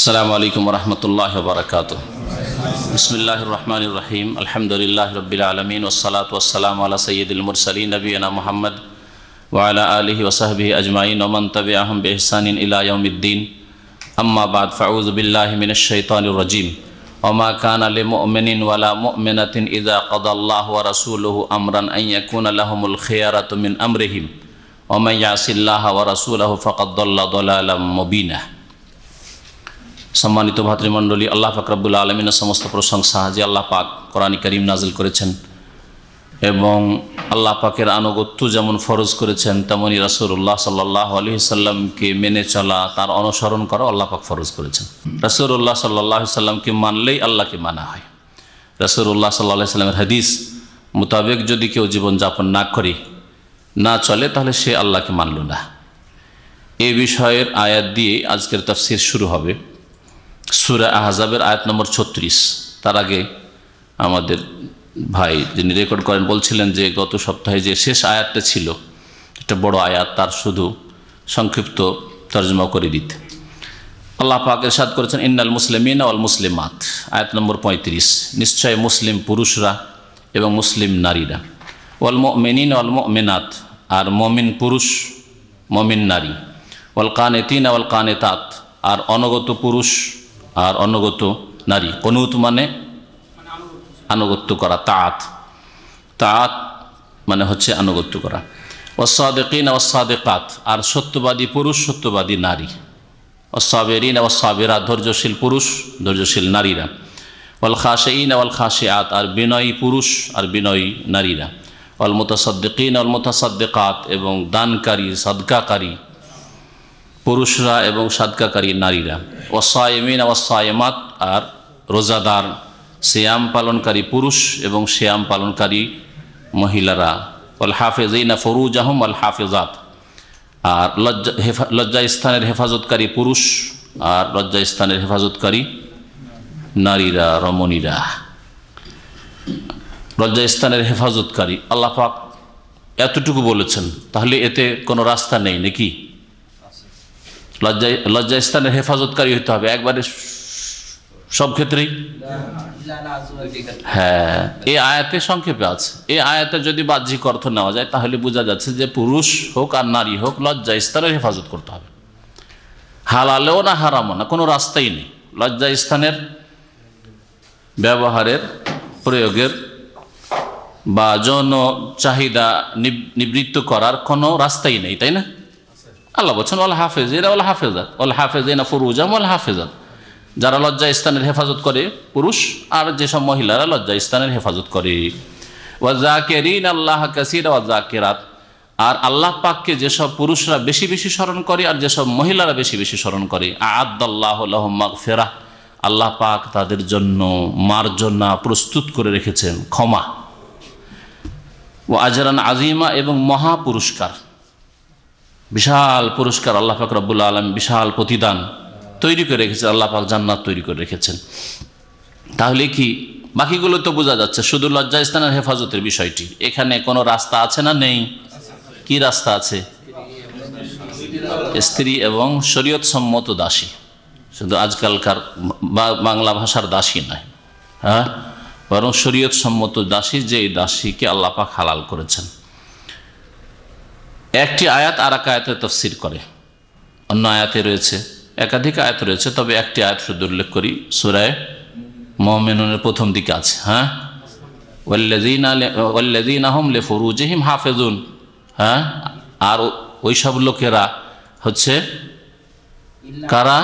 আসসালামু আলাইকুম রহমতুল্লাহ বারকাতুহ। বিসমিল্লাহির রহমানির রহিম। আলহামদুলিল্লাহ রব্বিল আলমিন ওসসালাতু ওয়াসসালামু আলা সাইয়্যিদিল মুরসালিন নবিয়িনা মুহাম্মদ ওয়া আলা আলিহি ওয়া সাহবিহি আজমাইন ওয়া মান তাবিআহুম বিইহসানিন ইলা ইয়াউমিদ্দিন। আম্মা বা'দ, ফাউযু বিল্লাহি মিনাশ শাইতানির রাজীম। ওয়া মা কানা লিমুমিনিন ওয়ালা মুমিনাতিন ইযা কাদাল্লাহু ওয়া রাসূলুহু আমরান আন ইয়াকুনা লাহুমুল খিয়ারাতু মিন আমরিহিম ওয়া মান ইয়াসিল্লাহা ওয়া রাসূলাহু ফাকাদ দাল্লা দালালাম মুবিনা। সম্মানিত ভাতৃমণ্ডলী, আল্লাহ পাক রব্বুল আলমিনের সমস্ত প্রশংসা যে আল্লাহ পাক কোরআন কারীম নাজিল করেছেন এবং আল্লাহ পাকের আনুগত্য যেমন ফরজ করেছেন তেমনি রাসূলুল্লাহ সাল্লাল্লাহু আলাইহি সাল্লামকে মেনে চলা, তার অনুসরণ করা আল্লাহ পাক ফরজ করেছেন। রাসূলুল্লাহ সাল্লাল্লাহু আলাইহি সাল্লামকে মানলেই আল্লাহকে মানা হয়। রাসূলুল্লাহ সাল্লাল্লাহু আলাইহি সাল্লামের হাদিস মোতাবেক যদি কেউ জীবনযাপন না করে, না চলে, তাহলে সে আল্লাহকে মানল না। এই বিষয়ের আয়াত দিয়ে আজকের তাফসীর শুরু হবে। সূরা আহজাবের আয়াত নম্বর 36। তার আগে আমাদের ভাই যিনি রেকর্ড করেন বলছিলেন যে গত সপ্তাহে যে শেষ আয়াতটা ছিল, একটা বড় আয়াত, তার শুধু সংক্ষিপ্ত তর্জমা করে দিতে। আল্লাহ পাক ইরশাদ করেছেন, ইন্নাল মুসলিমিনা ওয়াল মুসলিমাত, আয়াত নম্বর 35। নিশ্চয় মুসলিম পুরুষরা এবং মুসলিম নারীরা, ওয়াল মুমিনিনা ওয়াল মুমিনাত, আর মমিন পুরুষ মমিন নারী, ওয়াল কানিতিনা ওয়াল কানিতাত, আর অনুগত পুরুষ আর অনুগত নারী। কুনুত মানে আনুগত্য করা, তাআত, তাআত মানে হচ্ছে আনুগত্য করা। ওয়াস-সাদিকিনা ওয়াস-সাদিকাত, আর সত্যবাদী পুরুষ সত্যবাদী নারী। ওয়াস-সাবিরিনা ওয়াস-সাবিরাত, ধৈর্যশীল পুরুষ ধৈর্যশীল নারীরা। ওয়াল খাশিঈনা ওয়াল খাশিআত, আর বিনয়ী পুরুষ আর বিনয়ী নারীরা। ওয়াল মুতাসাদ্দিকিনা ওয়াল মুতাসাদ্দিকাত, এবং দানকারী সাদকাকারী পুরুষরা এবং সাদকাকারী নারীরা। ওয়াস-সায়িমিনা ওয়াস-সায়িমাত, আর রোজাদার সিয়াম পালনকারী পুরুষ এবং সিয়াম পালনকারী মহিলারা। ওয়াল হাফিজিনা ফুরুজাহুম ওয়াল হাফিজাত, আর লজ্জাস্থানের হেফাজতকারী পুরুষ আর লজ্জাস্থানের হেফাজতকারী নারীরা, রমণীরা। লজ্জাস্থানের হেফাজতকারী আল্লাহ পাক এতটুকু বলেছেন, তাহলে এতে কোনো রাস্তা নেই নাকি? লজ্জাস্থানের হেফাজতকারী হতে হবে একবারে সব ক্ষেত্রেই? হ্যাঁ, এই আয়াতে সংক্ষেপে আছে। এই আয়াতে যদি বাহ্যিক অর্থ নেওয়া যায় তাহলে বোঝা যাচ্ছে যে পুরুষ হোক আর নারী হোক লজ্জাস্থানের হেফাজত করতে হবে। হালালেও না হারামও না, কোনো রাস্তাই নেই। লজ্জাস্থানের ব্যবহারের, প্রয়োগের বা যৌন চাহিদা নিবৃত্ত করার কোনো রাস্তাই নেই, তাই না? আল্লাহ বলছেন ওয়াল হাফিজিনা ওয়াল হাফিজাত, ওয়াল হাফিজিনা ফুরুজাহুম ওয়াল হাফিজাত, যারা লজ্জাস্থানের হেফাজত করে পুরুষ আর যেসব মহিলারা লজ্জাস্থানের হেফাজত করে। ওয়াযাকিরিনা আল্লাহা কাসীরা ওয়াযাকিরাত, আর আল্লাহ পাককে যেসব পুরুষরা বেশি বেশি স্মরণ করে আর যেসব মহিলারা বেশি বেশি স্মরণ করে। আ'আদ্দাল্লাহু লাহুম মাগফিরাহ, আল্লাহ পাক তাদের জন্য মার্জনা প্রস্তুত করে রেখেছেন, ক্ষমা। ওয়া আজরান আযীমা, এবং মহা পুরস্কার, বিশাল পুরস্কার। আল্লাহ পাক রব্বুল আলামিন বিশাল প্রতিদান তৈরি করে রেখেছেন। আল্লাহ পাক জান্নাত তৈরি করে রেখেছেন। তাহলে কি বাকিগুলো তো বোঝা যাচ্ছে, শুধু লজ্জাস্থানের হেফাজতের বিষয়টি। এখানে কোনো রাস্তা আছে না নেই? কি রাস্তা আছে? স্ত্রী এবং শরীয়ত সম্মত দাসী, শুধু আজকালকার বাংলা ভাষার দাসী নয়, হ্যাঁ, বরং শরীয়ত সম্মত দাসী, যে দাসীকে আল্লাহ পাক হালাল করেছেন। একটি আয়াত আর এক আয়াতে তাফসীর করে, অন্য আয়াতে রয়েছে, একাধিক আয়াত রয়েছে, তবে একটি আয়াত শুধু উল্লেখ করি। সূরা মুমিনুনের প্রথম দিকে আছে, হ্যাঁ, ওয়াল্লাযীনা হুম লিফুরুজিহিম হাফিজুন, হ্যাঁ, আর ওইসব লোকেরা হচ্ছে কারা?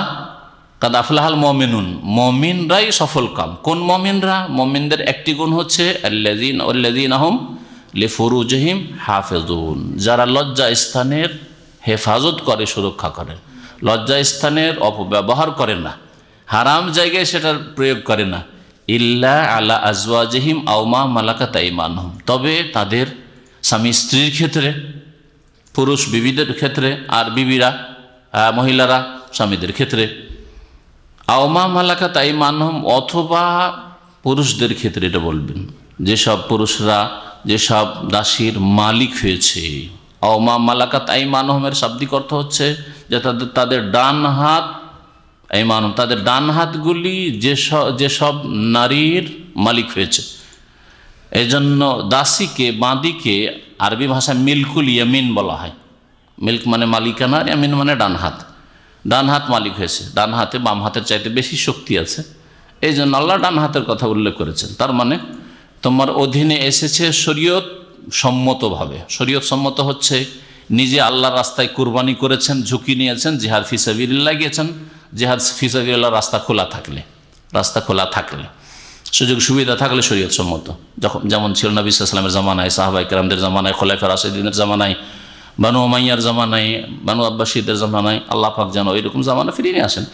কাদ আফলাহাল মুমিনুন, মুমিনরাই সফল কাম। কোন মুমিনরা? মুমিনদের একটি গুণ হচ্ছে ওয়াল্লাযীনা হুম লিফুরুজিহিম হাফিজুন, যারা লজ্জা স্থানের হেফাজত করে, সুরক্ষা করে, লজ্জা স্থানের অপব্যবহার করে না, হারাম জায়গায় সেটার প্রয়োগ করে না। ইল্লা আলা আজওয়াজিহিম আও মা মালাকাত আইমানুহুম, তবে তাদের স্বামী স্ত্রীর ক্ষেত্রে, পুরুষ বিবিদের ক্ষেত্রে, আর বিবিরা মহিলারা স্বামীদের ক্ষেত্রে। আও মা মালাকাত আইমানুহুম, অথবা পুরুষদের ক্ষেত্রে এটা বলবেন, যেসব পুরুষরা যেসব দাসীর মালিক হয়েছে। আও মা মালাকাত আইমানুহুমের শাব্দিক অর্থ হচ্ছে যে তাদের ডান হাত আইমানুহুম, তাদের ডান হাতগুলি যেসব নারীর মালিক হয়েছে। এই জন্য দাসীকে, বাঁদিকে আরবি ভাষায় মিল্কুল ইয়ামিন বলা হয়। মিল্ক মানে মালিকানা, ইয়ামিন মানে ডান হাত। ডান হাত মালিক হয়েছে, ডান হাতে বাম হাতের চাইতে বেশি শক্তি আছে, এই জন্য আল্লাহ ডান হাতের কথা উল্লেখ করেছেন। তার মানে তোমার অধীনে এসেছে শরীয়ত সম্মতভাবে। শরীয়ত সম্মত হচ্ছে নিজে আল্লাহর রাস্তায় কুরবানি করেছেন, ঝুঁকি নিয়েছেন, জিহাদ ফি সাবিলিল্লাহ গিয়েছেন। জিহাদ ফি সাবিলিল্লাহ রাস্তা খোলা থাকলে সুযোগ সুবিধা থাকলে শরীয়ত সম্মত, যেমন ছিল নবী সাল্লাল্লাহু আলাইহি ওয়াসাল্লামের জামানায়, সাহাবায়ে কেরামদের জামানায়, খোলাফায়ে রাশিদিনের জামানায়, বানু উমাইয়ার জামানায়, বানু আব্বাসীদের জামানায়। আল্লাহ পাক যেন ওইরকম জামানা ফিরিয়ে নিয়ে আসেন।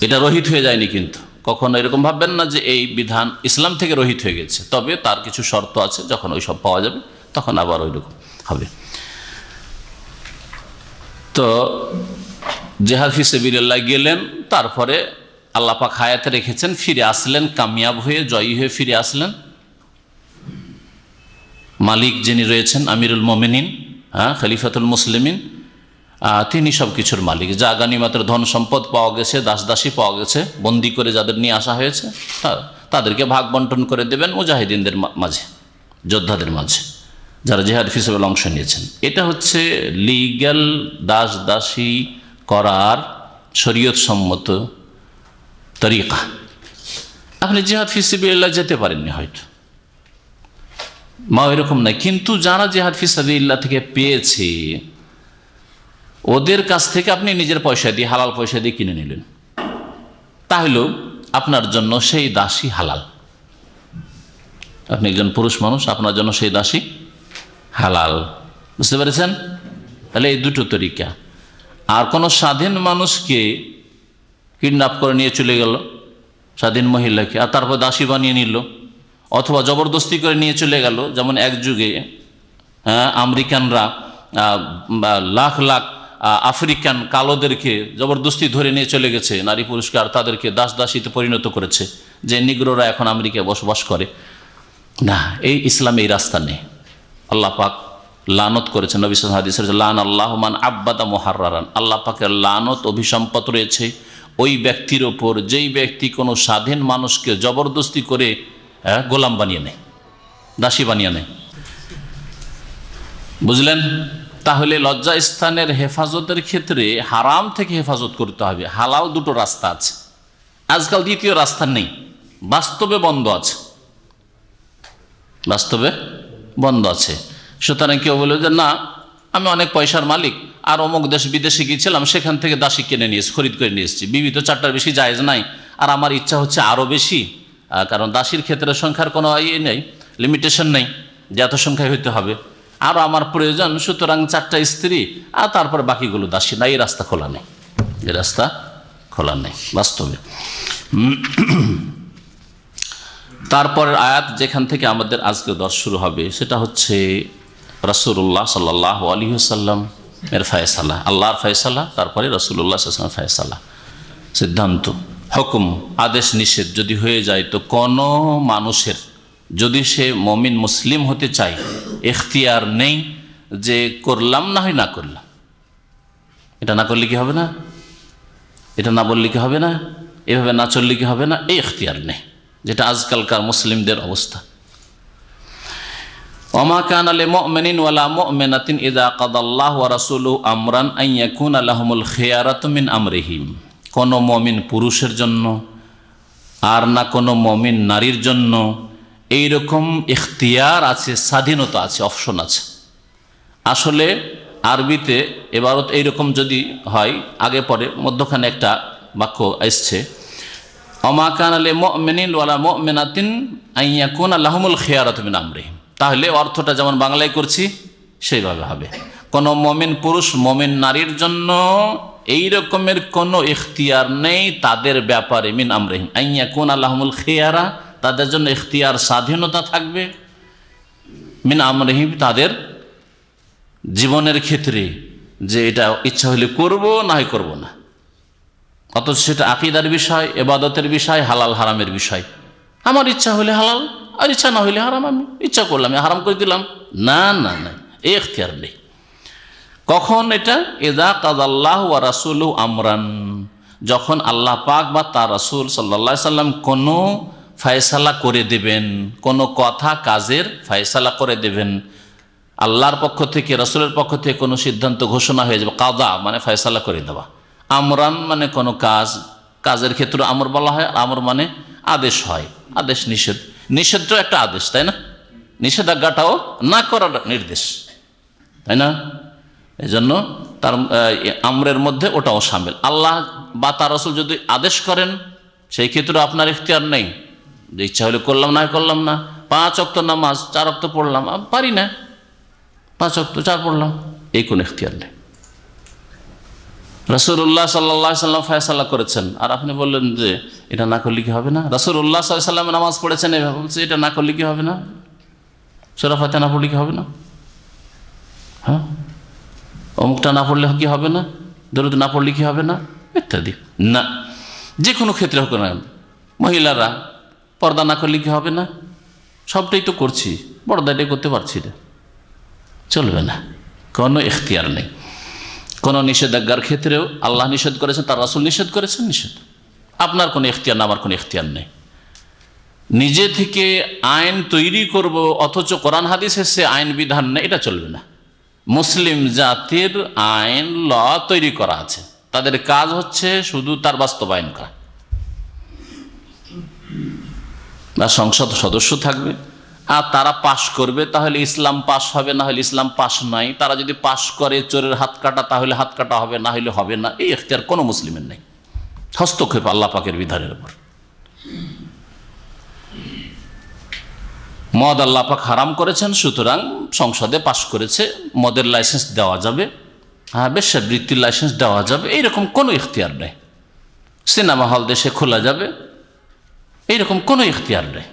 এটা রহিত হয়ে যায়নি, কিন্তু কখনো এরকম ভাববেন না যে এই বিধান ইসলাম থেকে রহিত হয়ে গেছে। তবে তার কিছু শর্ত আছে, যখন ওই সব পাওয়া যাবে তখন আবার ওইরকম হবে। তো জিহাদ ফি সাবিলিল্লাহ গেলেন, তারপরে আল্লাহ পাক হায়াতে রেখেছেন, ফিরে আসলেন কামিয়াব হয়ে, জয়ী হয়ে ফিরে আসলেন। মালিক যিনি রয়েছেন আমিরুল মোমিনিন, খলিফাতুল মুসলিমিন, তিনি সব কিছুর মালিক। যা গানিমাতের ধন সম্পদ পাওয়া গেছে, দাস দাসী পাওয়া গেছে, বন্দি করে যাদের নিয়ে আসা হয়েছে, তাদেরকে ভাগ বন্টন করে দেবেন মুজাহিদিনদের মাঝে, যোদ্ধাদের মাঝে, যারা জিহাদ ফি সাবিলিল্লাহ অংশ নিয়েছেন। এটা হচ্ছে লিগ্যাল দাস দাসী করার শরীয়ত সম্মত তরিকা। আপনি জিহাদ ফি সাবিলিল্লাহ যেতে পারেননি হয়তো, মা এরকম নাই, কিন্তু যারা জিহাদ ফি সাবিলিল্লাহ থেকে পেয়েছে ওদের কাছ থেকে আপনি নিজের পয়সা দিয়ে, হালাল পয়সা দিয়ে কিনে নিলেন, তাহলেও আপনার জন্য সেই দাসী হালাল। আপনি একজন পুরুষ মানুষ, আপনার জন্য সেই দাসী হালাল। বুঝতে পেরেছেন? তাহলে এই দুটো তরিকা। আর কোনো স্বাধীন মানুষকে কিডন্যাপ করে নিয়ে চলে গেল, স্বাধীন মহিলাকে, আর তারপর দাসী বানিয়ে নিল, অথবা জবরদস্তি করে নিয়ে চলে গেল, যেমন এক যুগে আমেরিকানরা লাখ লাখ আফ্রিকান কালোদেরকে জবরদস্তি ধরে নিয়ে চলে গেছে, নারী পুরুষকে, আর তাদেরকে দাস দাসীতে পরিণত করেছে, যে নিগ্রোরা এখন আমেরিকায় বসবাস করে। না, এই ইসলামে এই রাস্তা নেই। আল্লাহ পাক লানত করেছেন, নবী সাল্লাল্লাহু আলাইহি ওয়াসাল্লাম হাদিসে লান আল্লাহু মান আব্বাদা মুহাররারান, আল্লাহ পাকের লানত অভিসম্পাত রয়েছে ওই ব্যক্তির ওপর যেই ব্যক্তি কোনো স্বাধীন মানুষকে জবরদস্তি করে গোলাম বানিয়ে নেয়, দাসী বানিয়ে নেয়। বুঝলেন? তাহলে লজ্জা স্থানের হেফাজতের ক্ষেত্রে হারাম থেকে হেফাজত করতে হবে। হালাল দুটো রাস্তা আছে, আজকাল দ্বিতীয় রাস্তা নেই, বাস্তবে বন্ধ আছে, বাস্তবে বন্ধ আছে। সুতরাং কেউ বলে যে না, আমি অনেক পয়সার মালিক, আর অমুক দেশ বিদেশে গিয়েছিলাম, সেখান থেকে দাসী কিনে নিয়ে খরিদ করে নিয়ে এসেছি, বিবি তো 4টার বেশি জায়েজ নাই, আর আমার ইচ্ছা হচ্ছে আরও বেশি, কারণ দাসীর ক্ষেত্রে সংখ্যার কোনো ইয়ে নেই, লিমিটেশন নেই যে এত সংখ্যায় হইতে হবে, আরও আমার প্রয়োজন, সুতরাং 4টা স্ত্রী আর তারপরে বাকিগুলো দাসী। না, এই রাস্তা খোলা নেই, এই রাস্তা খোলা নেই বাস্তবে। তারপরের আয়াত যেখান থেকে আমাদের আজকে দর্শ শুরু হবে সেটা হচ্ছে রাসূলুল্লাহ সাল্লাল্লাহু আলাইহি ওয়াসাল্লাম এর ফয়সালা, আল্লাহর ফয়সালা, তারপরে রাসূলুল্লাহ সাল্লাল্লাহু আলাইহি ওয়াসাল্লামের ফয়সালা, সিদ্ধান্ত, হুকুম, আদেশ নিষেধ যদি হয়ে যায়, তো কোনো মানুষের যদি সে মুমিন মুসলিম হতে চায়, এখতিয়ার নেই যে করলাম না হয় না করলাম, এটা না করলে কি হবে না, এটা না বললে কি হবে না, এভাবে না চললে কি হবে না, এই এখতিয়ার নেই, যেটা আজকালকার মুসলিমদের অবস্থা। ওমা কানা লিমুমিনিন ওয়ালা মুমিনাতিন ইযা কাদাল্লাহু ওয়া রাসূলুহু আমরান আন ইয়াকুনা লাহুমুল খিয়ারাতু মিন আমরিহিম, কোনো মুমিন পুরুষের জন্য আর না কোনো মুমিন নারীর জন্য এইরকম ইখতিয়ার আছে, স্বাধীনতা আছে, অপশন আছে। আসলে আরবিতে এবারত এইরকম যদি হয়, আগে পরে মধ্যখানে একটা বাক্য আসছে, ওমা কানা লিমুমিনিন ওয়ালা মুমিনাতিন আন ইয়াকুনা লাহুমুল খিয়ারাতু মিন আমরিহিম, তাহলে অর্থটা যেমন বাংলায় করছি সেইভাবে হবে। কোনো মুমিন পুরুষ মুমিন নারীর জন্য এই রকমের কোনো ইখতিয়ার নেই তাদের ব্যাপারে, মিন আমরিহিম আন ইয়াকুনা লাহুমুল খিয়ারা, তাদের জন্য ইখতিয়ার স্বাধীনতা থাকবে, মিন আমরিহিম তাদের জীবনের ক্ষেত্রে, যে এটা ইচ্ছা হলে করব না হয় করব না। অথচ সেটা আকীদার বিষয়, ইবাদতের বিষয়, হালাল হারামের বিষয়। আমার ইচ্ছা হলে হালাল, আর ইচ্ছা না হইলে হারাম, আমি ইচ্ছা করলাম হারাম করে দিলাম, না না না, এই ইখতিয়ার নেই। কখন এটা? ইযা কাযাল্লাহু ওয়া রাসূলুহু আমরান, যখন আল্লাহ পাক বা তার রাসূল সাল্লাল্লাহু আলাইহি সাল্লাম কোনো ফয়সালা করে দেবেন, কোনো কথা কাজের ফয়সালা করে দেবেন। আল্লাহর পক্ষ থেকে, রাসূলের পক্ষ থেকে কোনো সিদ্ধান্ত ঘোষণা হয়ে যাবে। কাযা মানে ফয়সালা করে দেওয়া, আমরান মানে কোনো কাজের ক্ষেত্রে আমর বলা হয়। আমর মানে আদেশ হয়, আদেশ নিষেধ, নিষেধটাও একটা আদেশ, তাই না? নিষেধাজ্ঞাটাও না করার নির্দেশ, তাই না? এই জন্য তার আমরের মধ্যে ওটাও শামিল। আল্লাহ বা তার রাসূল যদি আদেশ করেন, সেই ক্ষেত্রে আপনার ইখতিয়ার নেই যে ইচ্ছা হলে করলাম না করলাম না। 5 ওয়াক্ত নামাজ 4 ওয়াক্ত পড়লাম, পারি না, 5 ওয়াক্ত 4 পড়লাম, এই কোন ইখতিয়ার নেই। রাসূলুল্লাহ সাল্লাল্লাহু আলাইহি সাল্লাম ফয়সালা করেছেন, আর আপনি বললেন যে এটা না করলে কি হবে না? রাসূলুল্লাহ সাল্লাল্লাহু আলাইহি সাল্লাম নামাজ পড়েছেন, এভাবে বলছে এটা না করলে কি হবে না? সূরা ফাতিহা না পড়লে কি হবে না? হ্যাঁ, অমুকটা না পড়লে কি হবে না? দরুদ না পড়লে কি হবে না? ইত্যাদি। না, যে কোনো ক্ষেত্রে হোক না, মহিলারা পর্দা না করলে কি হবে না? সবটাই তো করছি, পর্দাটাই করতে পারছি না, চলবে না, কোনো ইখতিয়ার নেই। কোনো নিষেধাজ্ঞার ক্ষেত্রেও আল্লাহ নিষেধ করেছেন, তার রাসূল নিষেধ করেছেন, নিষেধ। আপনার কোনো ইখতিয়ার না, আমার কোনো ইখতিয়ার নেই। নিজে থেকে আইন তৈরি করব অথচ কোরআন হাদিসে সে আইন বিধান নেই, এটা চলবে না। মুসলিম জাতির আইন ল তৈরি করা আছে, তাদের কাজ হচ্ছে শুধু তার বাস্তবায়ন করা। বা সংসদ সদস্য থাকবে, আর তারা পাশ করবে, তাহলে ইসলাম পাশ হবে, না হলে ইসলাম পাশ নাই। তারা যদি পাশ করে চোরের হাত কাটা, তাহলে হাত কাটা হবে, না হলে হবে না। এই ইখতিয়ার কোনো মুসলিমের নেই। হস্তক্ষেপ আল্লাহ পাকের বিধানের উপর। মদ আল্লাহ পাক হারাম করেছেন, সুতরাং সংসদে পাশ করেছে, মদের লাইসেন্স দেওয়া যাবে, হ্যাঁ, বেশ্যাবৃত্তির লাইসেন্স দেওয়া যাবে, এইরকম কোনো ইখতিয়ার নেই। সিনেমা হল দেশে খোলা যাবে, এইরকম কোনো ইখতিয়ার নেই,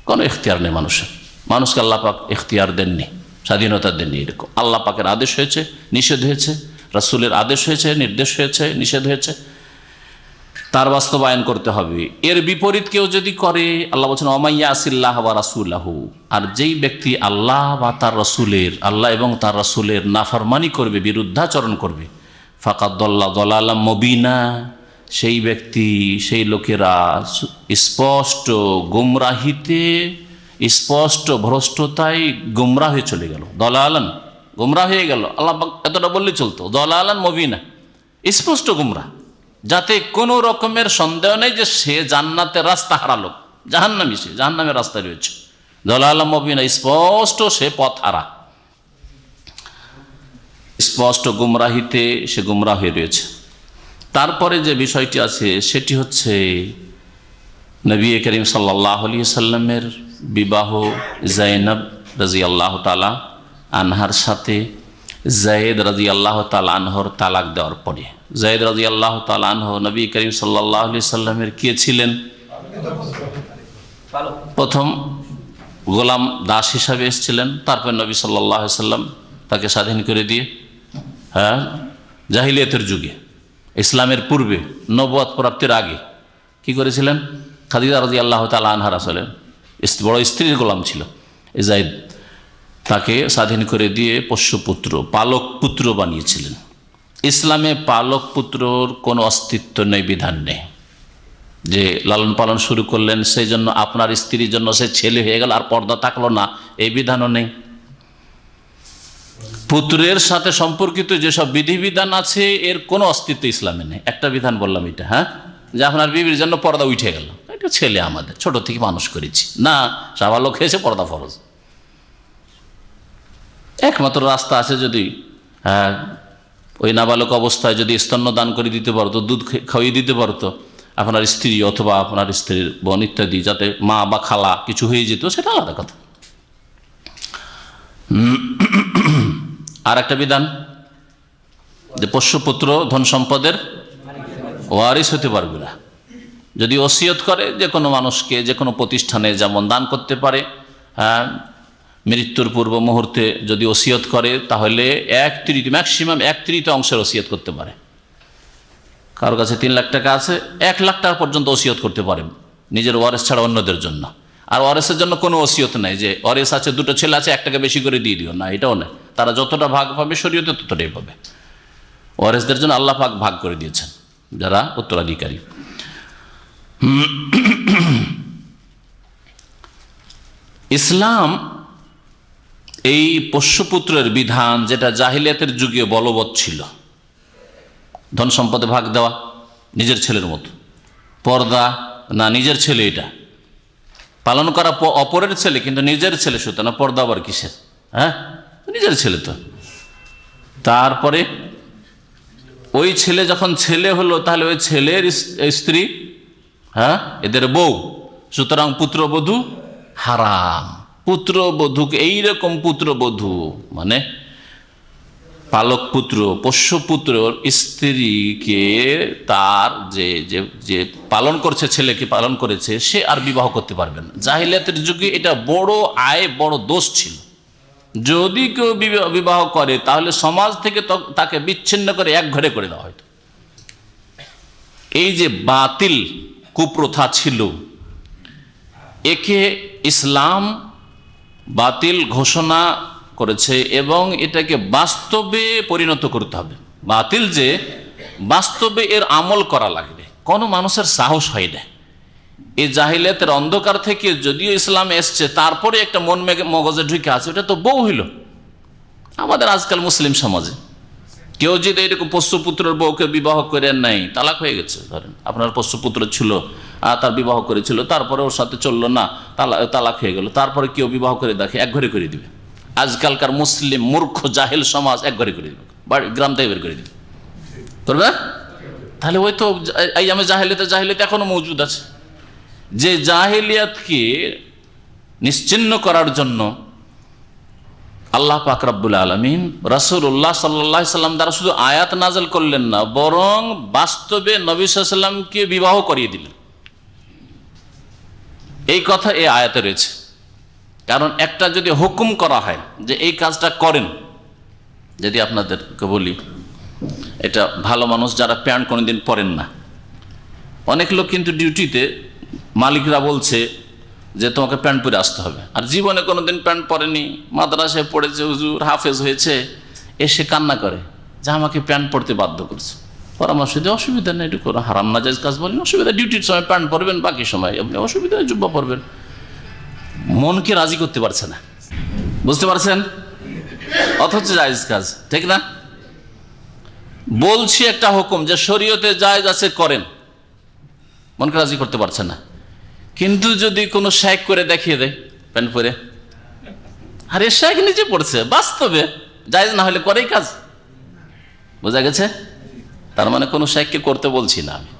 কোনো ইখতিয়ার নেই মানুষের। মানুষকে আল্লাহ পাক ইখতিয়ার দেননি, স্বাধীনতা দেননি। এরকম আল্লাহ পাকের আদেশ হয়েছে, নিষেধ হয়েছে, রাসূলের আদেশ হয়েছে, নির্দেশ হয়েছে, নিষেধ হয়েছে, তার বাস্তবায়ন করতে হবে। এর বিপরীত কেউ যদি করে, আল্লাহ বলছেন ওমাইয়া আসিল্লাহ ওয়া রাসূলাহু, আর যেই ব্যক্তি আল্লাহ বা তার রাসূলের, আল্লাহ এবং তার রাসূলের নাফরমানি করবে, বিরুদ্ধাচরণ করবে, ফাকাদ দাল্লা দালালাম মুবিনা, সেই ব্যক্তি, সেই লোকেরা স্পষ্ট গুমরাহিতে, স্পষ্ট ভ্রষ্টতায় গুমরাহ হয়ে চলে গেল। দলালান, গুমরাহ হয়ে গেল। আল্লাহ এতটা বললে চলতো, দলালান মুবিনা, স্পষ্ট গুমরাহ, যাতে কোনো রকমের সন্দেহ নেই যে সে জান্নাতের রাস্তা হারালো, জাহান্নামী, সে জাহান্নামের রাস্তায় রয়েছে। দলালাম মুবিনা, স্পষ্ট সে পথ হারা, স্পষ্ট গুমরাহিতে সে গুমরাহ হয়ে রয়েছে। তারপরে যে বিষয়টি আছে সেটি হচ্ছে নবী করিম সাল্লাল্লাহু আলাইহি সাল্লামের বিবাহ যায়েনব রাদিয়াল্লাহু তাআলা আনহার সাথে যায়েদ রাদিয়াল্লাহু তাআলা আনহর তালাক দেওয়ার পরে। যায়েদ রাদিয়াল্লাহু তাআলা আনহু নবী করিম সাল্লাল্লাহু আলাইহি সাল্লামের কে ছিলেন? প্রথম গোলাম দাস হিসাবে এসেছিলেন, তারপর নবী সাল্লাল্লাহু আলাইহি সাল্লাম তাকে স্বাধীন করে দিয়ে, হ্যাঁ, জাহিলিয়াতের যুগে, ইসলামের পূর্বে, নবুয়ত প্রাপ্তির আগে কি করেছিলেন? খাদিজা রাদিয়াল্লাহু তাআলা আনহা রাসূলের বড় স্ত্রীর গোলাম ছিল যায়েদ, তাকে স্বাধীন করে দিয়ে পোষ্যপুত্র, পালক পুত্র বানিয়েছিলেন। ইসলামে পালক পুত্রর কোনো অস্তিত্ব নেই, বিধান নেই যে লালন পালন শুরু করলেন সেই জন্য আপনার স্ত্রীর জন্য সে ছেলে হয়ে গেল আর পর্দা থাকলো না, এই বিধানও নেই। পুত্রের সাথে সম্পর্কিত যেসব বিধিবিধান আছে এর কোনো অস্তিত্ব ইসলামে নেই। একটা বিধান বললাম এটা, হ্যাঁ, যে আপনার বিবির জন্য পর্দা উঠে গেল, এটা ছেলে আমাদের ছোট থেকে মানুষ করেছি, না, সাবালক হয়েছে, পর্দা ফরজ। একমাত্র রাস্তা আছে, যদি হ্যাঁ ওই নাবালক অবস্থায় যদি স্তন্য দান করে দিতে পারতো, দুধ খাইয়ে দিতে পারতো আপনার স্ত্রী অথবা আপনার স্ত্রীর বোন ইত্যাদি, যাতে মা বা খালা কিছু হয়ে যেত, সেটা আলাদা কথা। আর একটা বিধান যে পোষ্যপুত্র ধন সম্পদের ওয়ারিস হতে পারবে না। যদি ওসিয়ত করে যে কোনো মানুষকে, যে কোনো প্রতিষ্ঠানে যেমন দান করতে পারে, হ্যাঁ, মৃত্যুর পূর্ব মুহূর্তে যদি ওসিয়ত করে তাহলে 1/3, ম্যাক্সিমাম 1/3 অংশের ওসিয়ত করতে পারে। কারোর কাছে 3 লাখ টাকা আছে, 1 লাখ টাকা পর্যন্ত ওসিয়ত করতে পারে নিজের ওয়ারিস ছাড়া অন্যদের জন্য। আর ওয়ারিসের জন্য কোনো ওসিয়ত নাই যে ওয়ারিস আছে, 2টো ছেলে আছে, 1 টাকা বেশি করে দিয়ে দিও, না, এটাও নেই। তারা যতটা ভাগ পাবে শরীয়তে ততটাই পাবে। ওয়ারিসদের জন্য আল্লাহ পাক ভাগ করে দিয়েছেন যারা উত্তরাধিকারী। ইসলাম এই পোষ্যপুত্রের বিধান, যেটা জাহিলিয়াতের যুগে বলবৎ ছিল, ধন সম্পদে ভাগ দেওয়া নিজের ছেলের মতো, পর্দা না নিজের ছেলে, এটা পালন করা অপরের ছেলে কিন্তু নিজের ছেলে, সুতরাং পর্দা আবার কিসের? হ্যাঁ, নিজের ছেলে তো। তারপরে ওই ছেলে যখন ছেলে হলো, তাহলে ওই ছেলের স্ত্রী, হ্যাঁ, এদের বউ, সুতরাং পুত্রবধূ হারাম। পুত্রবধূকে, এইরকম পুত্রবধূ মানে পালক পুত্র, পোষ্যপুত্র স্ত্রীকে তার যে যে যে পালন করছে, ছেলেকে পালন করেছে, সে আর বিবাহ করতে পারবে না। জাহিলিয়াতের যুগে এটা বড় বড় দোষ ছিল। যদি কেউ বিবাহ করে তাহলে সমাজ থেকে তাকে বিচ্ছিন্ন করে এক ঘরে করে দেওয়া হয়তো। এই যে বাতিল কুপ্রথা ছিল, একে ইসলাম বাতিল ঘোষণা করেছে এবং এটাকে বাস্তবে পরিণত করতে হবে। বাতিল যে বাস্তবে এর আমল করা লাগবে, কোনো মানুষের সাহস হয় না। এই জাহিলিয়াতের অন্ধকার থেকে যদিও ইসলাম এসছে, তারপরে একটা মন মগজে ঢুকে আছে, ওটা তো বউ হইল। আমাদের আজকাল মুসলিম সমাজে কেউ যদি এরকম পোষ্যপুত্রের বউকে বিবাহ করে নাই, তালাক হয়ে গেছে, ধরেন আপনার পোষ্যপুত্র ছিল, তার বিবাহ করেছিল, তারপরে ওর সাথে চললো না, তালাক হয়ে গেল, তারপরে কেউ বিবাহ করে দেখে এক ঘরে করে দিবে। আজকালকার মুসলিম মূর্খ জাহেল সমাজ এক ঘরে করে দিবে, গ্রাম থেকে বের করে দিবে, করবে। তাহলে ওই তো এই আমি জাহিলিয়াত এখনো মজুদ আছে। যে জাহিলিয়াতকে নিশ্চিহ্ন করার জন্য আল্লাহ পাক রব্বুল আলামিন রাসূলুল্লাহ সাল্লাল্লাহু আলাইহি সাল্লাম দ্বারা শুধু আয়াত নাযিল করলেন না, বরং বাস্তবে নবী সাল্লাল্লাহু আলাইহি সাল্লামকে বিবাহ করিয়ে দিলেন। এই কথা এই আয়াতে রয়েছে। কারণ একটা যদি হুকুম করা হয় যে এই কাজটা করেন, যদি আপনাদেরকে বলি, এটা ভালো মানুষ যারা প্যান্ট কোনোদিন পরেন না, অনেক লোক কিন্তু ডিউটিতে মালিকরা বলছে যে তোমাকে প্যান্ট পরে আসতে হবে, আর জীবনে কোনোদিন প্যান্ট পরেনি, মাদ্রাসায় পড়েছে, হুজুর হাফেজ হয়েছে, এসে কান্না করে যে আমাকে প্যান্ট পরতে বাধ্য করছে। পরামর্শ দিয়ে অসুবিধা নেই, একটু করে হারাম নাজায়েজ কাজ বলেন, অসুবিধা, ডিউটির সময় প্যান্ট পরবেন, বাকি সময় আপনি অসুবিধা জুব্বা পরবেন। মনকে রাজি করতে পারছে না, বুঝতে পারছেন? অথচ জায়েজ কাজ, ঠিক না? বলছি একটা হুকুম যে শরীয়তে জায়েজ আছে, করেন, মনকে রাজি করতে পারছে না। কিন্তু যদি কোনো শেখ করে দেখিয়ে দেয় প্যান্ট পরে, আরে শেখ নিজে পড়ছে, বাস্তবে জায়েজ না হলে করেই কাজ, বোঝা গেছে? তার মানে কোনো শেখকে করতে বলছি না, আমি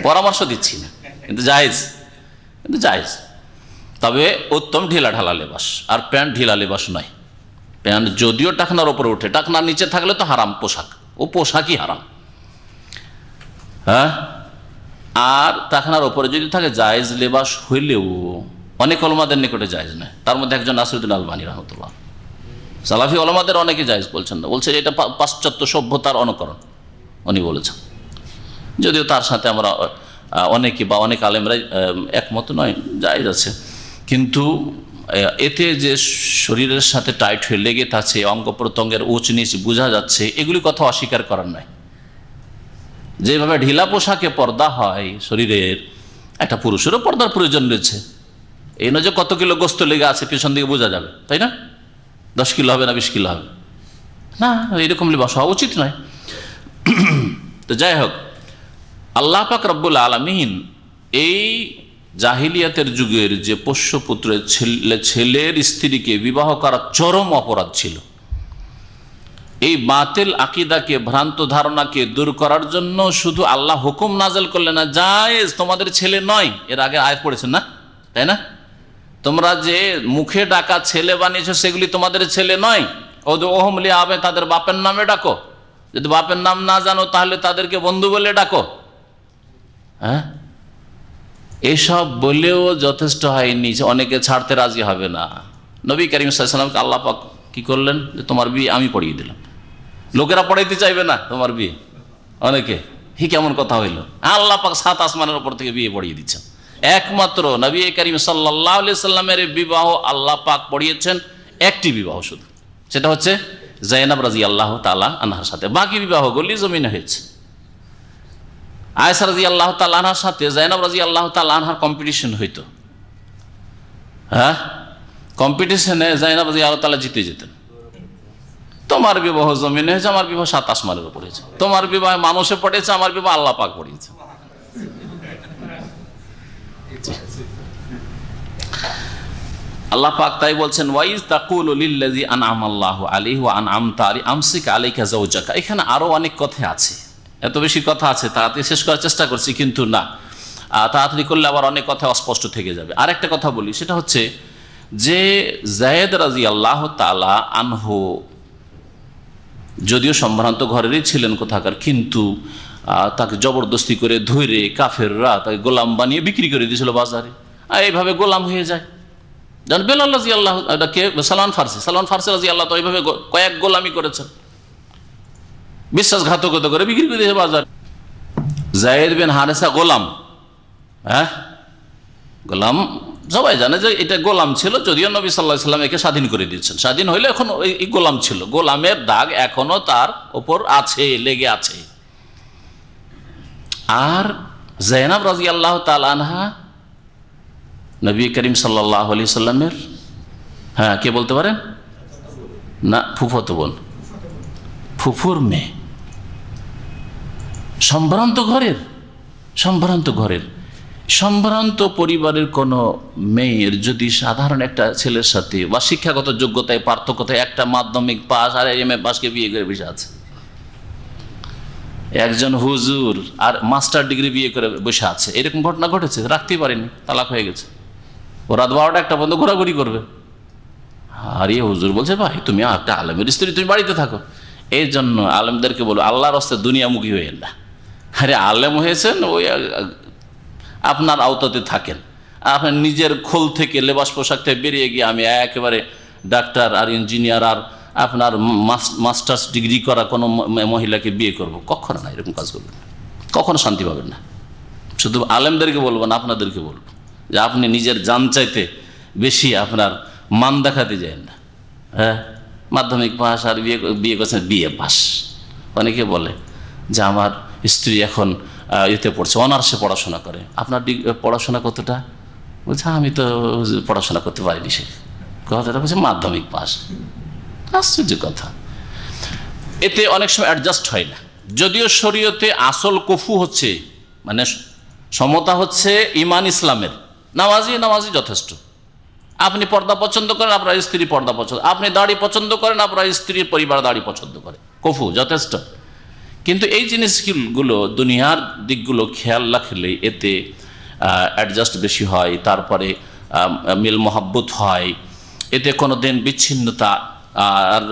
পরামর্শ দিচ্ছি না, কিন্তু জায়েজ, তবে উত্তম ঢিলা ঢালা লেবাস। আর প্যান্ট ঢিলা লেবাস নয়। প্যান্ট যদিও টাকনার উপরে ওঠে, টাকনার নিচে থাকলে তো হারাম পোশাক, ও পোশাকই হারাম। হ্যাঁ, আর টাকনার উপরে যদি থাকে জায়েজ লেবাস হইলেও অনেক ওলামাদের নিকটে জায়েজ নয়। তার মধ্যে একজন নাসিরুদ্দিন আলবানী রাহমাতুল্লাহ, সালাফি ওলামাদের অনেকে জায়েজ বলছেন না, বলছে এটা পাশ্চাত্য সভ্যতার অনুকরণ, উনি বলেছেন। যদিও তার সাথে আমরা অনেকে বা অনেক আলেমরাই একমত নয়, জায়েজ আছে। কিন্তু এতে যে শরীরের সাথে টাইট হয়ে লেগে থাকছে, অঙ্গ প্রত্যঙ্গের উঁচ নিচ বোঝা যাচ্ছে, এগুলি কথা অস্বীকার করার নয়। যেভাবে ঢিলা পোশাকে পর্দা হয় শরীরের, একটা পুরুষেরও পর্দার প্রয়োজন রয়েছে। এই নয় যে কত কিলো গোস্ত লেগে আছে পিছন দিকে বোঝা যাবে, তাই না? 10 কিলো হবে না 20 কিলো হবে না, এরকম লিবাস হওয়া উচিত নয়। তো যাই হোক, আল্লাহ পাক রব্বুল আলামিন এই জাহিলিয়াতের যুগের যে পোষ্যপুত্রের ছেলের স্ত্রীকে বিবাহ করা চরম অপরাধ ছিল, এই বাতিল আকিদাকে, ভ্রান্ত ধারণাকে দূর করার জন্য শুধু আল্লাহ হুকুম নাযিল করলেন না, জায়েজ, তোমাদের ছেলে নয়। এর আগে আয়াত পড়েছেন না, তাই না? তোমরা যে মুখে ডাকা ছেলে বানিয়েছো সেগুলি তোমাদের ছেলে নয়। ওহম লিআবে, তাদের বাপের নামে ডাকো, যদি বাপের নাম না জানো তাহলে তাদেরকে বন্ধু বলে ডাকো। হ্যাঁ, এসব বলেও যথেষ্ট হয়নি, অনেকে ছাড়তে রাজি হবে না। নবী করিম সাল্লাল্লাহু আলাইহি ওয়াসাল্লামকে আল্লাহ পাক কি করলেন, যে তোমার বিয়ে আমি পড়িয়ে দিলাম। লোকেরা পড়াইতে চাইবে না তোমার বিয়ে, অনেকে, হি কেমন কথা হইল, আল্লাহ পাক 7 আসমানের উপর থেকে বিয়ে পড়িয়ে দিচ্ছেন। একমাত্র নবী করিম সাল্লাল্লাহু আলাইহি সাল্লামের বিবাহ আল্লাহ পাক পড়িয়েছেন একটি বিবাহ শুধু, সেটা হচ্ছে জাইনাব রাদিয়াল্লাহু তাআলা আনহার সাথে। বাকি বিবাহগুলি জমিনে হয়েছে। আয়েশা রাদিয়াল্লাহু তাআলা আনহার সাথে জাইনাব রাদিয়াল্লাহু তাআলা আনহার কম্পিটিশন হইতো। হ্যাঁ, কম্পিটিশনে জাইনাব রাদিয়াল্লাহু তাআলা জিতে যেতেন। তোমার বিবাহ জমিনে হয়েছে, আমার বিবাহ 7 আসমানের উপর হয়েছে। তোমার বিবাহ মানুষে পড়েছে, আমার বিবাহ আল্লাহ পাক পড়িয়েছে। আল্লাহ পাক তাই বলছেন, ওয়াইজ তাকুলু লিল্লাযী আনআমাল্লাহু আলাইহি ওয়া আনআমতা আলাইহি আমসিক আলাইকা যাওজাকা। এখানে আরো অনেক কথা আছে, এত বেশি কথা আছে, তাড়াতাড়ি শেষ করার চেষ্টা করছি, কিন্তু না, তাড়াতাড়ি করলে আবার অনেক কথা অস্পষ্ট থেকে যাবে। আরেকটা কথা বলি, সেটা হচ্ছে যে যায়েদ রাদিয়াল্লাহু তাআলা আনহু যদিও সম্ভ্রান্ত ঘরেরই ছিলেন কোথাকার, কিন্তু তাকে জবরদস্তি করে ধরে কাফেররা তাকে গোলাম বানিয়ে বিক্রি করে দিয়েছিল বাজারে। আর এইভাবে গোলাম হয়ে যায়। যেমন বেলাল রাদিয়াল্লাহু, কে, সালমান ফারসি রাদিয়াল্লাহু তাআলা এইভাবে কয়েক গোলামি করেছেন, বিশ্বাসঘাতকতা করে বিক্রি করে দিয়েছে বাজারে। যায়েদ বিন হারেসা গোলাম, হ্যাঁ গোলাম, সবাই জানে যে এটা গোলাম ছিল, যদিও নবী সাল্লাল্লাহু আলাইহি ওয়াসাল্লাম একে স্বাধীন করে দিয়েছেন। স্বাধীন হইলে এখন এই গোলাম ছিল, গোলামের দাগ এখনো তার উপর আছে, লেগে আছে। আর জাইনাব রাদিয়াল্লাহু তাআলা আনহা নবী করিম সাল্লাল্লাহু আলাইহি সাল্লামের, হ্যাঁ কে বলতে পারেন না, ফুফাতো বোন, ফুফুর মেয়ে, সম্ভ্রান্ত ঘরের সম্ভ্রান্ত পরিবারের কোন মেয়ের যদি সাধারণ একটা ছেলের সাথে বা শিক্ষাগত যোগ্যতায় পার্থক্যতায় একটা মাধ্যমিক পাস আর এমএ পাসকে বিয়ে করে বসে আছে, একজন হুজুর আর মাস্টার ডিগ্রি বিয়ে করে বসে আছে, এরকম ঘটনা ঘটেছে, রাখতেই পারেনি, তালাক হয়ে গেছে। ও রাত 12টা একটা পর্যন্ত ঘোরাঘুরি করবে। আর এই হুজুর বলছে, ভাই তুমি একটা আলেমের স্ত্রী, তুমি বাড়িতে থাকো। এই জন্য আলেমদেরকে বলো, আল্লাহর রাস্তে দুনিয়ামুখী হয়ে না। আরে আলেম হয়েছেন, ওই আপনার আওতাতে থাকেন, আপনার নিজের খোল থেকে লেবাস পোশাক থেকে বেরিয়ে গিয়ে আমি একেবারে ডাক্তার আর ইঞ্জিনিয়ার আর আপনার মাস্টার্স ডিগ্রি করা কোনো মহিলাকে বিয়ে করব, কখনো না, এরকম কাজ করবেন না, কখনো শান্তি পাবেন না। শুধু আলেমদেরকে বলবো না, আপনাদেরকে বলবো যে আপনি নিজের জান চাইতে বেশি আপনার মান দেখাতে যায় না। হ্যাঁ, মাধ্যমিক পাস আর বিয়ে করছেন, বিয়ে পাস। অনেকে বলে যে আমার স্ত্রী এখন এতে পড়ছে, অনার্সে পড়াশোনা করে। আপনার পড়াশোনা কতটা? বলছে আমি তো পড়াশোনা করতে পারিনি। সে কথাটা বলছে মাধ্যমিক পাস। আশ্চর্য কথা। এতে অনেক সময় অ্যাডজাস্ট হয় না। যদিও শরীয়তে আসল কফু হচ্ছে, মানে সমতা হচ্ছে ইমান ইসলামের, নামাজি যথেষ্ট। আপনি পর্দা পছন্দ করেন, আপনার স্ত্রী পর্দা পছন্দ, আপনি দাড়ি পছন্দ করেন, আপনার স্ত্রীর পরিবার দাড়ি পছন্দ করে, কফু যথেষ্ট। কিন্তু এই জিনিসগুলো দুনিয়ার দিকগুলো খেয়াল রাখলে এতে অ্যাডজাস্ট বেশি হয়, তারপরে মিল মহাব্বত হয়, এতে কোনো দিন বিচ্ছিন্নতা আর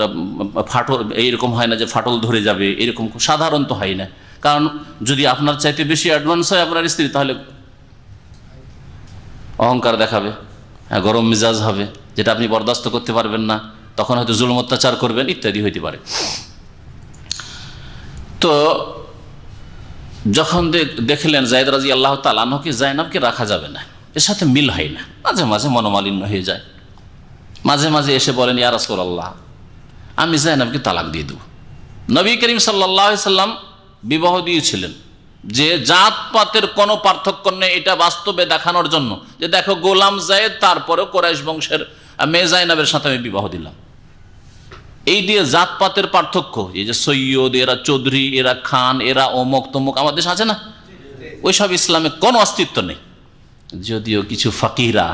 ফাটল এইরকম হয় না যে ফাটল ধরে যাবে, এরকম সাধারণত হয় না। কারণ যদি আপনার চাইতে বেশি অ্যাডভান্স হয় আপনার স্ত্রী, তাহলে অহংকার দেখাবে, গরম মেজাজ হবে, যেটা আপনি বরদাস্ত করতে পারবেন না, তখন হয়তো জুলুম অত্যাচার করবেন, ইত্যাদি হইতে পারে। তো যখন দেখলেন যায়েদ রাদিয়াল্লাহু তাআলা আনহুকে, জাইনাবকে রাখা যাবে না, এর সাথে মিল হয় না, মাঝে মাঝে মনোমালিন্য হয়ে যায়, মাঝে মাঝে এসে বলেন, ইয়া রাসূলুল্লাহ আমি জাইনাবকে তালাক দিয়ে দেব। নবী করিম সাল্লাল্লাহু আলাইহি সাল্লাম বিবাহ দিয়েছিলেন যে জাতপাতের কোনো পার্থক্য নেই, এটা বাস্তবে দেখানোর জন্য যে দেখো গোলাম যায়েদ, তারপরে কুরাইশ বংশের মেয়ে জাইনাবের সাথে আমি বিবাহ দিলাম। এই দিয়ে জাতপাতের পার্থক্য, এই যে সৈয়দ, এরা চৌধুরী, এরা খান, এরা অমুক তমুক, আমাদের দেশ আছে না, ওইসব ইসলামে কোনো অস্তিত্ব নেই। যদিও কিছু ফাকিহরা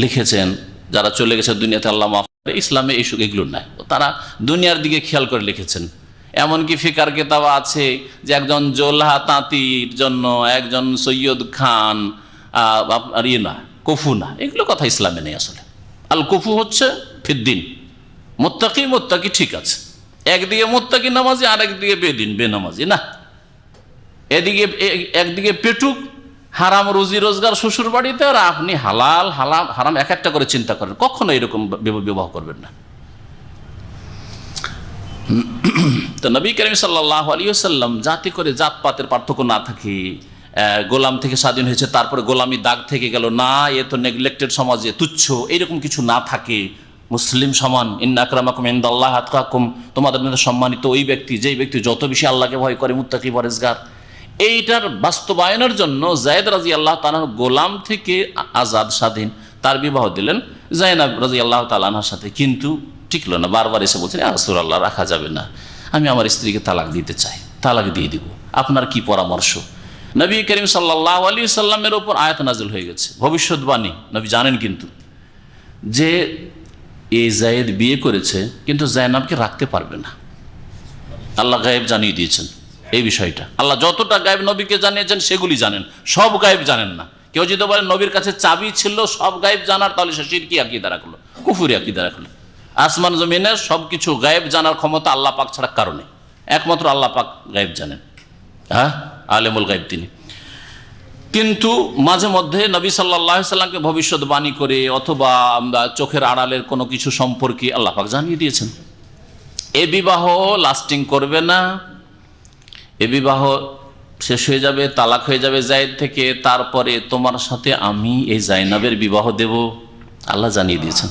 লিখেছেন, যারা চলে গেছে দুনিয়াতে, আল্লাহ মাফ করে, ইসলামে এগুলো নাই, তারা দুনিয়ার দিকে খেয়াল করে লিখেছেন। এমনকি ফিকার কেতাব আছে যে একজন জোলহা তাঁতির জন্য একজন সৈয়দ খান আর না, কফু না, এগুলো কথা ইসলামে নেই আসলে। আল কফু হচ্ছে ফিদ্দিন, মোত্তাকি ঠিক আছে, একদিকে মোত্তাকি নামাজি আর একদিকে বেনামাজি না, এদিকে একদিকে পেটুক হারাম রুজি রোজগার শ্বশুর বাড়িতে, আর আপনি হালাল হারাম এক একটা করে চিন্তা করেন, কখনো এরকম বিবাহ করবেন না। তো নবী করিম সাল্লাল্লাহু আলাইহি ওয়াসাল্লাম যাতে করে জাতপাতের পার্থক্য না থাকে, গোলাম থেকে স্বাধীন হয়েছে তারপরে গোলামি দাগ থেকে গেল না, এ তো নেগলেক্টেড সমাজে তুচ্ছ, এরকম কিছু না থাকে, মুসলিম সমান, ইন্না আকরামাকুম ইনদাল্লাহি আতকাকুম, তোমাদের মধ্যে সম্মানিত ওই ব্যক্তি যেই ব্যক্তি যত বেশি আল্লাহকে ভয় করে, মুত্তাকি পরেজগার। এইটার বাস্তবায়নের জন্য যায়েদ রাদিয়াল্লাহু তাআলা গোলাম থেকে আজাদ স্বাধীন তার বিবাহ দিলেন যায়েনাব রাদিয়াল্লাহু তাআলা আনহার সাথে। কিন্তু টিকলো না, বারবার এসে বলছেন ইয়া রাসূলুল্লাহ, রাখা যাবে না, আমি আমার স্ত্রীকে তালাক দিতে চাই, তালাক দিয়ে দিব, আপনার কি পরামর্শ? নবী করিম সাল্লাল্লাহু আলাইহি সাল্লামের উপর আয়াত নাযিল হয়ে গেছে, ভবিষ্যৎবাণী। নবী জানেন কিন্তু যে এই যায়েদ বিয়ে করেছে কিন্তু যায়েনাবকে রাখতে পারবে না। আল্লাহ গায়েব জানিয়ে দিয়েছেন এই বিষয়টা। আল্লাহ যতটা গায়েব নবীকে জানিয়েছেন সেগুলি জানেন, সব গায়েব জানেন না। কেউ যদি বলে নবীর কাছে চাবি ছিল সব গায়েব জানার, তাহলে সে শিরকি আকীদা রাখলো, কুফরি আকীদা রাখলো। আসমান জমিনের সবকিছু গায়েব জানার ক্ষমতা আল্লাহ পাক ছাড়া কারণে, একমাত্র আল্লাহ পাক গায়েব জানেন, হ্যাঁ, আলেমুল গায়েব তিনি। কিন্তু মাঝে মধ্যে নবী সাল্লাল্লাহু আলাইহি সাল্লামকে ভবিষ্যৎবাণী করে অথবা চোখের আড়ালের কোনো কিছু সম্পর্কে আল্লাহ পাক জানিয়ে দিয়েছেন এ বিবাহ লাস্টিং করবে না, এ বিবাহ শেষ হয়ে যাবে, তালাক হয়ে যাবে যায়েদ থেকে, তারপরে তোমার সাথে আমি এই যায়েনাবের বিবাহ দেব। আল্লাহ জানিয়ে দিয়েছেন।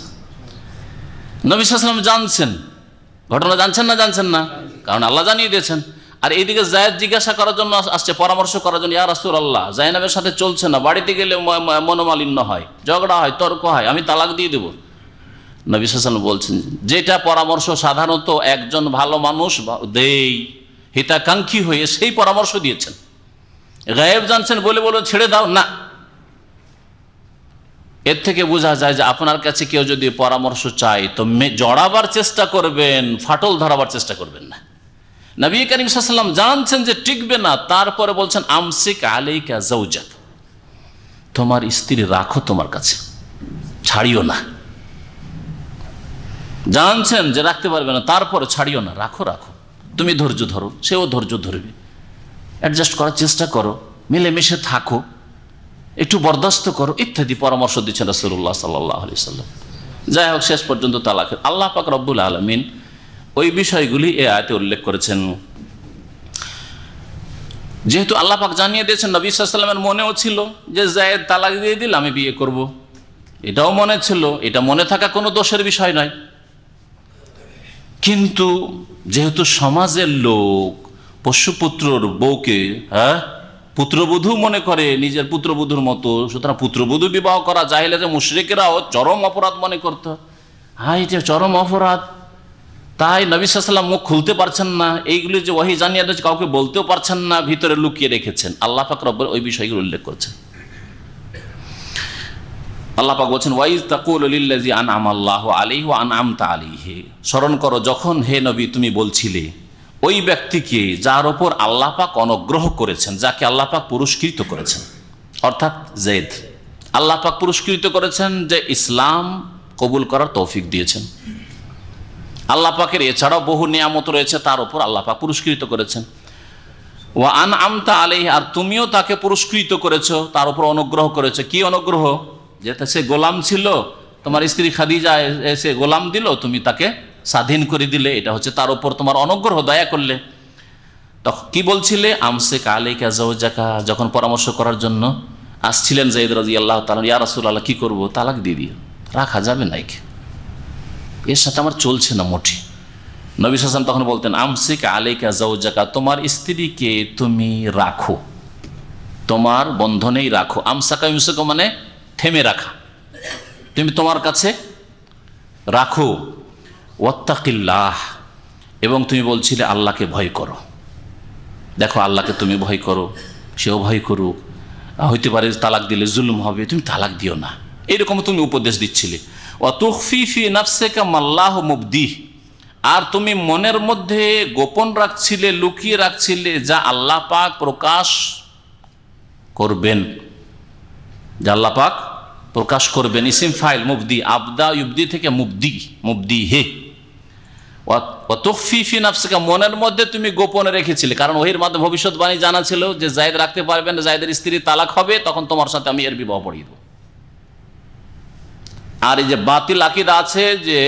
নবী সাল্লাল্লাহু আলাইহি ওয়াসাল্লাম জানছেন, ঘটনা জানছেন না? জানছেন না, কারণ আল্লাহ জানিয়ে দিয়েছেন। আর এইদিকে যায়েদ জিজ্ঞাসা করার জন্য আসছে, পরামর্শ করার জন্য, ইয়া রাসূলুল্লাহ, যায়েনাবের সাথে চলছে না, বাড়িতে গেলে মনোমালিন্য হয়, ঝগড়া হয়, তর্ক হয়, আমি তালাক দিয়ে দেব। নবী সাল্লাল্লাহু আলাইহি ওয়াসাল্লাম বলছেন, যেটা পরামর্শ সাধারণত একজন ভালো মানুষ দেই হিতাকাঙ্ক্ষী হয়ে সেই পরামর্শ দিয়েছেন। গায়েব জানছেন বলে ছেড়ে দাও না, এর থেকে বোঝা যায় যে আপনার কাছে কেউ যদি পরামর্শ চায় তো জড়াবার চেষ্টা করবেন, ফাটল ধরাবার চেষ্টা করবেন না। নবী করিম সাল্লাল্লাহু আলাইহি ওয়াসাল্লাম জানছেন যে টিকবে না, তারপরে বলছেন আমসিক আলাইকা যাওজাক, তোমার স্ত্রী রাখো তোমার কাছে, ছাড়িও না। জানছেন যে রাখতে পারবে না, তারপরে ছাড়িও না, রাখো রাখো, তুমি ধৈর্য ধরো, সেও ধৈর্য ধরবে, অ্যাডজাস্ট করার চেষ্টা করো, মিলেমিশে থাকো, একটু বরদাস্ত করো, ইত্যাদি পরামর্শ দিচ্ছেন রাসূলুল্লাহ সাল্লাল্লাহু আলাইহি ওয়াসাল্লাম। যাই হোক, শেষ পর্যন্ত তালাকের আল্লাহ পাক রব্বুল আলামিন ওই বিষয়গুলি এই আয়াতে উল্লেখ করেছেন। যেহেতু আল্লাহ পাক জানিয়ে দিয়েছেন, নবী সাল্লাল্লাহু আলাইহি ওয়াসাল্লামের মনেও ছিল যে যায়েদ তালাক দিয়ে দিলে আমি বিয়ে করব, এটাও মনে ছিল, এটা মনে থাকা কোনো দোষের বিষয় নয়। কিন্তু যেহেতু সমাজের লোক পোষ্যপুত্রর বউকে পুত্রবধূ মনে করে, নিজের পুত্রবধূর মতো, সুতরাং পুত্রবধূ বিবাহ করা জাহেলিয়াতে মুশরিকরাও চরম অপরাধ মনে করত। এটা চরম অপরাধ, তাই নবী সাল্লাল্লাহু আলাইহি ওয়াসাল্লাম মুখ খুলতে পারছেন না, এইগুলি যে ওহী জানিয়ে দিয়েছে কাউকে বলতেও পারছেন না, ভিতরে লুকিয়ে রেখেছেন। আল্লাহ পাক রব্বুল ওই বিষয়গুলো উল্লেখ করছেন। আল্লাহ পাক বলছেন, ওয়াইজ তাকুলু লিল্লাযী আনআমা আল্লাহু আলাইহি ওয়া আনআমতা আলাইহি, স্মরণ করো যখন হে নবী তুমি বলছিলে ওই ব্যক্তিকে যার ওপর আল্লাহ পাক অনুগ্রহ করেছেন, যাকে আল্লাহ পাক পুরস্কৃত করেছেন, অর্থাৎ যায়েদ। আল্লাহ পাক পুরস্কৃত করেছেন যে ইসলাম কবুল করার তৌফিক দিয়েছেন। আল্লাহ পাকের এছাড়াও বহু নিয়ামত রয়েছে, তার উপর আল্লাহ পাক পুরস্কৃত করেছেন। ওয়া আনআমতা আলাইহি, আর তুমিও তাকে পুরস্কৃত করেছো, তার উপর অনুগ্রহ করেছো। কি অনুগ্রহ? যেটা সে গোলাম ছিল, তোমার স্ত্রী খাদিজা এসে গোলাম দিল, তুমি তাকে স্বাধীন করে দিলে, এটা হচ্ছে তার উপর তোমার অনুগ্রহ, দয়া করলে। তখন কি বলছিলে? আমসিক আলাইকা যাওজাকা, যখন পরামর্শ করার জন্য আসছিলেন যায়েদ রাদিয়াল্লাহু তাআলা, ইয়া রাসূলুল্লাহ কি করব, তালাক দিয়ে দিও, রাখা যাবে না, এর সাথে আমার চলছে না মোটি। নবী সাল্লাল্লাহু আলাইহি ওয়াসাল্লাম তখন বলতেন, আমসিক আলাইকা যাওজাকা, তোমার স্ত্রীকে তুমি রাখো, তোমার বন্ধনেই রাখো। আমসাকা ইউসাকা মানে থেমে রাখা, তুমি তোমার কাছে রাখো। ওয়াত্তাকিল্লাহ, এবং তুমি বলছিলে আল্লাহকে ভয় করো। দেখো, আল্লাহকে তুমি ভয় করো, সেও ভয় করুক, হইতে পারে তালাক দিলে জুলুম হবে, তুমি তালাক দিও না, এরকম তুমি উপদেশ দিচ্ছিলে। ওয়া তুখফি ফি নাফসিকা মাল্লাহু মুবদিহ, আর তুমি মনের মধ্যে গোপন রাখছিলে, লুকিয়ে রাখছিলে যা আল্লাহ পাক প্রকাশ করবেন, যা আল্লাহ পাক প্রকাশ করবেন। ইসিম ফাইল মুবদি, আবদা ইউবদি থেকে মুবদি, মুবদি হে। ওয়া তুখফি ফি নাফসিকা, মনের মধ্যে তুমি গোপনে রেখেছিলে, কারণ ওহির মাধ্যমে ভবিষ্যৎবাণী জানা ছিল যে যায়েদ রাখতে পারবেন না, যায়েদের স্ত্রী তালাক হবে, তখন তোমার সাথে আমি এর বিবাহ পড়িয়ে দেব। আর এই যে বাতিল আকীদা আছে যে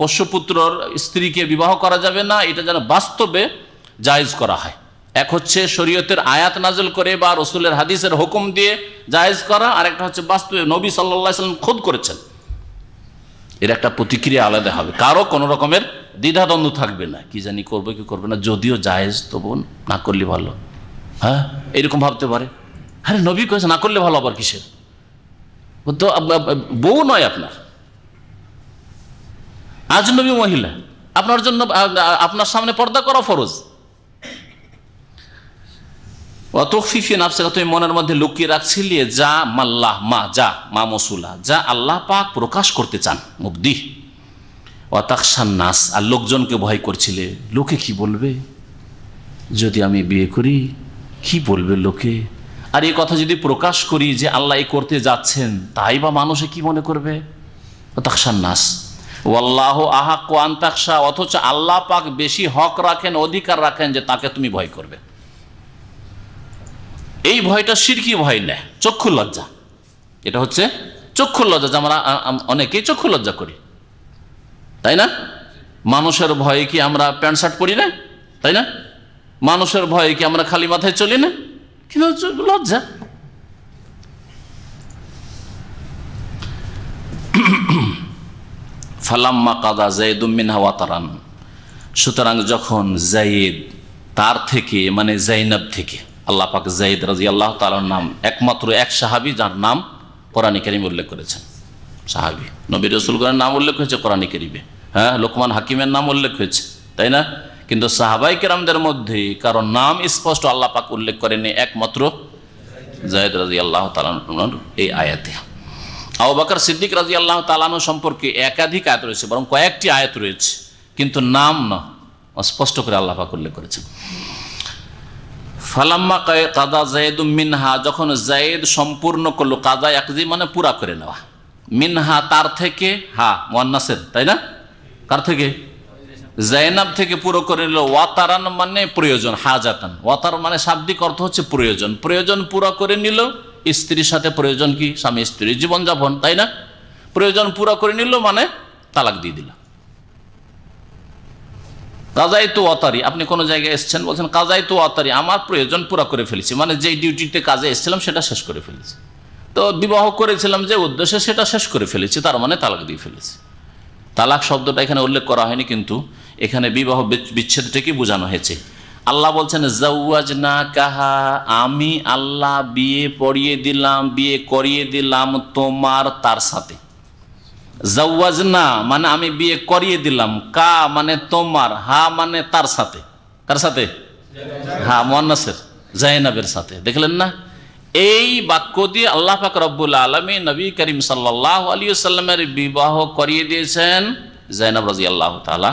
পোষ্যপুত্রর স্ত্রীকে বিবাহ করা যাবে না, এটা যেন বাস্তবে জায়েজ করা হয়। এক হচ্ছে শরীয়তের আয়াত নাযিল করে বা রাসূলের হাদিসের হুকুম দিয়ে জায়েজ করা, আর একটা হচ্ছে বাস্তবে নবী সাল্লাল্লাহু আলাইহি ওয়াসাল্লাম খুদ করেছেন। এর একটা প্রতিক্রিয়া আলাদা হবে, কারো কোনো রকমের দ্বিধাদ্বন্দ্ব থাকবে না, কি জানি করবে কি করবে না, যদিও জায়েজ তবু না করলে ভালো। হ্যাঁ, এরকম ভাবতে পারে, আরে নবী কয়েছে না করলে ভালো, আবার কিসের, তো বউ নয় আপনার, আজনবী মহিলা, আপনার জন্য আপনার সামনে পর্দা করা ফরজ। অতফিফি নাফসিকা, তুমি মনের মধ্যে লুকিয়ে রাখছিলে যা মাল্লাহ মা যা মা মসুলা, যা আল্লাহ পাক প্রকাশ করতে চান, মুবদি। ওয়াতাখশান নাস, আর লোকজনকে ভয় করছিলে, লোকে কি বলবে যদি আমি বিয়ে করি, কি বলবে লোকে, আর এই কথা যদি প্রকাশ করি যে আল্লাহ এই করতে যাচ্ছেন, তাই বা মানুষে কি মনে করবে। ওয়াতাখশান নাস ওয়াল্লাহু আহাক্কু আন তাখশা, অথচ আল্লাহ পাক বেশি হক রাখেন, অধিকার রাখেন যে তাকে তুমি ভয় করবে। এই ভয়টা শিরকি ভয় নেয়, চক্ষু লজ্জা, এটা হচ্ছে চক্ষু লজ্জা, যে আমরা অনেকেই চক্ষু লজ্জা করি, তাই না? মানুষের ভয়ে কি আমরা প্যান্ট শার্ট পরি না, তাই না? মানুষের ভয়ে কি আমরা খালি মাথায় চলি না, কিন্তু লজ্জা। ফালাম্মা কাদা যায়েদুম মিনহা ওয়াতারান, সুতরাং যখন যায়েদ তার থেকে, মানে যায়নাব থেকে, আল্লাহ পাক যায়েদ রাদিয়াল্লাহু তাআলার নাম একমাত্র এক সাহাবী যার নাম কোরআনে কারীমে উল্লেখ করেছেন, সাহাবী, নবী রাসূলগণের নাম উল্লেখ হয়েছে কোরআনে কারীমে, হ্যাঁ, লোকমান হাকিমের নাম উল্লেখ হয়েছে, তাই না? কিন্তু সাহাবাই কেরামদের মধ্যে কারো নাম স্পষ্ট আল্লাহ পাক উল্লেখ করেনি, একমাত্র যায়েদ রাদিয়াল্লাহু তাআলা এই আয়াতে। আবু বকর সিদ্দিক রাদিয়াল্লাহু তাআলা সম্পর্কে একাধিক আয়াত রয়েছে, বরং কয়েকটি আয়াত রয়েছে, কিন্তু নাম না, স্পষ্ট করে আল্লাহ পাক উল্লেখ করেছেন। ফালাম্মা কাদা যায়েদুম মিনহা, যখন যায়েদ সম্পূর্ণ করলো, কাদা ইয়াকজি মানে পুরা করে নেওয়া, মিনহা তার থেকে, হা মুয়ান্নাসের, তাই না? কার থেকে? যায়নাব থেকে পুরো করে নিল, ওয়াতারান মানে প্রয়োজন, হাজাতান, ওয়াতার মানে শাব্দিক অর্থ হচ্ছে প্রয়োজন, প্রয়োজন পুরা করে নিল, স্ত্রীর সাথে প্রয়োজন কি, স্বামী স্ত্রী জীবনযাপন, তাই না? প্রয়োজন পুরা করে নিল মানে তালাক দিয়ে দিল। কাজাইতু ওয়াতারি, আপনি কোনো জায়গায় এসেছেন, বলছেন কাজাইতু ওয়াতারি, আমার প্রয়োজন পুরা করে ফেলেছি, মানে যেই ডিউটিতে কাজে এসেছিলাম সেটা শেষ করে ফেলেছি, তো বিবাহ করেছিলাম যে উদ্দেশ্যে সেটা শেষ করে ফেলেছি, তার মানে তালাক দিয়ে ফেলেছি। তালাক শব্দটা এখানে উল্লেখ করা হয়নি, কিন্তু এখানে বিবাহ বিচ্ছেদটাকে বোঝানো হয়েছে। আল্লাহ বলছেন যাওয়াজনাকাহা, আমি আল্লাহ বিয়ে পড়িয়ে দিলাম, বিয়ে করিয়ে দিলাম তোমার তার সাথে। যাওয়াজনা মানে আমি বিয়ে করিয়ে দিলাম, কা মানে তোমার, হা মানে তার সাথে, কার সাথে? হা মুয়ান্নাসের, যায়নাবের সাথে। দেখলেন না, এই বাক্য দিয়ে আল্লাহ পাক রব্বুল আলামিন নবী করিম সাল্লাল্লাহু আলাইহি ওয়াসাল্লামের বিবাহ করিয়ে দিয়েছেন যায়নাব রাদিয়াল্লাহু তাআলা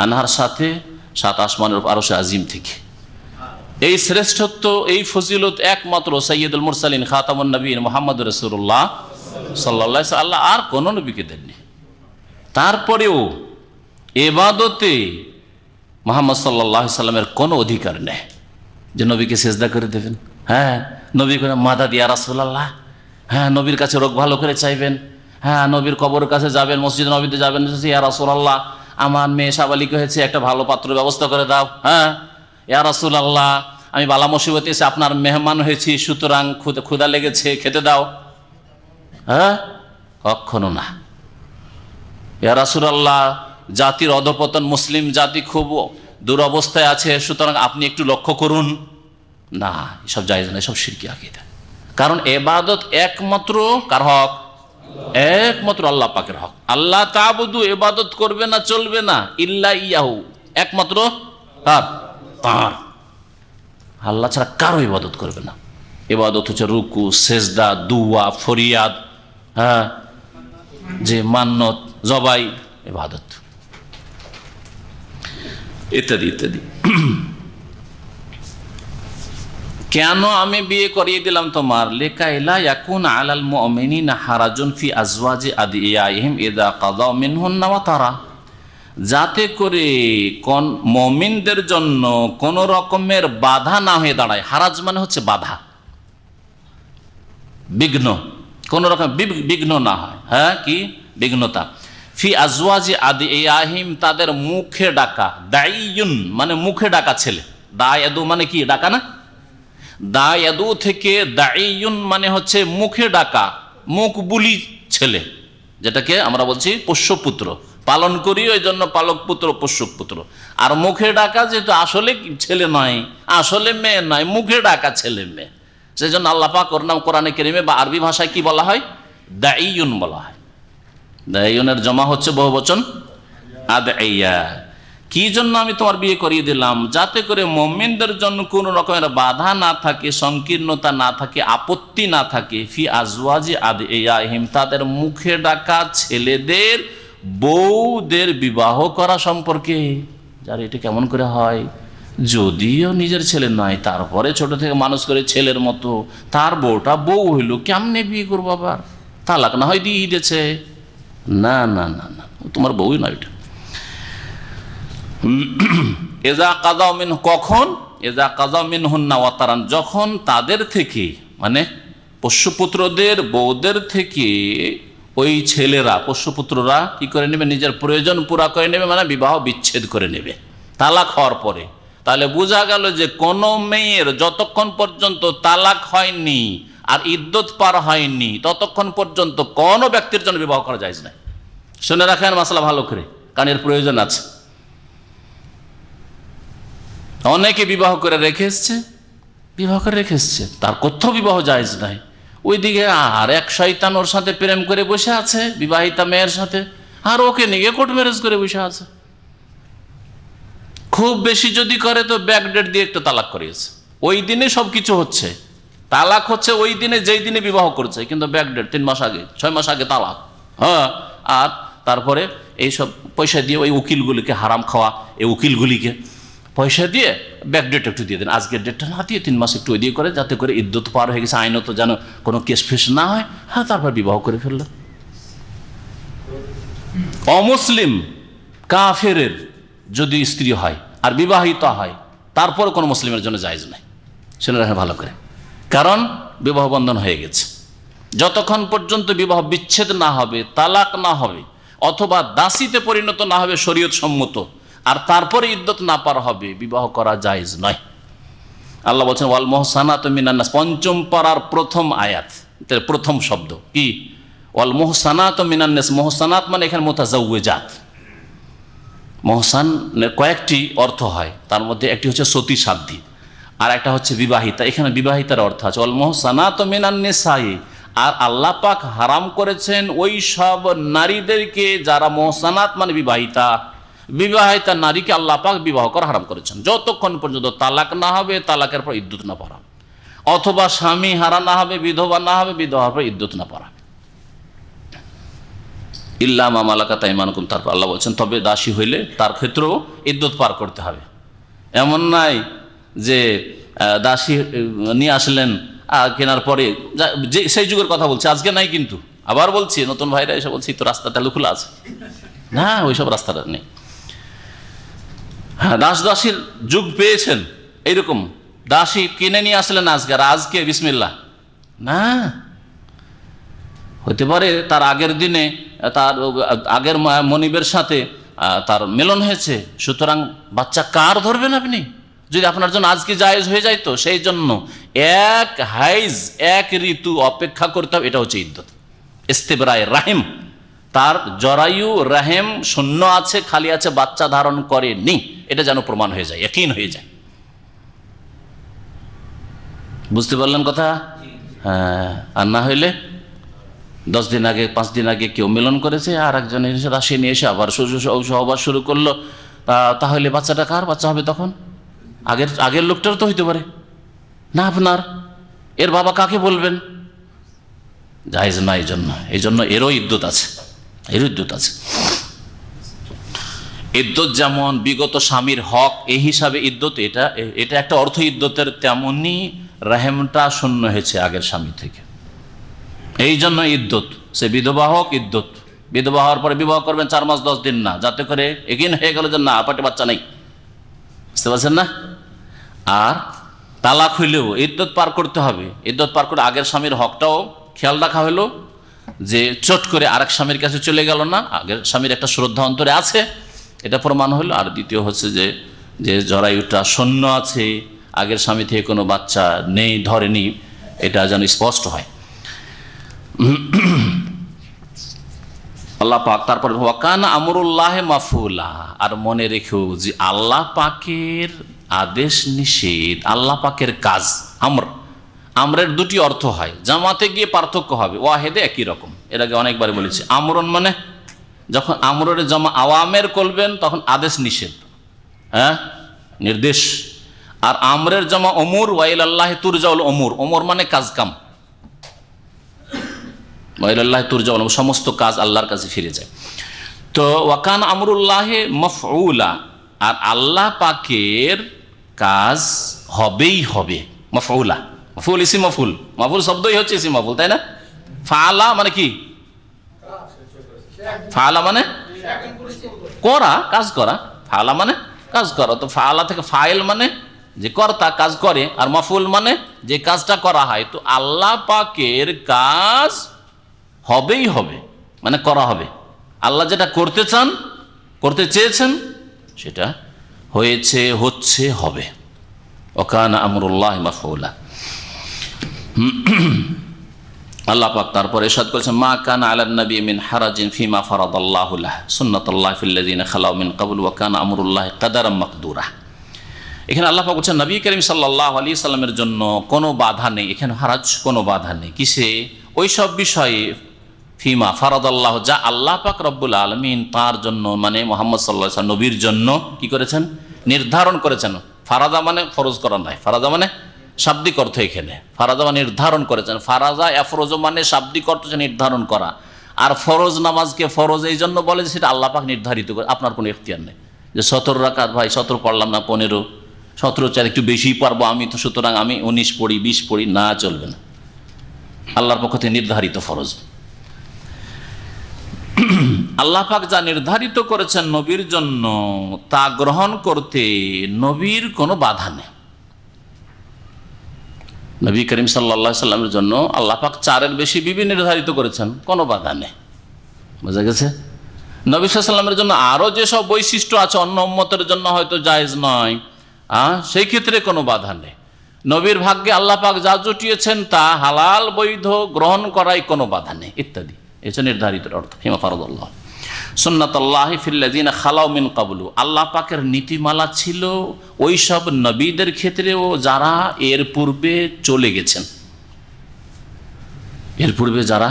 আনহার সাথে, সাত আসমানের আরশে আজিম থেকে। এই শ্রেষ্ঠত্ব, এই ফজিলত একমাত্র সাইয়্যিদুল মুরসালিন খাতামুন নবীন মুহাম্মদুর রাসূলুল্লাহ সাল্লাল্লাহু আলাইহি ওয়াসাল্লাম, আল্লাহ আর কোন নবীকে দেননি। তারপরেও ইবাদতে মুহাম্মদ সাল্লাল্লাহু আলাইহি ওয়াসাল্লামের কোনো অধিকার নেই যে নবীকে সিজদা করে দেবেন। হ্যাঁ, নবী করে মাদাদ ইয়া রাসূলুল্লাহ, হ্যাঁ, নবীর কাছে রোগ ভালো করে চাইবেন, হ্যাঁ, নবীর কবরের কাছে যাবেন, মসজিদ নবীতে যাবেন, ইয়া রাসূলুল্লাহ আমার মেয়ে সাবালিক হয়েছে, একটা ভালো পাত্র ব্যবস্থা করে দাও, হ্যাঁ, ইয়া রাসূলুল্লাহ আমি বালা মুসিবতে এসে আপনার মেহমান হয়েছি, সুতরাং ক্ষুধা লেগেছে, খেতে দাও। হ্যাঁ, কখনো না। ইয়া রাসূলুল্লাহ জাতির অধপতন, মুসলিম জাতি খুব দুরবস্থায় আছে, সুতরাং আপনি একটু লক্ষ্য করুন, না, এসব জায়েজ না, এসব শিরকি আকীদা। কারণ ইবাদত একমাত্র কার হক? একমাত্র আল্লাহ পাকের হক। আল্লাহ তা'বুদু, ইবাদত করবে না, চলবে না, ইল্লা ইয়াহু, একমাত্র তার, আল্লাহ ছাড়া কারো ইবাদত করবে না। ইবাদত হচ্ছে রুকু, সেজদা, দুয়া, ফরিয়াদ, হ্যাঁ, যে মান্নত, জবাই, ইবাদত ইত্যাদি ইত্যাদি। কেন আমি বিয়ে করিয়ে দিলাম তোমার? লিকাইলা ইয়াকুন আলাল মুমিনিনা হারাজুন ফি আজওয়াজি আদিয়াইহিম ইযা কাযাউ মিনহুন্না ওয়াতারা, যাতে করে কোন মুমিনদের জন্য কোন রকমের বাধা না হয়ে দাঁড়ায়। হারাজ মানে হচ্ছে বাধা, বিঘ্ন, কোন রকম বিঘ্ন না হয়। হ্যাঁ, কি বিঘ্নতা? ফি আজওয়াজি আদিয়াইহিম, তাদের মুখে ডাকা, দাইয়ুন মানে মুখে ডাকা ছেলে, দায়াদু মানে কি ডাকা না, দায়াদু থেকে দাইয়ুন মানে হচ্ছে মুখে ডাকা, মুখ বুলি ছেলে, যেটাকে আমরা বলছি পোষ্যপুত্র, পালন করি ওই জন্য পালক পুত্র, পোষ্যক পুত্র। আর মুখে ডাকা যেহেতু আসলে ছেলে নয়, আসলে মেয়ে নয়, মুখে ডাকা ছেলে মেয়ে, সেই জন্য আল্লাহ পাক ওর নাম কোরআনে কারিমে বা আরবি ভাষায় কি বলা হয়? দাঈয়ুন বলা হয়। দাঈয়ুনের জমা হচ্ছে বহুবচন আদঈয়া। কি জন্য আমি তোমার বিয়ে করিয়ে দিলাম? যাতে করে মুমিনদের জন্য কোনো রকমের বাধা না থাকে, সংকীর্ণতা না থাকে, আপত্তি না থাকে ফি আজওয়াজি আদঈয়াহিম, তাদের মুখে ডাকা ছেলেদের বউদের বিবাহ করা সম্পর্কে। যার এটা কেমন করে হয়? যদিও নিজের ছেলে নয়, তারপরে ছোট থেকে মানুষ করে ছেলের মতো, তার বউটা বউ হইল, কেমনে বিয়ে করবো? আবার তালাক না হয় দিয়ে দিয়েছে। না না না না, তোমার বউই নয় এটা। এজা কাযাউ মিন, কখন? এজা কাযাউ মিনহুন্না ওয়াতারান, যখন তাদের থেকে মানে পোষ্যপুত্রদের বউদের থেকে ওই ছেলেরা, পোষ্যপুত্ররা কি করে নেবে? নিজের প্রয়োজন পুরা করে নেবে, মানে বিবাহ বিচ্ছেদ করে নেবে তালাক হওয়ার পরে। তাহলে বোঝা গেল যে কোন মেয়ের যতক্ষণ পর্যন্ত তালাক হয়নি আর ইদ্যত পার হয়নি ততক্ষণ পর্যন্ত কোনো ব্যক্তির জন্য বিবাহ করা যায় না। শুনে রাখেন মাসলা ভালো করে, কারণ এর প্রয়োজন আছে। অনেকে বিবাহ করে রেখে এসছে, তার কোথাও বিবাহ জায়েজ নাই। ওইদিকে আর এক শয়তান ওর সাথে প্রেম করে বসে আছে বিবাহিতা মেয়ের সাথে, আর ওকে নিয়ে কোর্ট ম্যারেজ করে বসে আছে। খুব বেশি যদি করে তো ব্যাকডেট দিয়ে একটা তালাক করিয়েছে, ওই দিনে সবকিছু হচ্ছে। তালাক হচ্ছে ওই দিনে যেই দিনে বিবাহ করছে, কিন্তু ব্যাকডেট 3 মাস আগে, 6 মাস আগে তালাক। হ্যাঁ, আর তারপরে এইসব পয়সা দিয়ে ওই উকিলগুলিকে, হারাম খাওয়া এই উকিলগুলিকে পয়সা দিয়ে ব্যাকডেট একটু দিয়ে দেন, আজকের ডেটটা না দিয়ে 3 মাস একটু ওই দিয়ে করে, যাতে করে ইদ্যত পার হয়ে গেছে, আইনত যেন কোনো কেস ফেস না হয়। হ্যাঁ, তারপর বিবাহ করে ফেললো। অমুসলিম কাফেরের যদি স্ত্রী হয় আর বিবাহিত হয়, তারপরে কোনো মুসলিমের জন্য জায়েজ নাই। শুনে রাখেন ভালো করে, কারণ বিবাহ বন্ধন হয়ে গেছে। যতক্ষণ পর্যন্ত বিবাহ বিচ্ছেদ না হবে, তালাক না হবে, অথবা দাসীতে পরিণত না হবে শরীয়ত সম্মত, আর তারপরে ইদ্যত না পার হবে, বিবাহ করা জায়েজ নয়। আল্লাহ বলছেন ওয়াল মুহসানাতু মিনান নাস, 5ম পারার প্রথম আয়াত, প্রথম শব্দ কি? ওয়াল মুহসানাতু মিনান নাস। মুহসানাত মানে এখানে মুতাজাওয়িজাত। মুহসানের কয়েকটি অর্থ হয়, তার মধ্যে একটি হচ্ছে সতী সাধ্বী, আর একটা হচ্ছে বিবাহিতা। এখানে বিবাহিতার অর্থ আছে ওয়াল মুহসানাতু মিনান নিসাই। আর আল্লাহ পাক হারাম করেছেন ওই সব নারীদেরকে যারা মুহসানাত মানে বিবাহিতা, বিবাহিতা নারীকে আল্লাহ পাক বিবাহ করা হারাম করেছেন যতক্ষণ পর্যন্ত তালাক না হবে, তালাকের পর ইদ্যুৎ না পড়া, অথবা স্বামী হারা না হবে, বিধবা না হবে, বিধবার পর ইদ্যুৎ না পড়া। ইল্লা মা মালাকাত আইমানুকুম, তারপর আল্লাহ বলছেন তবে দাসী হইলে তার ক্ষেত্রেও ইদ্যুৎ পার করতে হবে। এমন নাই যে দাসী নিয়ে আসলেন কেনার পরে, যে সেই যুগের কথা বলছে, আজকে নাই কিন্তু, আবার বলছি নতুন ভাইরা এসে বলছি তো রাস্তাটা খোলা আছে না, ওইসব রাস্তাটা নেই। হ্যাঁ, দাস দাসীর যুগ পেয়েছেন, এইরকম দাসী কিনে নিয়ে আসলেন আজকে বিসমিল্লাহ না, হতে পারে তার আগের দিনে তার আগের মনিবের সাথে তার মিলন হয়েছে, সুতরাং বাচ্চা কার ধরবেন আপনি? যদি আপনার জন্য আজকে জায়েজ হয়ে যায়, তো সেই জন্য এক হাইজ, এক ঋতু অপেক্ষা করতে হবে। এটা হচ্ছে ইদ্যত ইস্তিবরায়ে রাহিম। তার জরায়ু রাহেম শূন্য আছে, খালি আছে, বাচ্চা ধারণ করেনি, এটা যেন প্রমাণ হয়ে যায়, ইয়াকিন হয়ে যায়। বুঝতে পারলেন কথা? হ্যাঁ, আর না হইলে 10 দিন আগে, 5 দিন আগে কেউ মিলন করেছে, আর একজন এসে রাশি নিয়ে এসে আবার সহবাস শুরু করলো, তাহলে বাচ্চাটা কার বাচ্চা হবে তখন? আগের লোকটার তো হইতে পারে না, আপনার। এর বাবা কাকে বলবেন? জায়েজ না। এই জন্য এরও ইদ্যত আছে, ইদ্যত যেমন বিগত স্বামীর হক, এই হিসাবে ইদ্যত, এটা একটা অর্থ ইদ্যতের, তেমনি রাহেমটা শূন্য হয়েছে আগের স্বামী থেকে, এই জন্য ইদ্যত। সে বিধবা হোক, ইদ্যত। বিধবা হওয়ার পরে বিবাহ করবেন 4 মাস 10 দিন না, যাতে করে এগিন হয়ে গেল যে না, পাটে বাচ্চা নেই। বুঝতে পারছেন না? আর তালাক হইলেও ইদ্যত পার করতে হবে। ইদ্যত পার করে আগের স্বামীর হকটাও খেয়াল রাখা হলো, যে চট করে আরেক স্বামীর কাছে চলে গেল না, আগের স্বামীর একটা শ্রদ্ধা অন্তরে আছে, এটা প্রমাণ হলো। আর দ্বিতীয় হচ্ছে যে জরায়ুটা শূন্য আছে, আগের স্বামী থেকে কোনো বাচ্চা নেই, ধরেনি, এটা যেন স্পষ্ট হয়। আল্লাহ পাক তারপরে ওয়াকানা আমরুল্লাহ মাফুলা, আর মনে রেখেও যে আল্লাহ পাকের আদেশ নিষেধ, আল্লাহ পাকের কাজ, আমরের দুটি অর্থ হয়, জামাতে গিয়ে পার্থক্য হবে, ওয়াহেদে একই রকম। এর আগে অনেকবার বলেছি, আমরন মানে যখন আমরের জমা আওয়ামের করবেন তখন আদেশ নিষেধ, হ্যাঁ, নির্দেশ। আর আমরের জমা অমুর, ওয়াইলাল্লাহ তুরজাউল অমুর, অমর মানে কাজ কাম, ওয়াইলাল্লাহ তুরজাউল অমুর, সমস্ত কাজ আল্লাহর কাছে ফিরে যায়। তো ওয়াকান আমরুল্লাহ মাফউলা, আর আল্লাহ পাকের কাজ হবেই হবে, মাফউলা, মাফউল ইসি মাফুল, মাফুল শব্দই হচ্ছে ইসি মাফুল, তাই না? ফাআলা মানে কি? ফাআলা মানে করা, কাজ করা, ফাআলা মানে কাজ করা। তো ফাআলা থেকে ফাইল মানে যে কর্তা, কাজ করে, আর মাফুল মানে যে কাজটা করা হয়। তো আল্লাহ পাকের কাজ হবেই হবে, মানে করা হবে। আল্লাহ যেটা করতে চান, করতে চেয়েছেন, সেটা হয়েছে, হচ্ছে, হবে। ওয়াকানা আমরুল্লাহ মাফউলা। আল্লাহ পাক তারপর ইরশাদ করেছেন, মা কানা আলান নবী মিন হারাজিন ফিমা ফারাদাল্লাহু লাহু সুন্নাতুল্লাহি ফিল্লাযিনা খালাউ মিন ক্বাবল ওয়া কানা আমরুল্লাহি কাদারাম মাকদুরা। এখানে আল্লাহ পাক বলছেন নবী করিম সাল্লাল্লাহু আলাইহি সাল্লামের জন্য কোনো বাধা নেই, এখানে হারাজ কোনো বাধা নেই। কিসে? ওই সব বিষয়ে, ফিমা ফারাদাল্লাহু, যা আল্লাহ পাক রব্বুল আলামিন তার জন্য, মানে মুহাম্মদ সাল্লাল্লাহু আলাইহি ওয়াসাল্লাম নবীর জন্য কি করেছেন? নির্ধারণ করেছেন। ফারাদা মানে ফরজ করা নয়, ফারাদা মানে শাব্দিক অর্থ। এখানে ফারাদা মানে নির্ধারণ করেছেন। ফারাজা এফরোজ মানে শাব্দিক অর্থ নির্ধারণ করা। আর ফরজ নামাজকে ফরজ এই জন্য বলে যে সেটা আল্লাহ পাক নির্ধারিত করে, আপনার কোনো ইখতিয়ার নেই। যে 17 রাকাত, ভাই 17 পড়লাম না, 15, 17 চার একটু বেশি পারবো আমি, তো সুতরাং আমি 19 পড়ি, 20 পড়ি, না, চলবে না। আল্লাহর পক্ষ থেকে নির্ধারিত ফরজ। আল্লাহ পাক যা নির্ধারিত করেছেন নবীর জন্য, তা গ্রহণ করতে নবীর কোনো বাধা নেই। নবী করিম সাল্লাল্লাহু আলাইহি সাল্লামের জন্য আল্লাহ পাক 4-এর বেশি বিবি নির্ধারিত করেছেন, কোনো বাধা নেই। বোঝা গেছে? নবী সাল্লাল্লাহু আলাইহি সাল্লামের জন্য আরও যেসব বৈশিষ্ট্য আছে অন্য উম্মতের জন্য হয়তো জায়েজ নয়, সেই ক্ষেত্রে কোনো বাধা নেই। নবীর ভাগ্যে আল্লাহ পাক যা জুটিয়েছেন তা হালাল, বৈধ, গ্রহণ করাই কোনো বাধা নেই, ইত্যাদি। এটা নির্ধারিত অর্থ। হিমা ফারাদাল্লাহ সুন্নাতুল্লাহি ফিল্লাযিনা খালাউ মিন ক্বাবলু, আল্লাহ পাকের নীতিমালা ছিল ওই সব নবীদের ক্ষেত্রেও যারা এর পূর্বে চলে গেছেন, এর পূর্বে যারা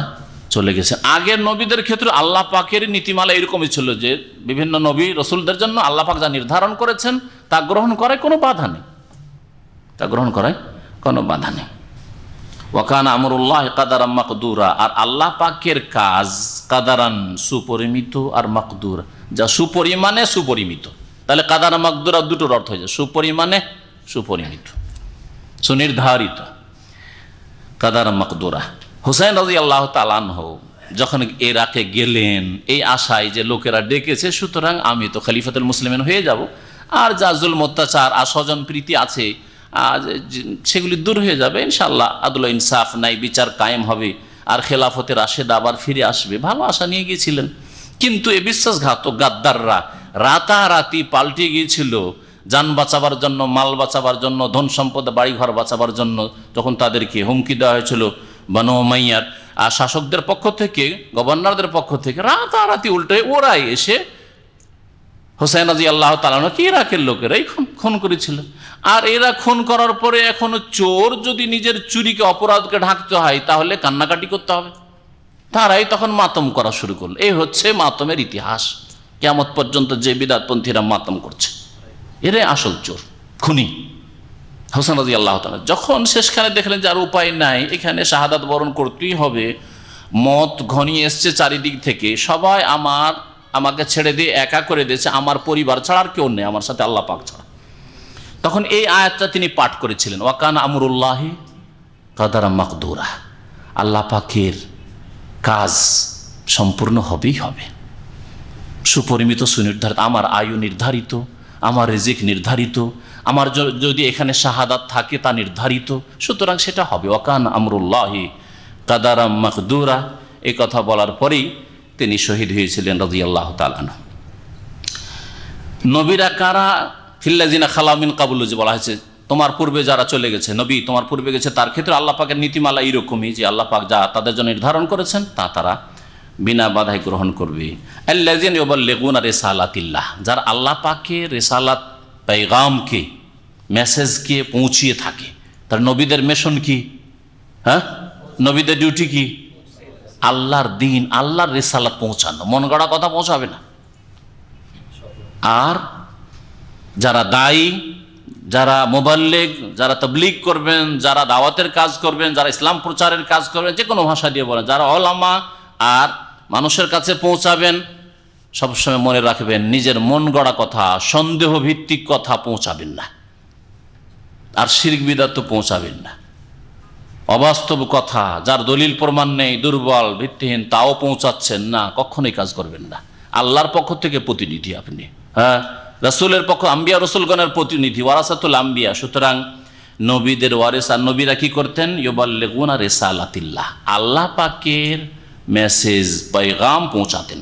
চলে গেছেন। আগের নবীদের ক্ষেত্রে আল্লাহ পাকের নীতিমালা এরকমই ছিল যে বিভিন্ন নবী রসুলদের জন্য আল্লাহ পাক যা নির্ধারণ করেছেন তা গ্রহণ করায় কোনো বাধা নেই, তা গ্রহণ করায় কোনো বাধা নেই। ওয়াকানা আমরুল্লাহ কাদারাম মাকদুরা, আর আল্লাহ পাকের কাজ কাদারান সুপরিমিত, আর মাকদুর যা সুপরিমাণে সুপরিমিত। তাহলে কাদারা মাকদুরা দুটোর অর্থ হয়ে যায়, সুপরিমাণে সুপরিমিত, সুনির্ধারিত, কাদারাম মাকদুরা। হুসাইন রাদিয়াল্লাহু তাআলা আনহু যখন ইরাকে গেলেন এই আশায় যে লোকেরা ডেকেছে, সুতরাং আমি তো খলিফাতুল মুসলিমিন হয়ে যাব, আর যা জুলম অত্যাচার আর স্বজন প্রীতি আছে সেগুলি দূর হয়ে যাবে ইনশাআল্লাহ, আদল ইনসাফ নাই, বিচার কায়েম হবে, আর খেলাফতের রাশেদা আবার ফিরে আসবে, ভালো আশা নিয়ে গিয়েছিলেন। কিন্তু এই বিশ্বাসঘাতক গাদ্দাররা রাতারাতি পাল্টে গিয়েছিল। যান বাঁচাবার জন্য, মাল বাঁচাবার জন্য, ধন সম্পদ, বাড়িঘর বাঁচাবার জন্য যখন তাদেরকে হুমকি দেওয়া হয়েছিল বানু উমাইয়ার শাসকদের পক্ষ থেকে, গভর্নরদের পক্ষ থেকে, রাতারাতি উল্টে ওরাই এসে হুসাইন রাদিয়াল্লাহু তাআলা কি ইরাকের লোকেরাই খুন করেছিল। আর এরা খুন করার পরে এখনো চোর যদি নিজের চুরিকে, অপরাধকে ঢাকতে হয় তাহলে কান্নাকাটি করতে হবে। তারাই তখন মাতম করা শুরু করলো। এই হচ্ছে মাতমের ইতিহাস। কিয়ামত পর্যন্ত যে বিদআতপন্থীরা মাতম করছে, এরাই আসল চোর, খুনি। হুসাইন রাদিয়াল্লাহু তাআলা যখন শেষখানে দেখলেন যে আর উপায় নাই, এখানে শাহাদাত বরণ করতেই হবে, মত ঘনিয়ে এসছে চারিদিক থেকে, সবাই আমাকে ছেড়ে দিয়ে একা করে দিয়েছে, আমার পরিবার ছাড়া আর কেউ নেই আমার সাথে আল্লাহ পাক ছাড়া। তখন এই আয়াতটা তিনি পাঠ করেছিলেন, ওয়াকানা আমরুল্লাহি কাদারাম মাকদুরা, আল্লাহ পাকের কাজ সম্পূর্ণ হবেই হবে, সুপরিমিত, সুনির্ধারিত। আমার আয়ু নির্ধারিত, আমার রিজিক নির্ধারিত, আমার যদি এখানে শাহাদাত থাকে তা নির্ধারিত, সুতরাং সেটা হবে। ওয়াকানা আমরুল্লাহি কাদারাম মাকদুরা, এই কথা বলার পরেই তিনি শহীদ হয়েছিলেন রাদিয়াল্লাহু তাআলা আনহু। নবীরা কারা? ফিল্লাযিনা খালাউ মিন ক্বাবলু, যে বলা হয়েছে তোমার পূর্বে যারা চলে গেছে, নবী তোমার পূর্বে গেছে, তার ক্ষেত্রে আল্লাহ পাকের নীতিমালা এইরকমই যে আল্লাহ পাক যা তাদের জন্য নির্ধারণ করেছেন তা তারা বিনা বাধায় গ্রহণ করবে। আল্লাযীনা ইউবাল্লিগুনা রিসালাতিল্লাহ, যারা আল্লাহ পাকের রিসালাত পেগামকে মেসেজকে পৌঁছিয়ে থাকে। তার নবীদের মিশন কি? হ্যাঁ, নবীদের ডিউটি কি? আল্লাহর দিন, আল্লাহর রিসালাত পৌঁছানো, মন গড়া কথা পৌঁছাবে না। আর যারা দায়ী, যারা মুবাল্লিগ, যারা তাবলীগ করবেন, যারা দাওয়াতের কাজ করবেন, যারা ইসলাম প্রচারের কাজ করবেন, যে কোনো ভাষা দিয়ে বলেন, যারা উলামা আর মানুষের কাছে পৌঁছাবেন, সবসময় মনে রাখবেন নিজের মন গড়া কথা, সন্দেহ ভিত্তিক কথা পৌঁছাবেন না, আর শিরক বিদআত তো পৌঁছাবেন না। অবাস্তব কথা, যার দলিল প্রমাণ নেই, দুর্বল, ভিত্তিহীন, তাও পৌঁছাচ্ছেন না, কখনোই কাজ করবেন না। আল্লাহর পক্ষ থেকে প্রতিনিধি আপনি, হ্যাঁ, রাসূলের পক্ষ, আম্বিয়া রসুলগণের প্রতিনিধি, ওয়ারাসাতুল আম্বিয়া। সুতরাং নবীদের ওয়ারিস, আর নবীরা কি করতেন? ইউবাল্লিগুনা রিসালাতিল্লাহ, আল্লাহ পাকের মেসেজ পেগাম পৌঁছাতেন।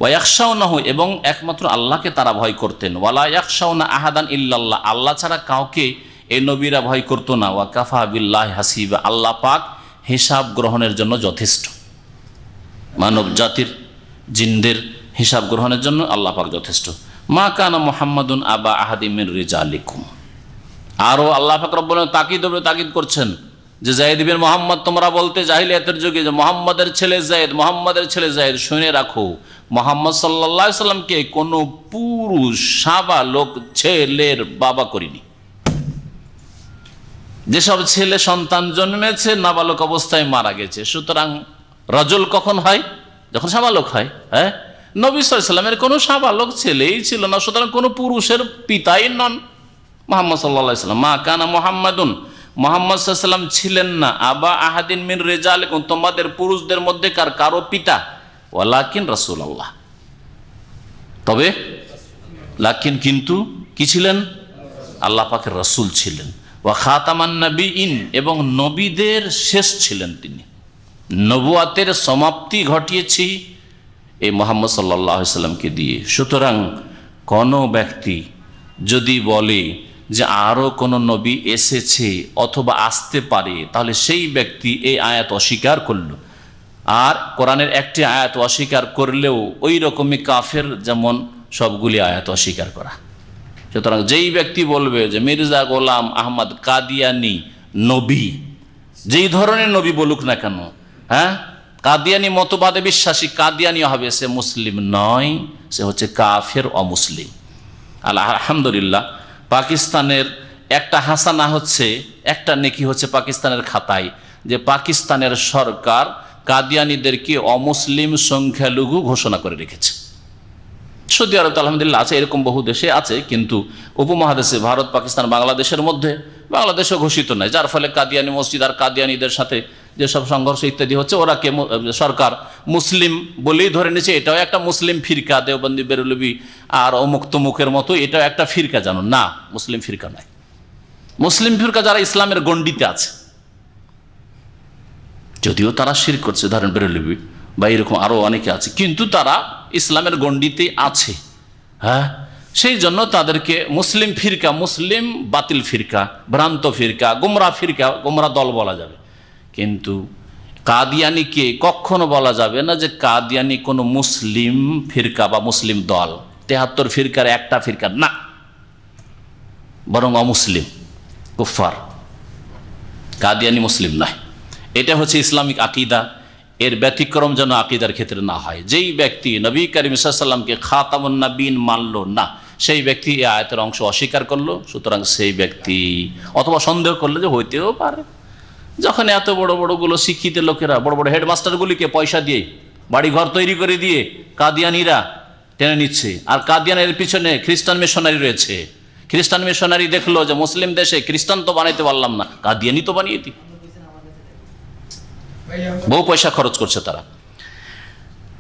ওয়া ইয়াখশাউনাহু, এবং একমাত্র আল্লাহকে তারা ভয় করতেন। ওয়ালা ইয়াখশাউনা আহাদান ইল্লাল্লাহ, আল্লাহ ছাড়া কাউকে এই নবীরা ভয় করতো না। ওয়া কাফা বিল্লাহি হাসিবা, আল্লাহ পাক হিসাব গ্রহণের জন্য যথেষ্ট। মানব জাতির, জিনদের হিসাব গ্রহণের জন্য আল্লাহ পাক যথেষ্ট। মা কানা মুহাম্মাদুন আবা আহাদিম মির রিজালিকুম, আরও আল্লাহ পাক রব্বুল আলামিন তাকিদ করছেন যে যায়েদ বিন মুহাম্মদ, তোমরা বলতে জাহিলিয়াতের যুগে যে মুহাম্মাদের ছেলে যায়েদ, মুহাম্মাদের ছেলে যায়েদ, শুনে রাখো মুহাম্মদ সাল্লাল্লাহু আলাইহি সাল্লামকে কোনো পুরুষ সাবালক ছেলের বাবা করিনি। যেসব ছেলে সন্তান জন্মেছে নাবালক অবস্থায় মারা গেছে। সুতরাং রাজুল কখন হয়? যখন সাবালক হয়। হ্যাঁ, নবী সাল্লাল্লাহু আলাইহি সাল্লামের কোনো সাবালক ছেলেই ছিল না, সুতরাং কোনো পুরুষের পিতাই নন মুহাম্মদ সাল্লাল্লাহু আলাইহি সাল্লাম। মা কানা মুহাম্মাদুন, মুহাম্মদ সাল্লাল্লাহু আলাইহি সাল্লাম ছিলেন না আবা আহাদিন মিন রিজালিকুম, তোমাদের পুরুষদের মধ্যে কারো পিতা। ওয়ালাকিন রাসূলুল্লাহ, তবে লাকিন কিন্তু কি ছিলেন? আল্লাহ পাকের রাসূল ছিলেন। ওয়া খাতামান নবিয়িন, এবং নবীদের শেষ ছিলেন তিনি। নবুয়াতের সমাপ্তি ঘটিয়েছি এই মুহাম্মদ সাল্লাল্লাহু আলাইহি সাল্লামকে দিয়ে। সুতরাং কোনো ব্যক্তি যদি বলে যে আরও কোনো নবী এসেছে অথবা আসতে পারে, তাহলে সেই ব্যক্তি এই আয়াত অস্বীকার করল। আর কোরআনের একটি আয়াত অস্বীকার করলেও ওই রকমই কাফের, যেমন সবগুলি আয়াত অস্বীকার করা। সুতরাং যেই ব্যক্তি বলবে যে মির্জা গোলাম আহমদ কাদিয়ানি নবী, যেই ধরনের নবী বলুক না কেন, হ্যাঁ, কাদিয়ানি মতবাদে বিশ্বাসী কাদিয়ানি হবে, সে মুসলিম নয়, সে হচ্ছে কাফের, অমুসলিম। আলহামদুলিল্লাহ, পাকিস্তানের একটা হাসানা হচ্ছে, একটা নেকি হচ্ছে পাকিস্তানের খাতায়, যে পাকিস্তানের সরকার কাদিয়ানিদেরকে অমুসলিম সংখ্যালঘু ঘোষণা করে রেখেছে। সৌদি আরব তো আলহামদুলিল্লাহ আছে, এরকম বহু দেশে আছে, কিন্তু উপমহাদেশে ভারত, পাকিস্তান, বাংলাদেশের মধ্যে, বাংলাদেশও ঘোষিত নয়, যার ফলে কাদিয়ানি মসজিদ আর কাদিয়ানিদের সাথে যেসব সংঘর্ষ ইত্যাদি হচ্ছে, ওরা কে সরকার মুসলিম বলেই ধরে নিয়েছে। এটাও একটা মুসলিম ফিরকা, দেওবন্দি, বেরলভী আর অমুক তমুকের মতো, এটাও একটা ফিরকা, জানো না, মুসলিম ফিরকা নয়। মুসলিম ফিরকা যারা ইসলামের গণ্ডিতে আছে, যদিও তারা শিরক করছে, ধরেন বেরলভী বা এরকম আরও অনেকে আছে, কিন্তু তারা ইসলামের গণ্ডিতে আছে। হ্যাঁ, সেই জন্য তাদেরকে মুসলিম ফিরকা, মুসলিম বাতিল ফিরকা, ভ্রান্ত ফিরকা, গুমরা ফিরকা, গুমরা দল বলা যাবে। কিন্তু কাদিয়ানিকে কখনো বলা যাবে না যে কাদিয়ানি কোনো মুসলিম ফিরকা বা মুসলিম দল, ৭৩ ফিরকার একটা ফিরকা না, বরং অমুসলিম, কুফার। কাদিয়ানি মুসলিম নয়। এটা হচ্ছে ইসলামিক আকিদা। এর ব্যতিক্রম যেন আকিদার ক্ষেত্রে না হয়। যেই ব্যক্তি নবী করিম সাল্লাল্লাহু আলাইহি ওয়াসাল্লামকে খাতামুন নবীন মানল না, সেই ব্যক্তি এই আয়াতের অংশ অস্বীকার করলো। সুতরাং সেই ব্যক্তি, অথবা সন্দেহ করলো যে হইতেও পারে, যখন এত বড় বড়গুলো শিক্ষিত লোকেরা, বড় বড় হেডমাস্টারগুলিকে পয়সা দিয়ে বাড়িঘর তৈরি করে দিয়ে কাদিয়ানিরা টেনে নিচ্ছে, আর কাদিয়ানের পিছনে খ্রিস্টান মিশনারি রয়েছে। খ্রিস্টান মিশনারি দেখলো যে মুসলিম দেশে খ্রিস্টান তো বানাইতে পারলাম না, কাদিয়ানি তো বানিয়ে দিই। বহু পয়সা খরচ করছে তারা।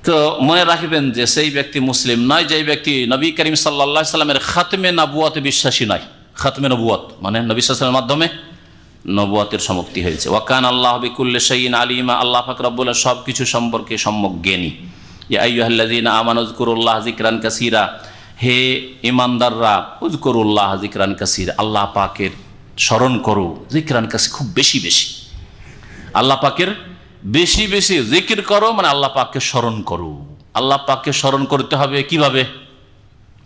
তো মনে রাখবেন যে সেই ব্যক্তি মুসলিম নয় যেই ব্যক্তি নবী করিম সাল্লাল্লাহু আলাইহি সাল্লামের খাতমে নবুয়তে বিশ্বাসী নয়। খাতমে নবুয়ত মানে নবী সাল্লাল্লাহু আলাইহি ওয়াসাল্লামের মাধ্যমে নবুয়তের সমাপ্তি হয়েছে। ওয়া কানা আল্লাহু বিকুল্লি শাইইন আলিমা, আল্লাহ পাক রব্বুল সব কিছু সম্পর্কে সম্যক জ্ঞানী। ইয়া আইয়ুহাল্লাযীনা আমানু যকুরুল্লাহ যিকরান কাসীরা, হে ঈমানদাররা, উযকুরুল্লাহ যিকরান কাসীরা, আল্লাহ পাকের স্মরণ করো, যিকরান কাসীর, খুব বেশি বেশি। আল্লাহ পাকের বেশি বেশি জিকির করো, মানে আল্লাহ পাককে স্মরণ করো। আল্লাহ পাককে স্মরণ করতে হবে কিভাবে?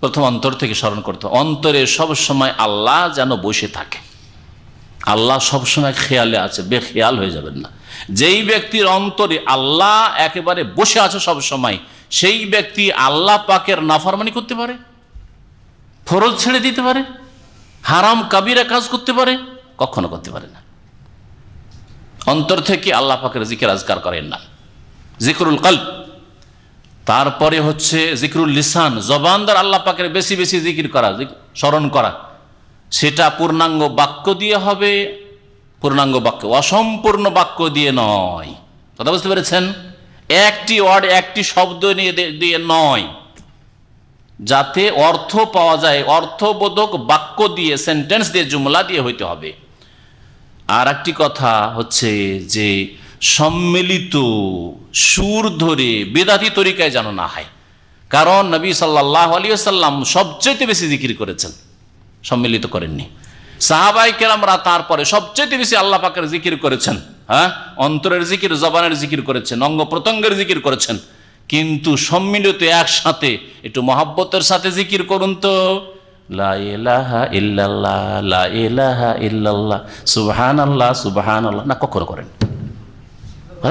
প্রথম অন্তর থেকে স্মরণ করতে হবে। অন্তরে সবসময় আল্লাহ যেন বসে থাকে, আল্লাহ সবসময় খেয়ালে আছে, বেখেয়াল হয়ে যাবেন না। যেই ব্যক্তির অন্তরে আল্লাহ একেবারে বসে আছে সব সময়, সেই ব্যক্তি আল্লাহ পাকের নাফরমানি করতে পারে, ফরজ ছেড়ে দিতে পারে, হারাম কাবিরা কাজ করতে পারে? কখনো করতে পারে না। অন্তর থেকে আল্লাহ পাকের জিকির আজকার করেন না, জিকরুল কলব। তারপরে হচ্ছে জিকরুল লিসান, জবান দ্বারা আল্লাহ পাকের বেশি বেশি জিকির করা, স্মরণ করা। সেটা পূর্ণাঙ্গ বাক্য দিয়ে হবে, পূর্ণাঙ্গ বাক্য, অসম্পূর্ণ বাক্য দিয়ে নয়। কথা বুঝতে পেরেছেন? একটি ওয়ার্ড, একটি শব্দ নিয়ে দিয়ে নয়, যাতে অর্থ পাওয়া যায়, অর্থবোধক বাক্য দিয়ে, সেন্টেন্স দিয়ে, জুমলা দিয়ে হইতে হবে। আর একটি কথা হচ্ছে যে সম্মিলিত সুর ধরে বেদাতি তরিকায় যেন না হয়। কারণ নবী সাল্লাল্লাহু আলাইহি ওয়াসাল্লাম সবচেয়ে বেশি জিকির করেছেন, সম্মিলিত করেননি। সাহাবাই কেরামরা তারপরে সবচেয়ে বেশি আল্লাহ পাকের জিকির করেছেন। হ্যাঁ, অন্তরের জিকির, জবানের জিকির করেছেন, অঙ্গ প্রত্যঙ্গের জিকির করেছেন, কিন্তু সম্মিলিত একসাথে একটু মহাব্বতের সাথে জিকির করুন তো। লা ইলাহা ইল্লাল্লাহ, লা ইলাহা ইল্লাল্লাহ, সুবহানাল্লাহ, সুবহানাল্লাহ, না কখনো করেন।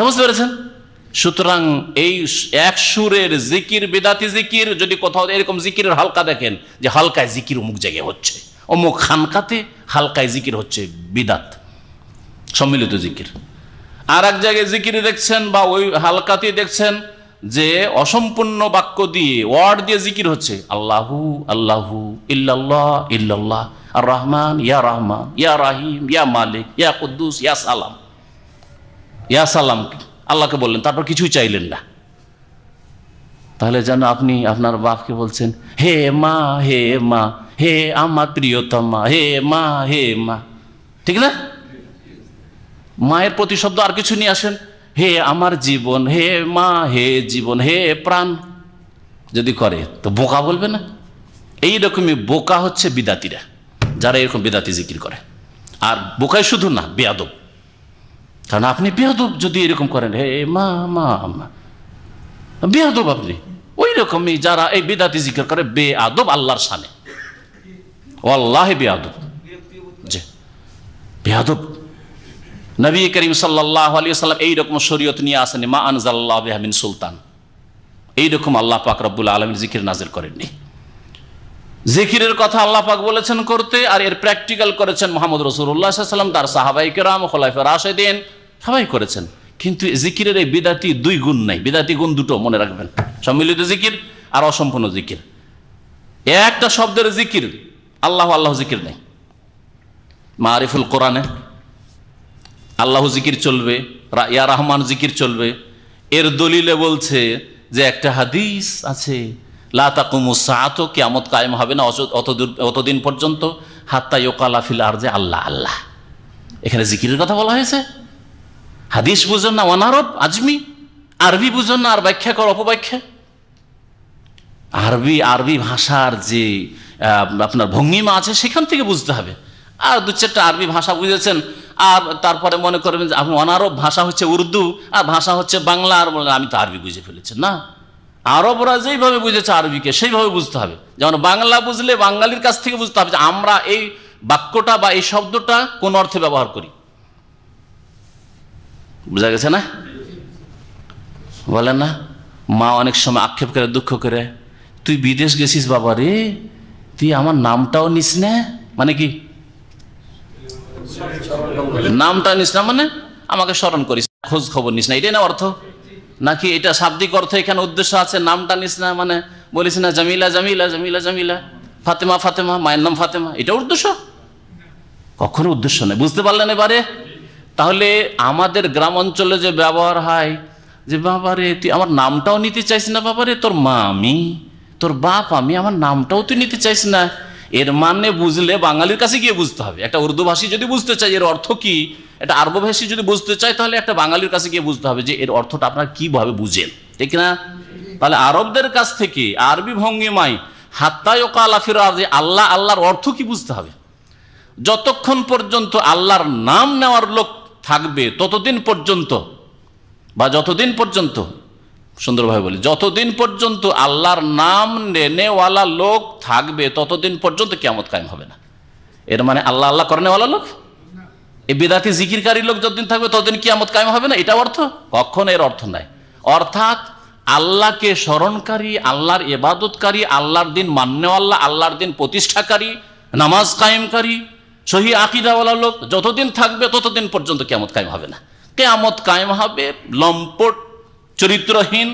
বুঝতে পেরেছেন? সুতরাং এই এক সুরের জিকির বেদাতি জিকির। যদি কোথাও এরকম জিকিরের হালকা দেখেন যে হালকায় জিকির অমুক জায়গায় হচ্ছে, অমুক খানকাতে হালকায় জিকির হচ্ছে, বিদাত, সম্মিলিত জিকির। আর এক জায়গায় জিকির দেখছেন বা ওই হালকাতে দেখছেন যে অসম্পূর্ণ বাক্য দিয়ে, ওয়ার্ড দিয়ে জিকির হচ্ছে, আল্লাহু আল্লাহু, ইল্লাল্লাহ ইল্লাল্লাহ, আর রহমান ইয়া রহমান, ইয়া রাহিম, ইয়া মালিক, ইয়া কুদ্দুস, ইয়া সালাম। ইয়া সালাম আল্লাহকে বললেন, তারপর কিছুই চাইলেন না। তাহলে যেন আপনি আপনার বাপকে বলছেন, হে মা, হে মা, হে আমার প্রিয়তমা, হে মা, হে মা। ঠিক না? মায়ের প্রতিশব্দ আর কিছু নিয়ে আসেন, হে আমার জীবন, হে মা, হে জীবন, হে প্রাণ। যদি করে তো বোকা বলবে না? এইরকমই বোকা হচ্ছে বিদাতিরা, যারা এরকম বিদাতি জিকির করে। আর বোকাই শুধু না, বেয়াদব। কারণ আপনি বেয়াদব যদি এরকম করেন, হে মা, মা, মা, বেয়াদব আপনি। ওই রকমই যারা এই বিদাতি জিকির করে, বেয়াদব আল্লাহর শানে, ওয়াল্লাহি বেয়াদব, জি বেয়াদব। নবী করিম সাল্লাল্লাহু আলাইহি ওয়াসাল্লাম এইরকম শরীয়ত নিয়ে আসেনি, মা আনজালাল্লাহু বিহা মিন সুলতান। এইরকম আল্লাহ পাক রব্বুল আলামিন জিকির নাজিল করেননি। জিকিরের কথা আল্লাহ পাক বলেছেন করতে, আর এর প্র্যাকটিক্যাল করেছেন মুহাম্মদ রাসূলুল্লাহ সাল্লাল্লাহু আলাইহি ওয়াসাল্লাম, তার সাহাবায়ে কেরাম, খোলাফায়ে রাশিদিন, সবাই করেছেন। কিন্তু জিকিরের এই বিদাতি দুই গুণ নাই। বিদাতি গুণ দুটো মনে রাখবেন, সম্মিলিত জিকির আর অসম্পূর্ণ জিকির। একটা শব্দের জিকির, আল্লাহ আল্লাহ জিকির নেই। মারিফুল কোরআনে আল্লাহ জিকির চলবে, ইয়া রহমান জিকির চলবে। এর দলিলে বলছে যে একটা হাদিস আছে, লা তাকুমুস সাআতু, কিয়ামত কায়েম হবে না অতদিন পর্যন্ত, হাত্তা ইউকালা ফিল আরদি আল্লাহ আল্লাহ। এখানে জিকিরের কথা বলা হয়েছে। হাদিস বুঝেন না, অনারব আজমি, আরবি বুঝেন না, আর ব্যাখ্যা কর অপব্যাখ্যা। আরবি ভাষার যে আপনার ভঙ্গিমা আছে সেখান থেকে বুঝতে হবে। আর দু চারটা আরবি ভাষা বুঝেছেন, আর তারপরে মনে করবেন যে আপনি অনারব ভাষা হচ্ছে উর্দু আর ভাষা হচ্ছে বাংলা, আর বলেন আমি তো আরবি বুঝে ফেলেছি। না, আরবরা যেইভাবে বুঝেছে আরবিকে সেইভাবে বুঝতে হবে। যেমন বাংলা বুঝলে বাঙালির কাছ থেকে বুঝতে হবে যে আমরা এই বাক্যটা বা এই শব্দটা কোন অর্থে ব্যবহার করি। বুঝা গেছে না? বলেন না, মা অনেক সময় আক্ষেপ করে, দুঃখ করে, তুই বিদেশ গেছিস বাবা রে, তুই আমার নামটাও নিস না। মানে কি নামটা নিস না, মানে আমাকে স্মরণ করিস, খোঁজ খবর নিস না, এটাই না অর্থ? নাকি এটা শাব্দিক অর্থ এখানে উদ্দেশ্য আছে, নামটা নিস না মানে বলিস না জামিলা জামিলা জামিলা জামিলা, ফাতেমা ফাতেমা, মায়ের নাম ফাতেমা, এটা উদ্দেশ্য? কখনো উদ্দেশ্য নেই। বুঝতে পারলেন এবারে? তাহলে আমাদের গ্রাম অঞ্চলে যে ব্যবহার হয় যে বাবারে তুই আমার নামটাও নিতে চাইস না, বাবারে তোর মা আমি, তোর বাপ আমি, আমার নামটাও তুই নিতে চাইস না, এর মানে বুঝলে বাঙালির কাছে গিয়ে বুঝতে হবে। একটা উর্দু ভাষী যদি বুঝতে চাই এর অর্থ কি, একটা আরব ভাষী যদি বুঝতে চাই, তাহলে একটা বাঙালির কাছে গিয়ে বুঝতে হবে যে এর অর্থটা আপনারা কিভাবে বুঝেন, ঠিক না? তাহলে আরবদের কাছ থেকে আরবি ভঙ্গিমায় হাত্তা ইউকালা ফিল আরদি আল্লাহ আল্লাহর অর্থ কি বুঝতে হবে। যতক্ষণ পর্যন্ত আল্লাহর নাম নেওয়ার লোক থাকবে ততদিন পর্যন্ত বা যতদিন পর্যন্ত, সুন্দরভাবে বলি, যতদিন পর্যন্ত আল্লাহর নাম নেনেওয়ালা লোক থাকবে ততদিন পর্যন্ত কিয়ামত কায়েম হবে না। এর মানে আল্লাহ আল্লাহ করেনেওয়ালা লোক, এই বিদাতি জিকিরকারী লোক যতদিন থাকবে ততদিন কিয়ামত কায়েম হবে না, এটা অর্থ? কখনো এর অর্থ নাই। অর্থাৎ আল্লাহকে স্মরণকারী, আল্লাহর ইবাদতকারী, আল্লাহর দিন মান্যওয়ালা, আল্লাহর দিন প্রতিষ্ঠাকারী, নামাজ কায়েমকারী, সহি আকীদাওয়ালা লোক যতদিন থাকবে ততদিন পর্যন্ত কিয়ামত কায়েম হবে না। কিয়ামত কায়েম হবে লম্পট, চরিত্রহীন,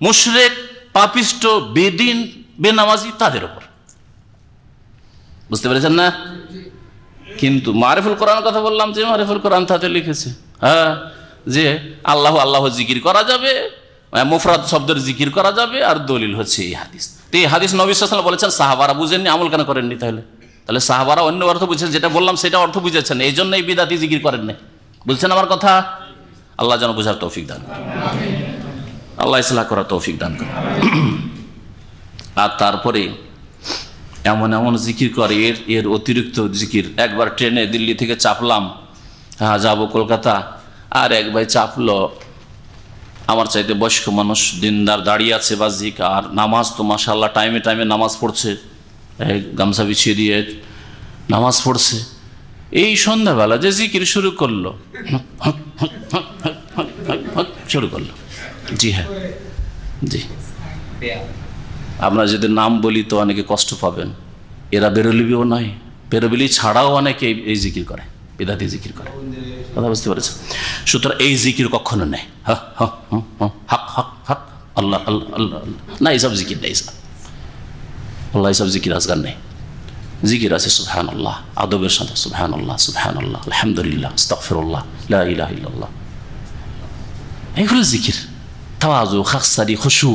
মুশরিক, পাপিষ্ট, বেদিন, বেনামাজি তাদের উপর। বুঝতে পেরেছেন না? কিন্তু মারিফুল কোরআনের কথা বললাম, যে মারিফুল কোরআন তাতে লিখেছে হ্যাঁ যে আল্লাহ আল্লাহ জিকির করা যাবে, মুফরাদ শব্দের জিকির করা যাবে, আর দলিল হচ্ছে এই হাদিস। তো এই হাদিস নবী সাল্লাল্লাহু আলাইহি ওয়াসাল্লাম বলেছেন, সাহাবারা বুঝেননি, আমল কেন করেননি? তাহলে সাহাবারা অন্য অর্থ বুঝেছেন, যেটা বললাম সেটা অর্থ বুঝেছেন, এই জন্য এই বিদাতি জিকির করেন নাই। বলছেন আমার কথা? আল্লাহ যেন বুঝার তৌফিক দান করেন, আল্লাহ ইসলাহ করার তৌফিক দান করেন। আর তারপরে এমন এমন জিকির করে, এর অতিরিক্ত জিকির। একবার ট্রেনে দিল্লি থেকে চাপলাম, হ্যাঁ যাবো কলকাতা, আর এক ভাই চাপলো, আমার চাইতে বয়স্ক মানুষ, দিনদার, দাঁড়িয়ে আছে বাজিক, আর নামাজ তো মাশাআল্লাহ টাইমে টাইমে নামাজ পড়ছে, গামছা বিছিয়ে দিয়ে নামাজ পড়ছে। এই সন্ধ্যাবেলা যে জিকির শুরু করলো, জি হ্যাঁ জি, আমরা যদি নাম বলি তো অনেকে কষ্ট পাবেন, এরা বেরোলিবিও নয়, বেরোবিলি ছাড়াও অনেকে এই জিকির করে, বিদাতি জিকির করে, কথা বুঝতে পেরেছেন? সুতরাং এই জিকির কখনো নেই, হক হক হক আল্লাহ আল্লাহ আল্লাহ না, এইসব জিকির নেই, আল্লাহ এইসব জিকির আজকাল নেই। জিকির আছে সুবহানাল্লাহ, আদবের সাথে সুবহানাল্লাহ, সুবহানাল্লাহ, আলহামদুলিল্লাহ, আস্তাগফিরুল্লাহ, লা ইলাহা ইল্লাল্লাহ, এগুলো জিকির। তাওয়াজু, খাকসারি, খুশু,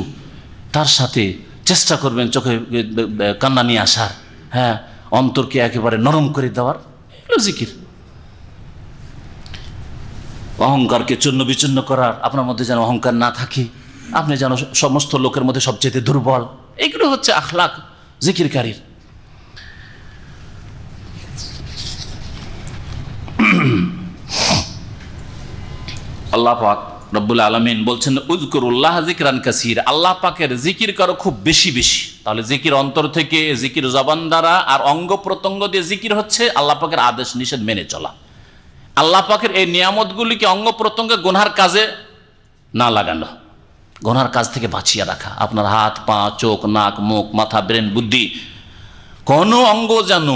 তার সাথে চেষ্টা করবেন চোখে কান্না নিয়ে আসার, হ্যাঁ অন্তরকে একেবারে নরম করে দেওয়ার, এগুলো জিকির। অহংকারকে চূর্ণ বিচূর্ণ করার, আপনার মধ্যে যেন অহংকার না থাকে, আপনি যেন সমস্ত লোকের মধ্যে সবচেয়ে দুর্বল, এগুলো হচ্ছে আখলাক জিকিরকারীর। আল্লাহ পাক রব্বুল আলামিন বলছেন, উযকুরুল্লাহ যিকরান কাসীরা, আল্লাহ পাকের জিকির করো খুব বেশি বেশি। তাহলে জিকির অন্তর থেকে, জিকির জবান দ্বারা, আর অঙ্গ প্রত্যঙ্গ দিয়ে জিকির হচ্ছে আল্লাহ পাকের আদেশ নিষেধ মেনে চলা। আল্লাহ পাকের এই নিয়ামতগুলিকে অঙ্গ প্রত্যঙ্গে গুনহার কাজে না লাগানো, গুনহার কাজ থেকে বাঁচিয়ে রাখা। আপনার হাত, পা, চোখ, নাক, মুখ, মাথা, ব্রেন, বুদ্ধি, কোনো অঙ্গ যেন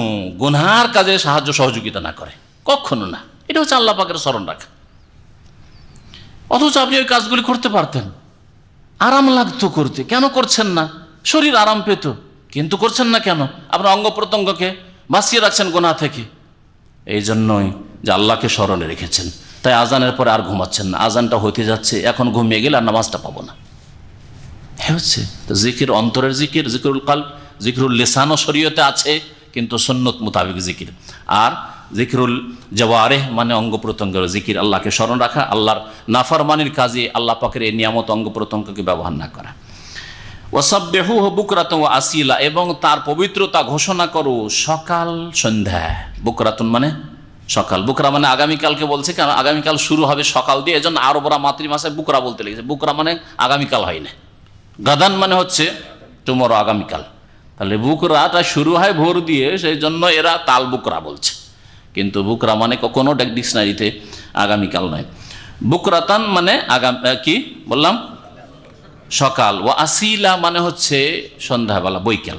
গুনহার কাজে সাহায্য সহযোগিতা না করে, কখনো না। এটা হচ্ছে আল্লাহ পাকের স্মরণ রাখা। অথচ আপনি ওই কাজগুলি করতে পারতেন, আরাম লাগতো করতে, কেন করছেন না? শরীর আরাম পেত, কিন্তু করছেন না কেন? আপনার অঙ্গ প্রত্যঙ্গকে বাঁচিয়ে রাখছেন গুনাহ থেকে, এই জন্যই যে আল্লাহকে স্মরণে রেখেছেন। তাই আজানের পরে আর ঘুমাচ্ছেন না, আজানটা হতে যাচ্ছে, এখন ঘুমিয়ে গেলে আর নামাজটা পাবো না। হচ্ছে তো জিকির, অন্তরের জিকির, জিকিরুল কালব, জিকিরুল লিসানও শরীয়তে আছে, কিন্তু সুন্নত মোতাবেক জিকির। আর জিকিরুল জাওয়ারিহ মানে অঙ্গ প্রত্যঙ্গের জিকির, আল্লাহকে স্মরণ রাখা, আল্লাহর নাফরমানির কাজে আল্লাহ পাকের এই নিয়ামত অঙ্গ প্রত্যঙ্গকে ব্যবহার না করা। ওয়াসাব্বিহুহু বুকরাতান ওয়া আসিলা, এবং তার পবিত্রতা ঘোষণা করো সকাল সন্ধ্যা। বুকরাতুন মানে সকাল, বুকরা মানে আগামীকালকে বলছে, কারণ আগামীকাল শুরু হবে সকাল দিয়ে, এজন্য আরবরা মাতৃভাষায় বুকরা বলতে লেগেছে। বুকরা মানে আগামীকাল হয় না, গাদান মানে হচ্ছে টুমরো, আগামীকাল। তাহলে বুকরাটা শুরু হয় ভোর দিয়ে, সেই জন্য এরা তাল বুকরা বলছে, কিন্তু বুকরা মানে কোনো ডিকশনারিতে আগামীকাল নয়। বুকরাতান মানে কি বললাম, সকাল। ও আসিলা মানে হচ্ছে সন্ধ্যাবেলা, বৈকাল।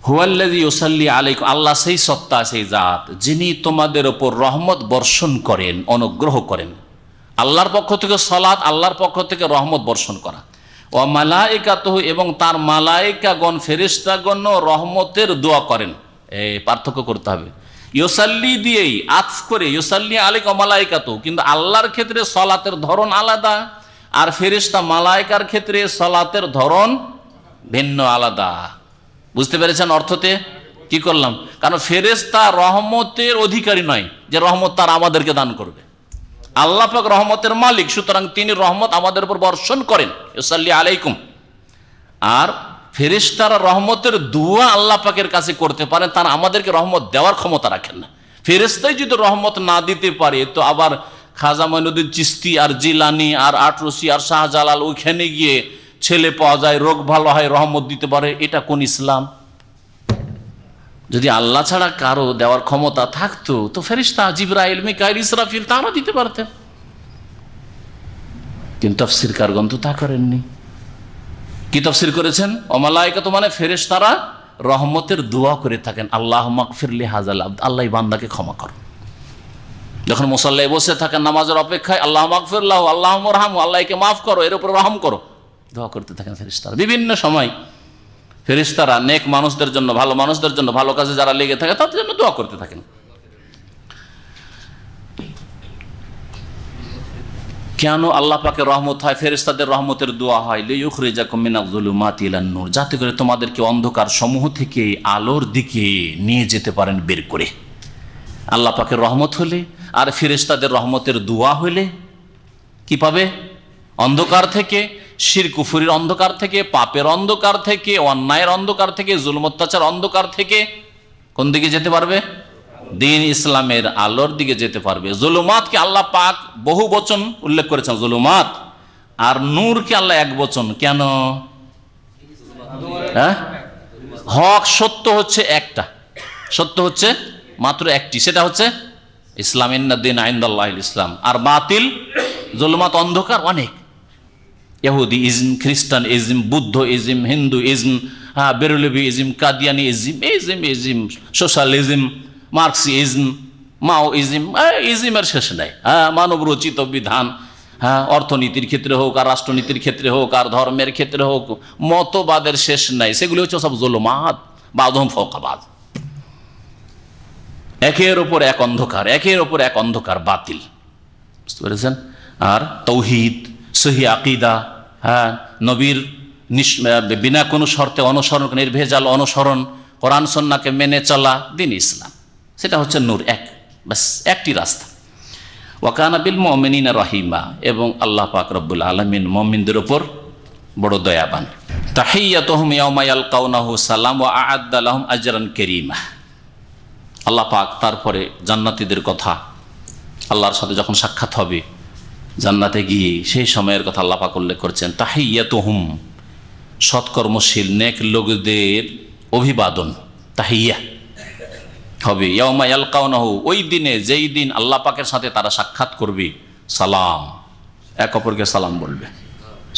হুয়াল্লাযী ইউসাল্লি আলাইকুম, আল্লাহ সেই সত্তা, সেই জাত যিনি তোমাদের ওপর রহমত বর্ষণ করেন, অনুগ্রহ করেন। আল্লাহর পক্ষ থেকে সালাত, আল্লাহর পক্ষ থেকে রহমত বর্ষণ করা। ও মালাইকাতুহু, এবং তার মালাইকাগণ, ফেরেশতাগণ রহমতের দোয়া করেন। এই পার্থক্য করতে হবে, ইউসাল্লি দিয়েই আতফ করে ইউসাল্লি আলাইকুম মালাইকাতুহু, কিন্তু আল্লাহর ক্ষেত্রে সালাতের ধরন আলাদা, আর ফেরেশতা মালাইকার ক্ষেত্রে সালাতের ধরন ভিন্ন, আলাদা। বুঝতে পেরেছেন অর্থতে কি করলাম? কারণ ফেরেশতা রহমতের অধিকারী নয় যে রহমত তার আমাদেরকে দান করবে। আল্লাহ পাক রহমতের মালিক, সুতরাং তিনি রহমত আমাদের উপর বর্ষণ করেন, ইউসাল্লি আলাইকুম। আর ফেরেশতারা রহমতের দোয়া আল্লাহ পাকের কাছে করতে পারেন, তারা আমাদেরকে রহমত দেওয়ার ক্ষমতা রাখেন না। ফেরেশতাই যদি রহমত না দিতে পারে, তো আবার খাজা মঈনুদ্দিন চিশতি আর জিলানি আর আটরসি আর শাহজালাল ওইখানে গিয়ে ছেলে পাওয়া যায়, রোগ ভালো হয়, রহমত দিতে পারে, এটা কোন ইসলাম? যদি আল্লাহ ছাড়া কারো দেওয়ার ক্ষমতা থাকতো তো ফেরেশতা জিবরাইল, মিকাইল, ইসরাফিল তারা দিতে পারতেন, কিন্তু তাফসীর কারগণ তো তা করেননি। কি তাফসীর করেছেন? ও মালায়েকাতু মানে ফেরেশতারা রহমতের দোয়া করে থাকেন, আল্লাহুম্মা গফিরলি হাযাল আবদ, আল্লাহ বান্দাকে ক্ষমা করো। যখন মুসাল্লায় বসে থাকেন নামাজের অপেক্ষায়, আল্লাহুম্মা গফিরলাহু, আল্লাহুম্মা রহমহু, আল্লাহকে মাফ করো, এর উপর রহম করো, দোয়া করতে থাকেন ফেরেশতারা। বিভিন্ন সময় ফেরেশতারা নেক মানুষদের জন্য, ভালো মানুষদের জন্য, ভালো কাজে যারা লেগে থাকে তাদের জন্য দোয়া করতে থাকেন। কেন আল্লাহ পাকের রহমত হয়, ফেরেশতাদের রহমতের দোয়া হয়? লিইউখরিজাকুম মিনাজ যুলুমাতি ইলান নূর, যাতে করে তোমাদেরকে অন্ধকার সমূহ থেকে আলোর দিকে নিয়ে যেতে পারেন বের করে। আল্লাহ পাকের রহমত হলে আর ফেরেশতাদের রহমতের দোয়া হলে কি পাবে? অন্ধকার থেকে, শিরক কুফরির অন্ধকার থেকে, পাপের অন্ধকার থেকে, অন্যায়ের অন্ধকার থেকে, জুলুম অত্যাচার অন্ধকার থেকে কোন দিকে যেতে পারবে? দ্বীন ইসলামের আলোর দিকে যেতে পারবে। জুলুমাতকে আল্লাহ পাক বহু বচন উল্লেখ করেছেন, জুলুমাত, আর নূরকে আল্লাহ এক বচন। কেন? হ্যাঁ, হক সত্য হচ্ছে একটা, সত্য হচ্ছে মাত্র একটি, সেটা হচ্ছে ইসলাম, ইন্নাদ-দীন ইনদাল্লাহিল ইসলাম। আর বাতিল, জুলুমাত, অন্ধকার অনেক, ইহুদি ইজম, খ্রিস্টান ism, Buddha ism, Hindu ism, Barelvi ism, Qadiani ism, ism, socialism, Marxism, Maoism, ইজমের শেষ নাই। মানব রচিত বিধান, অর্থনীতির ক্ষেত্রে হোক, আর রাষ্ট্রনীতির ক্ষেত্রে হোক, আর ধর্মের ক্ষেত্রে হোক, মতবাদের শেষ নাই। সেগুলি হচ্ছে সব জুলুমাত, বাদহুম ফাওকা বাদ। একের ওপর এক অন্ধকার, একের ওপর এক অন্ধকার, বাতিল, বুঝতে পেরেছেন? আর তাওহীদ, সহি আকীদা, নবীর বিনা কোনো শর্তে অনুসরণ, নির্ভেজাল অনুসরণ, কোরআন সুন্নাহকে মেনে চলা, দ্বীন ইসলাম, সেটা হচ্ছে নূর, এক, বাস একটি রাস্তা। ওয়া কানা বিল মুমিনিনা রহিমা, এবং আল্লাহ পাক রব্বুল আলামিন মুমিনদের উপর বড় দয়াবান। তাহিয়াতুহুম ইয়াওমা ইয়ালকাউনাহু সালাম ওয়া আ'আদ্দা লাহুম আজরান কারীমা। আল্লাহ পাক তারপরে জান্নাতীদের কথা, আল্লাহর সাথে যখন সাক্ষাৎ হবে জান্নাতে গিয়ে, সেই সময়ের কথা আল্লাহ পাক উল্লেখ করছেন। তাহিয়াতুহুম, সৎকর্মশীল নেক লোকদের অভিবাদন, তাহিয়া হবে। ইয়াউমা ইয়ালকাউনাহু, ওই দিনে, যেই দিন আল্লাহ পাকের সাথে তারা সাক্ষাৎ করবে, সালাম, এক অপরকে সালাম বলবে,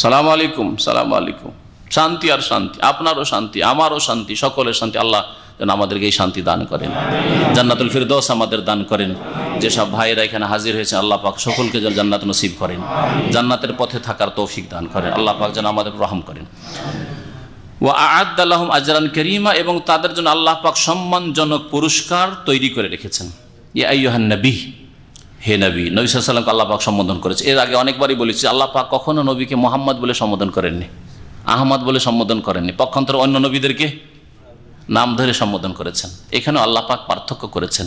সালাম আলাইকুম, সালাম আলাইকুম, শান্তি আর শান্তি, আপনারও শান্তি, আমারও শান্তি, সকলের শান্তি। আল্লাহ যেন আমাদেরকে এই শান্তি দান করেন, জান্নাতুল ফিরদৌস আমাদের দান করেন। যেসব ভাইয়েরা এখানে হাজির হয়েছে আল্লাহ পাক সকলকে যেন জান্নাত নসিব করেন, জান্নাতের পথে থাকার তৌফিক দান করেন। আল্লাহ পাক যেন আমাদের রহম করেন। ওয়া আ'আদ্দা লাহুম আজরান কারীমা, এবং তাদের জন্য আল্লাহ পাক সম্মানজনক পুরস্কার তৈরি করে রেখেছেন। ইয়া আইয়ুহান নবী, হে নবী, নবী সাল্লাল্লাহু আলাইহি ওয়াসাল্লামকে আল্লাহ পাক সম্বোধন করেছে। এর আগে অনেকবারই বলেছি, আল্লাহ পাক কখনো নবীকে মুহাম্মদ বলে সম্বোধন করেননি, আহমদ বলে সম্বোধন করেননি, পক্ষান্তরে অন্য নবীদেরকে নাম ধরে সম্বোধন করেছেন। এখানেও আল্লাহ পাক পার্থক্য করেছেন।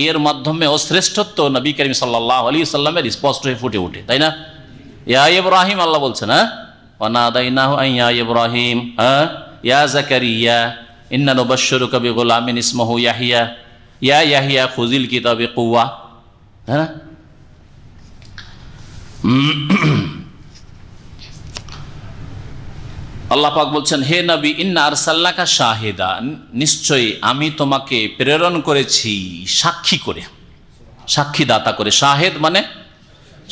এর মাধ্যমে ও শ্রেষ্ঠত্ব নবী করিম সাল্লাল্লাহু আলাইহি ওয়াসাল্লামের স্পষ্ট হয়ে ফুটে ওঠে, তাই না? ইয়া ইব্রাহিম, আল্লাহ বলছেন, ওয়ানাদাইনাহু আন ইয়া ইব্রাহিম, ইয়া যাকারিয়া ইন্না নুবাশশিরুকা বিগুলামিন ইসমুহু ইয়াহইয়া, ইয়া ইয়াহইয়া খুযিল কিতাবা বিকুওয়া, তাই না? আল্লাহ পাক বলছেন, হে নবী, ইন্না আরসালনাকা শাহিদা, নিশ্চয়ই আমি তোমাকে প্রেরণ করেছি সাক্ষী করে, সাক্ষীদাতা করে। শাহেদ মানে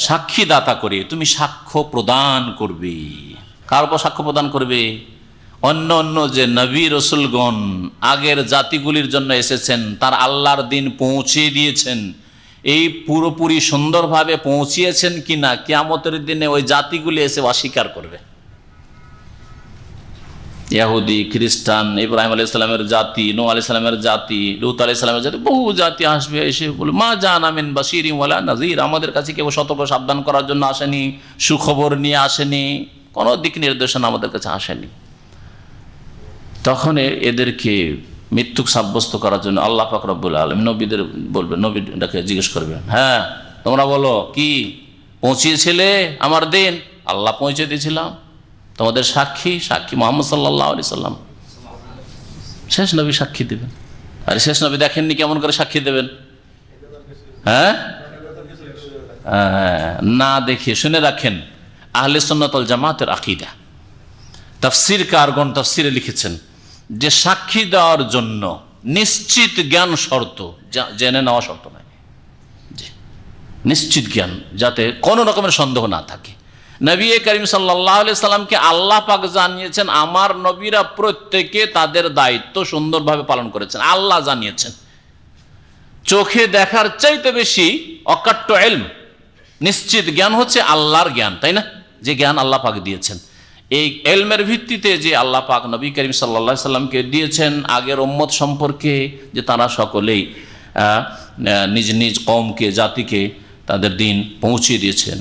সাক্ষীদাতা করে, তুমি সাক্ষ্য প্রদান করবে। কার উপর সাক্ষ্য প্রদান করবে? অন্য অন্য যে নবী রসুলগণ আগের জাতিগুলির জন্য এসেছেন, তার আল্লাহর দিন পৌঁছে দিয়েছেন, এই পুরোপুরি সুন্দরভাবে পৌঁছিয়েছেন কিনা কিয়ামতের দিনে ওই জাতিগুলি এসে অস্বীকার করবে। ইহুদি, খ্রিস্টান, ইব্রাহিম আলাইহিস সালামের জাতি, নূহ আলাইহিস সালামের জাতি, লূত আলাইহিস সালামের জাতি, বহু জাতি আসবে, এসে বলে মা জানা মিন বাশিরিন ওয়ালা নাযির, আমাদের কাছে কেউ সতর্ক সাবধান করার জন্য আসেনি, সুখবর নিয়ে আসেনি, কোনো দিক নির্দেশনা আমাদের কাছে আসেনি। তখন এদেরকে মৃত্যুক সাব্যস্ত করার জন্য আল্লাহ পাক রব্বুল আলামিন নবীদের বলবেন, নবীটাকে জিজ্ঞেস করবেন, হ্যাঁ তোমরা বলো কি পৌঁছিয়েছিলে আমার দিন? আল্লাহ পৌঁছে দিয়েছিলাম, তোমাদের সাক্ষী মুহাম্মদ সাল্লাল্লাহু আলাইহি সাল্লাম, শেষ নবী সাক্ষী দেবেন। আর শেষ নবী দেখেননি, কেমন করে সাক্ষী দেবেন? হ্যাঁ, না দেখে শুনে রাখেন আহলে সুন্নাত ওয়াল জামাতের আকীদা। তাফসীরকারগণ তাফসীরে লিখেছেন যে সাক্ষী দেওয়ার জন্য নিশ্চিত জ্ঞান শর্ত, জেনে নেওয়া শর্ত নয়, নিশ্চিত জ্ঞান, যাতে কোনো রকমের সন্দেহ না থাকে। নবী করিম সাল্লাল্লাহু আলাইহি সাল্লামকে আল্লাহ পাক জানিয়েছেন আমার নবীরা প্রত্যেকে তাদের দায়িত্ব সুন্দরভাবে পালন করেছেন, আল্লাহ জানিয়েছেন। চোখে দেখার চাইতে বেশি অকাট্য ইলম, নিশ্চিত জ্ঞান হচ্ছে আল্লাহর জ্ঞান, তাই না? যে জ্ঞান আল্লাহ পাক দিয়েছেন, এই ইলমের ভিত্তিতে যে আল্লাহ পাক নবী করিম সাল্লাল্লাহু আলাইহি সাল্লামকে দিয়েছেন আগের উম্মত সম্পর্কে, যে তারা সকলেই নিজ নিজ কওমকে, জাতিকে তাদের দিন পৌঁছে দিয়েছেন।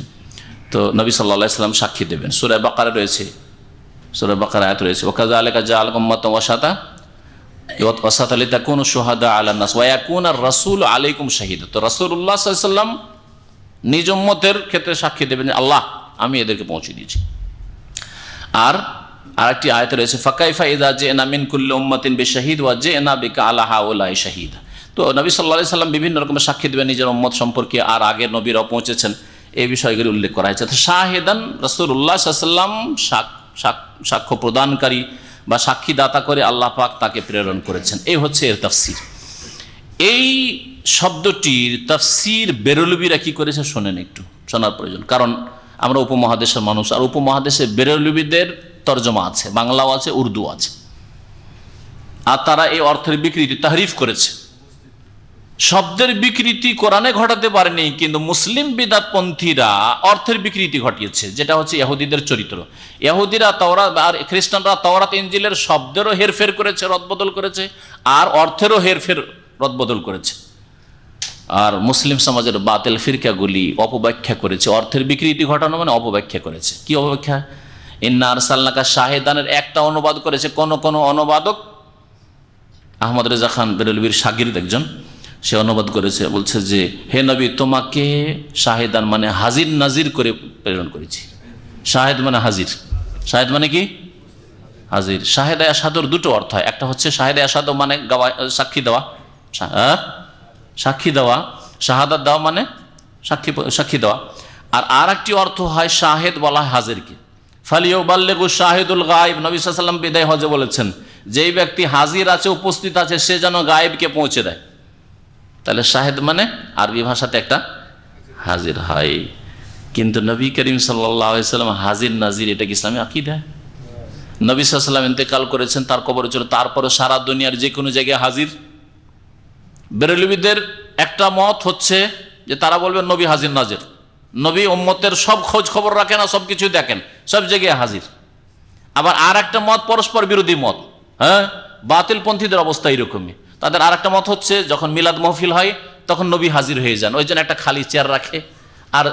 তো নবী সাল্লাল্লাহু আলাইহি সাল্লাম সাক্ষী দেবেন। সূরা বাকারা রয়েছে, সূরা বাকারা আয়াত রয়েছে, ওয়াকাযালিকা জাআলাকুম উম্মাতান ওয়াসাতা লিতাকুনু শুহাদা আলান নাস ওয়া ইয়াকুনার রাসূলু আলাইকুম শাহীদা। তো রাসূলুল্লাহ সাল্লাল্লাহু আলাইহি সাল্লাম নিজ উম্মতের ক্ষেত্রে সাক্ষী দেবেন, আল্লাহ আমি এদেরকে পৌঁছে দিয়েছি। আর আরেকটি আয়াত রয়েছে, ফাকাইফা ইযা জিনা মিন কুল্লি উম্মাতিন বিশাহীদ ওয়া জিনা বিকা আলা হাউলাই শাহীদা। তো নবী সাল্লাল্লাহু আলাইহি সাল্লাম বিভিন্ন রকমের সাক্ষী দেবেন নিজের উম্মত সম্পর্কে, আর আগের নবীরাও পৌঁছেছেন, এই বিষয়গুলি উল্লেখ করা হয়েছে। শাহিদান রাসূলুল্লাহ সাল্লাল্লাহু আলাইহি সাল্লাম সাক্ষ্য প্রদানকারী বা সাক্ষীদাতা করে আল্লাহ পাক তাকে প্রেরণ করেছেন। এই হচ্ছে এর তাফসীর। এই শব্দটির তাফসীর বেরলভীরা কি করেছে শোনেন, একটু শোনার প্রয়োজন, কারণ আমরা উপমহাদেশের মানুষ, আর উপমহাদেশে বেরলভীদের তর্জমা আছে, বাংলাও আছে, উর্দু আছে, আর তারা এই অর্থের বিকৃতি তাহরিফ করেছে। শব্দের বিকৃতি কোরআনে ঘটাতে পারেনি, কিন্তু মুসলিম বিদআতপন্থীরা অর্থের বিকৃতি ঘটিয়েছে, যেটা হচ্ছে ইহুদিদের চরিত্র। ইহুদিরা তাওরাত আর খ্রিস্টানরা তাওরাত ইনজিলের শব্দেরও হেরফের করেছে, রদবদল করেছে, আর অর্থেরও হেরফের রদবদল করেছে। আর মুসলিম সমাজের বাতিল ফিরকাগুলি অপব্যাখ্যা করেছে, অর্থের বিকৃতি ঘটানো মানে অপব্যাখ্যা করেছে। কি অপব্যাখ্যা? ইন্না আরসালনাকা শাহিদানের একটা অনুবাদ করেছে কোন অনুবাদক, আহমদ রেজা খান বেরেলভির শাগির্দ একজন, সে অনুবাদ করেছে, বলছে যে হে নবী তোমাকে শাহিদান মানে হাজির নাজির করে প্রেরণ করেছি। শাহেদ মানে হাজির, শাহেদ মানে কি? হাজির। শাহেদে আসাদর দুটো অর্থ হয়, একটা হচ্ছে শাহেদে আসাদ মানে সাক্ষী দেওয়া, সাক্ষী দেওয়া, শাহাদাত দেওয়া মানে সাক্ষী দেওয়া, আর একটি অর্থ হয় শাহেদ বলা হয় হাজিরকে। ফালিয়ুবাল্লিগু শাহিদুল গায়েব, নবী সাল্লাল্লাহু আলাইহি ওয়াসাল্লাম বিদায় হজে বলেছেন যেই ব্যক্তি হাজির আছে, উপস্থিত আছে, সে যেন গায়েবকে পৌঁছে দেয়। তাহলে শাহেদ মানে আরবি ভাষাতে একটা হাজির হয়, কিন্তু নবী করিম সাল্লাল্লাহু আলাইহি ওয়াসাল্লাম হাজির নাজির এটা কি ইসলামী আকীদা? নবী সাল্লাল্লাহু আলাইহি ওয়াসাল্লাম ইন্তেকাল করেছেন, তার কবর ছিল, তারপরে সারা দুনিয়ার যে কোনো জায়গায় হাজির। বেরেলভীদের একটা মত হচ্ছে যে তারা বলবেন নবী হাজির নাজির, নবী উম্মতের সব খোঁজ খবর রাখেন আর সব কিছু দেখেন, সব জায়গায় হাজির। আবার আর একটা মত পরস্পর বিরোধী মত, হ্যাঁ, বাতিলপন্থীদের অবস্থা এরকমই। তাদের আর একটা মত হচ্ছে যখন মিলাদ মাহফিল হয় তখন নবী হাজির হয়ে যান, ওই জন্য একটা খালি চেয়ার রাখে, আর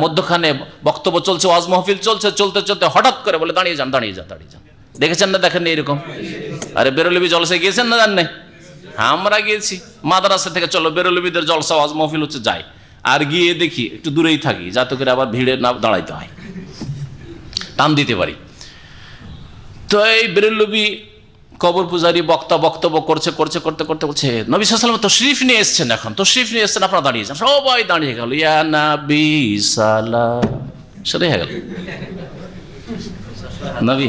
মধ্যখানে বক্তব্য চলছে, ওয়াজ মাহফিল চলছে, চলতে চলতে হঠাৎ করে বলে দাঁড়িয়ে যান, দাঁড়িয়ে যান, দাঁড়িয়ে যান। দেখেছেন না? দেখেন এরকম? আরে বেরেলভী জলসায় গিয়েছেন না? জান নাই? আমরা গিয়েছি, মাদ্রাসা থেকে চলো বেরেলভীদের জলসা ওয়াজ মাহফিল হচ্ছে, যাই, আর গিয়ে দেখি একটু দূরেই থাকি যাতে করে আবার ভিড়ে না দাঁড়াইতে হয়, টান দিতে পারি। তো এই বেরেলভী কবর পূজারী বক্তা বক্তব্য করতে করতে নবী সাল্লাল্লাহু আলাইহি ওয়াসাল্লাম তশরিফ নিয়ে এসেছেন, এখন তশরিফ নিয়ে এসেছেন, আপনারা দাঁড়িয়ে যান, সবাই দাঁড়িয়ে গেল, ইয়া নবী সালাম, সেটাই হয়ে গেল নবী।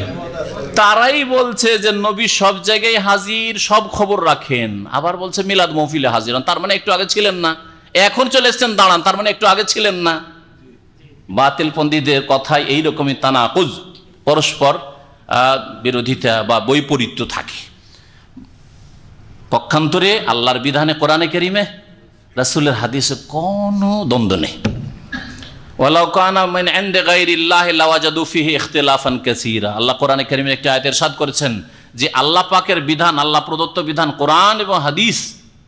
তারাই বলছে যে নবী সব জায়গায় হাজির, সব খবর রাখেন, আবার বলছে মিলাদ মাহফিলে হাজির হন, তার মানে একটু আগে ছিলেন না, এখন চলে এসেছেন দাঁড়ান, তার মানে একটু আগে ছিলেন না। বাতিলপন্থীদের কথায় এইরকমই তানাকুজ, পরস্পর বিরোধিতা বা বৈপরীত্য থাকে। পক্ষান্তরে আল্লাহর বিধানে, কোরআনে কারীমে, রাসূলের হাদিসে কোনো দ্বন্দ্ব নেই। ওয়ালাউ কানা মিন ইনদি গায়রিল্লাহি লাওয়াজাদু ফীহি ইখতিলাফান কাসীরা। আল্লাহ কোরআনে কারীমের একটি আয়াতে ইরশাদ করেছেন যে আল্লাহ পাকের বিধান, আল্লাহ প্রদত্ত বিধান কোরআন এবং হাদিস,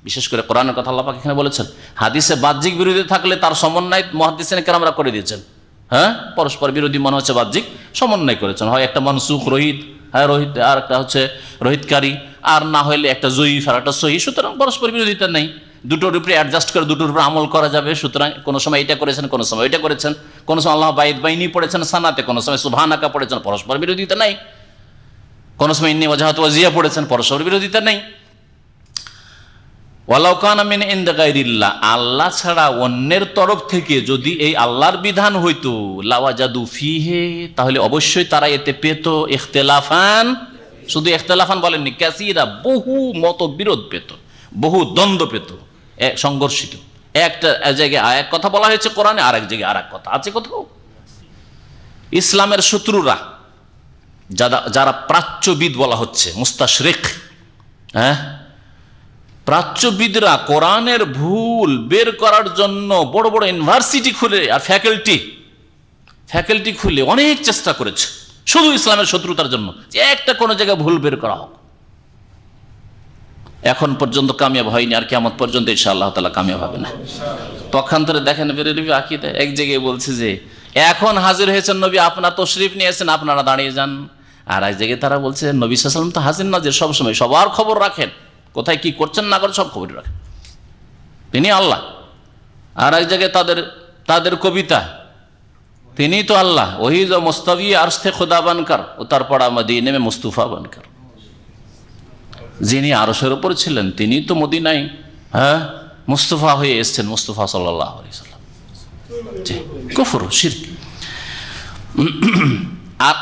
বিশেষ করে কোরআনের কথা আল্লাহ পাক এখানে বলেছেন, হাদিসে বাহ্যিক বিরোধী থাকলে তার সমন্বয় মুহাদ্দিসিনে কেরামরা করে দিয়েছেন। হ্যাঁ, পরস্পর বিরোধী মনে হচ্ছে বাহ্যিক, সমন্বয় করেছেন, হয় একটা মানসুখ রহিত, হ্যাঁ রহিত, আর একটা হচ্ছে রহিতকারী, আর না হলে একটা জয়ীফ আর একটা সহিহ, সুতরাং পরস্পর বিরোধিতা নেই, দুটোর উপরে অ্যাডজাস্ট করে দুটোর উপরে আমল করা যাবে। সুতরাং কোনো সময় এটা করেছেন, কোনো সময় এটা করেছেন, কোনো সময় আল্লাহ বাইদ বাইনি পড়েছেন সানাতে, কোনো সময় সুবহানাকা পড়েছেন, পরস্পর বিরোধিতা নেই, কোনো সময় ইন্নী ওয়াজহাতু ওয়াজিয়া পড়েছেন, পরস্পর বিরোধিতা নেই। ওয়ালাউ কানা মিন ইনদি গায়রিল্লাহ, আল্লাহ ছাড়া অন্যের তরফ থেকে যদি এই আল্লাহর বিধান হইতো, লাওয়াজাদু ফিহি, তাহলে অবশ্যই তারা এতে পেত ইখতিলাফান, শুধু ইখতিলাফান বলেননি, কাসীরা, বহু মতবিরোধ পেত, বহু দ্বন্দ্ব পেত, সংঘর্ষিত। একটা জায়গায় এক কথা বলা হয়েছে কোরআনে, আর এক জায়গায় আর এক কথা আছে কোথাও। ইসলামের শত্রুরা যারা প্রাচ্যবিদ বলা হচ্ছে, মুস্তাশরিক, হ্যাঁ, প্রাচ্যবিদরা কোরআনের ভুল বের করার জন্য বড় বড় ইউনিভার্সিটি খুলে আর ফ্যাকাল্টি খুলে অনেক চেষ্টা করেছে শুধু ইসলামের শত্রুতার জন্য, যে একটা কোনো জায়গায় ভুল বের করা হোক। এখন পর্যন্ত কামিয়াব হয়নি, আর কিয়ামত পর্যন্ত ইনশাআল্লাহ তাআলা কামিয়াব হবে না। পক্ষান্তরে দেখেন বেরেলভি আকীদা এক জায়গায় বলছে যে এখন হাজির হয়েছেন নবী, আপনার তশরিফ নিয়েছেন, আপনারা দাঁড়িয়ে যান। আর এক জায়গায় তারা বলছে নবী সাল্লাল্লাহু আলাইহি ওয়াসাল্লাম তো হাজির নাজির, সবসময় সবার খবর রাখেন, কোথায় কি করছেন না করেন সব খবর রাখেন, তিনি আল্লাহ। আর এক জায়গায় তাদের কবিতা, তিনি তো আল্লাহ, ওহি जो मुस्तवी अर्श थे खुदा बनकर उतर पड़ा मदीने में मुस्तफा बनकर, যিনি আরশের উপর ছিলেন তিনি তো মদিনায়, হ্যাঁ, মুস্তফা হয়ে এসেছেন, মুস্তফা সাল্লাল্লাহু আলাইহি ওয়াসাল্লাম। জি, কুফর, শিরক। আর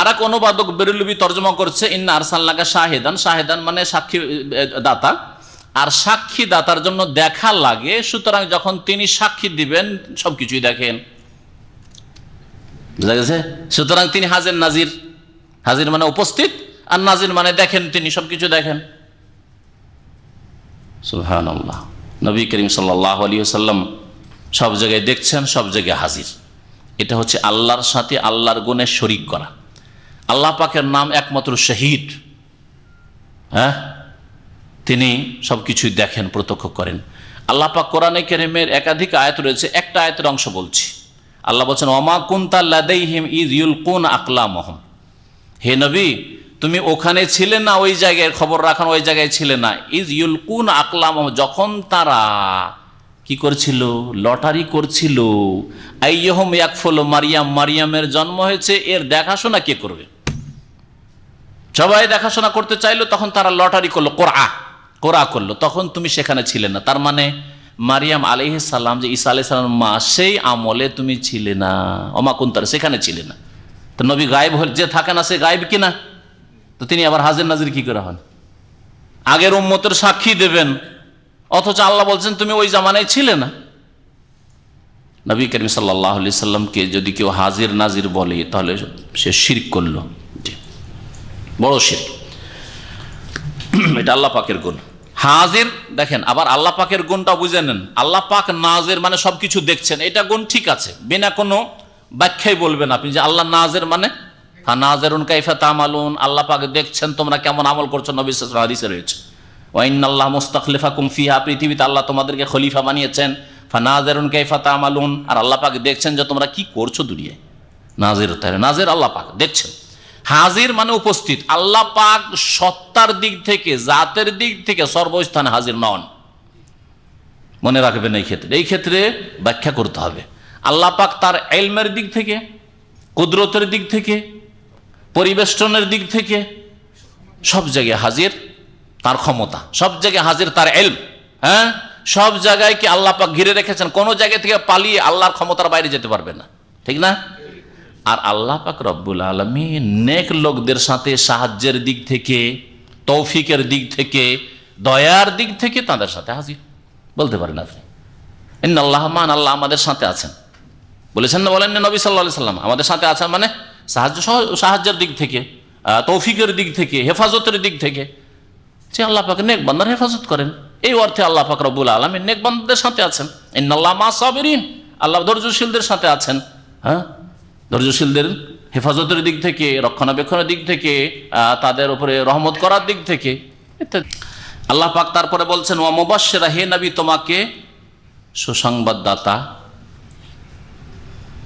আরেক অনুবাদক বেরেলভি তর্জমা করছে ইন্না আরসালনাকা শাহিদান, শাহিদান মানে সাক্ষী দাতা, আর সাক্ষী দাতার জন্য দেখা লাগে, সুতরাং যখন তিনি সাক্ষী দিবেন সবকিছুই দেখেন, বুঝা গেছে? সুতরাং তিনি হাজির নাজির, হাজির মানে উপস্থিত, আর নাজির মানে দেখেন, তিনি সবকিছু দেখেন। সুবহানাল্লাহ। নবী করিম সাল্লাল্লাহু আলাইহি ওয়াসাল্লাম সব জায়গায় দেখছেন, সব জায়গায় হাজির। এটা হচ্ছে আল্লাহর সাথে আল্লাহর গুণে শরীক করা। আল্লাহ পাকের নাম একমাত্র শহীদ, হ্যাঁ, তিনি সবকিছুই দেখেন, প্রত্যক্ষ করেন। আল্লাহ পাক কোরআনে কারীমের একাধিক আয়াত রয়েছে, একটা আয়াতের অংশ বলছি। আল্লাহ বলছেন ওমা কুনতা লাদাইহিম ইয ইউলকুনা আকলামহুম, হে নবী তুমি ওখানে ছিলে না, ওই জায়গায় খবর রাখান, ওই জায়গায় ছিলে না। ইয ইউলকুনা আকলামহুম, যখন তারা কি করছিল, লটারি করছিল, আইয়ুহুম ইয়াকফুলু মারিয়াম, মারিয়ামের জন্ম হয়েছে, এর দেখাশোনা কে করবে? সবাই দেখাশোনা করতে চাইলো, তখন তারা লটারি করলো, কোরআ করলো, তখন তুমি সেখানে ছিলে না। তার মানে মারিয়াম আলাইহিস সালাম, যে ঈসা আলাইহিস সালামের মা, সেই আমলে তুমি ছিলে না, ওমা কুনতা, সেখানে ছিলে না। তো নবী গায়েব যে থাকে না, সে গায়েব কিনা? তো তিনি আবার হাজির নাজির কি করে হন? আগের উম্মতের সাক্ষী দেবেন, অথচ আল্লাহ বলছেন তুমি ওই জামানায় ছিলে না। নবী করিম সাল্লাল্লাহু আলাইহি সাল্লামকে যদি কেউ হাজির নাজির বলে, তাহলে সে শিরক করলো, বড় শিরক। এটা আল্লাহ পাকের গুণ হাজির। দেখেন আবার আল্লাহ পাকের গুণটা বুঝে নেন। আল্লাহ পাক নাজির মানে সবকিছু দেখছেন, এটা গুণ ঠিক আছে, বিনা কোনো ব্যাখ্যাই বলবেন আপনি যে আল্লাহ নাজির মানে নাজিরুন কাইফা তামালুন, আল্লাহ পাক দেখছেন তোমরা কেমন আমল করছো। নবী সাল্লাল্লাহু আলাইহি ওয়াসাল্লাম হাদিসে রয়েছে ওয়া ইন্নাল্লাহ মুস্তাখলিফাকুম ফিহা, পৃথিবীতে আল্লাহ তোমাদেরকে খলিফা বানিয়েছেন। ফানাজিরুন কাইফা তামালুন, আর আল্লাহ পাক দেখছেন যে তোমরা কি করছো দুনিয়ায়। নাজির, তাই নাজির আল্লাহ পাক দেখছেন। হাজির মানে উপস্থিত। আল্লাহ পাক সত্তার দিক থেকে, জাতের দিক থেকে সর্বস্থানে হাজির নন, মনে রাখবেন। এই ক্ষেত্রে ব্যাখ্যা করতে হবে। আল্লাহ পাক তার ইলমের দিক থেকে, কুদরতের দিক থেকে, পরিবেষ্টনের দিক থেকে সব জায়গায় হাজির, তার ক্ষমতা সব জায়গায় হাজির, তার ইলম, হ্যাঁ, সব জায়গায় কি আল্লাহ পাক ঘিরে রেখেছেন, কোনো জায়গা থেকে পালিয়ে আল্লাহর ক্ষমতার বাইরে যেতে পারবে না, ঠিক না? আর আল্লাহ পাক রব্বুল আলামিন নেক লোকদের সাথে সাহায্যের দিক থেকে, তৌফিকের দিক থেকে, দয়ার দিক থেকে তাদের সাথে হাজির। বলতে পারেন আপনি ইন্নাল্লাহ মান, আল্লাহ আমাদের সাথে আছেন বলেছেন না, বলেন না নবী সাল্লাল্লাহু আলাইহি ওয়াসাল্লাম আমাদের সাথে আছেন মানে সাহায্যের দিক থেকে, তৌফিকের দিক থেকে, হেফাজতের দিক থেকে, যে আল্লাহ পাক নেক বান্দার হেফাজত করেন। এই অর্থে আল্লাহ পাক রব্বুল আলামিন নেক বান্দাদের সাথে আছেন। ইন্নাল্লাহ মা সাবিরিন, আল্লাহ ধৈর্যশীলদের সাথে আছেন। হ্যাঁ, ধৈর্যশীলদের হেফাজতের দিক থেকে, রক্ষণাবেক্ষণের দিক থেকে, তাদের উপরে রহমত করার দিক থেকে ইত্যাদি। আল্লাহ পাক তারপরে বলছেন ওয়া মুবাশশিরা, হে নবী তোমাকে সুসংবাদদাতা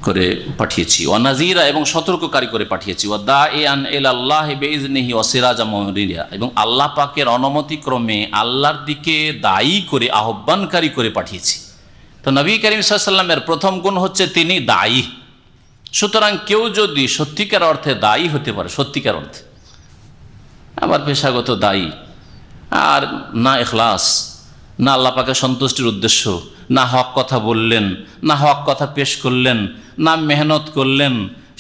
করে পাঠিয়েছি, ওয়া নাযীরা, এবং সতর্ককারী করে পাঠিয়েছি, ওয়া দাঈআন ইলাল্লাহি বিইজনিহি ওয়া সিরাজাম মুনিরা, এবং আল্লাহ পাকের অনুমতি ক্রমে আল্লাহর দিকে দায়ী করে, আহ্বানকারী করে পাঠিয়েছি। তো নবী করিম সাল্লাল্লাহু আলাইহি ওয়াসাল্লামের প্রথম গুণ হচ্ছে তিনি দায়ী। সুতরাং কেউ যদি সত্যিকার অর্থে দায়ী হতে পারে, সত্যিকার অর্থে, আবার পেশাগত দায়ী, আর না ইখলাস, না আল্লাহ পাকের সন্তুষ্টির উদ্দেশ্য, না হক কথা বললেন, না হক কথা পেশ করলেন, না মেহনত করলেন,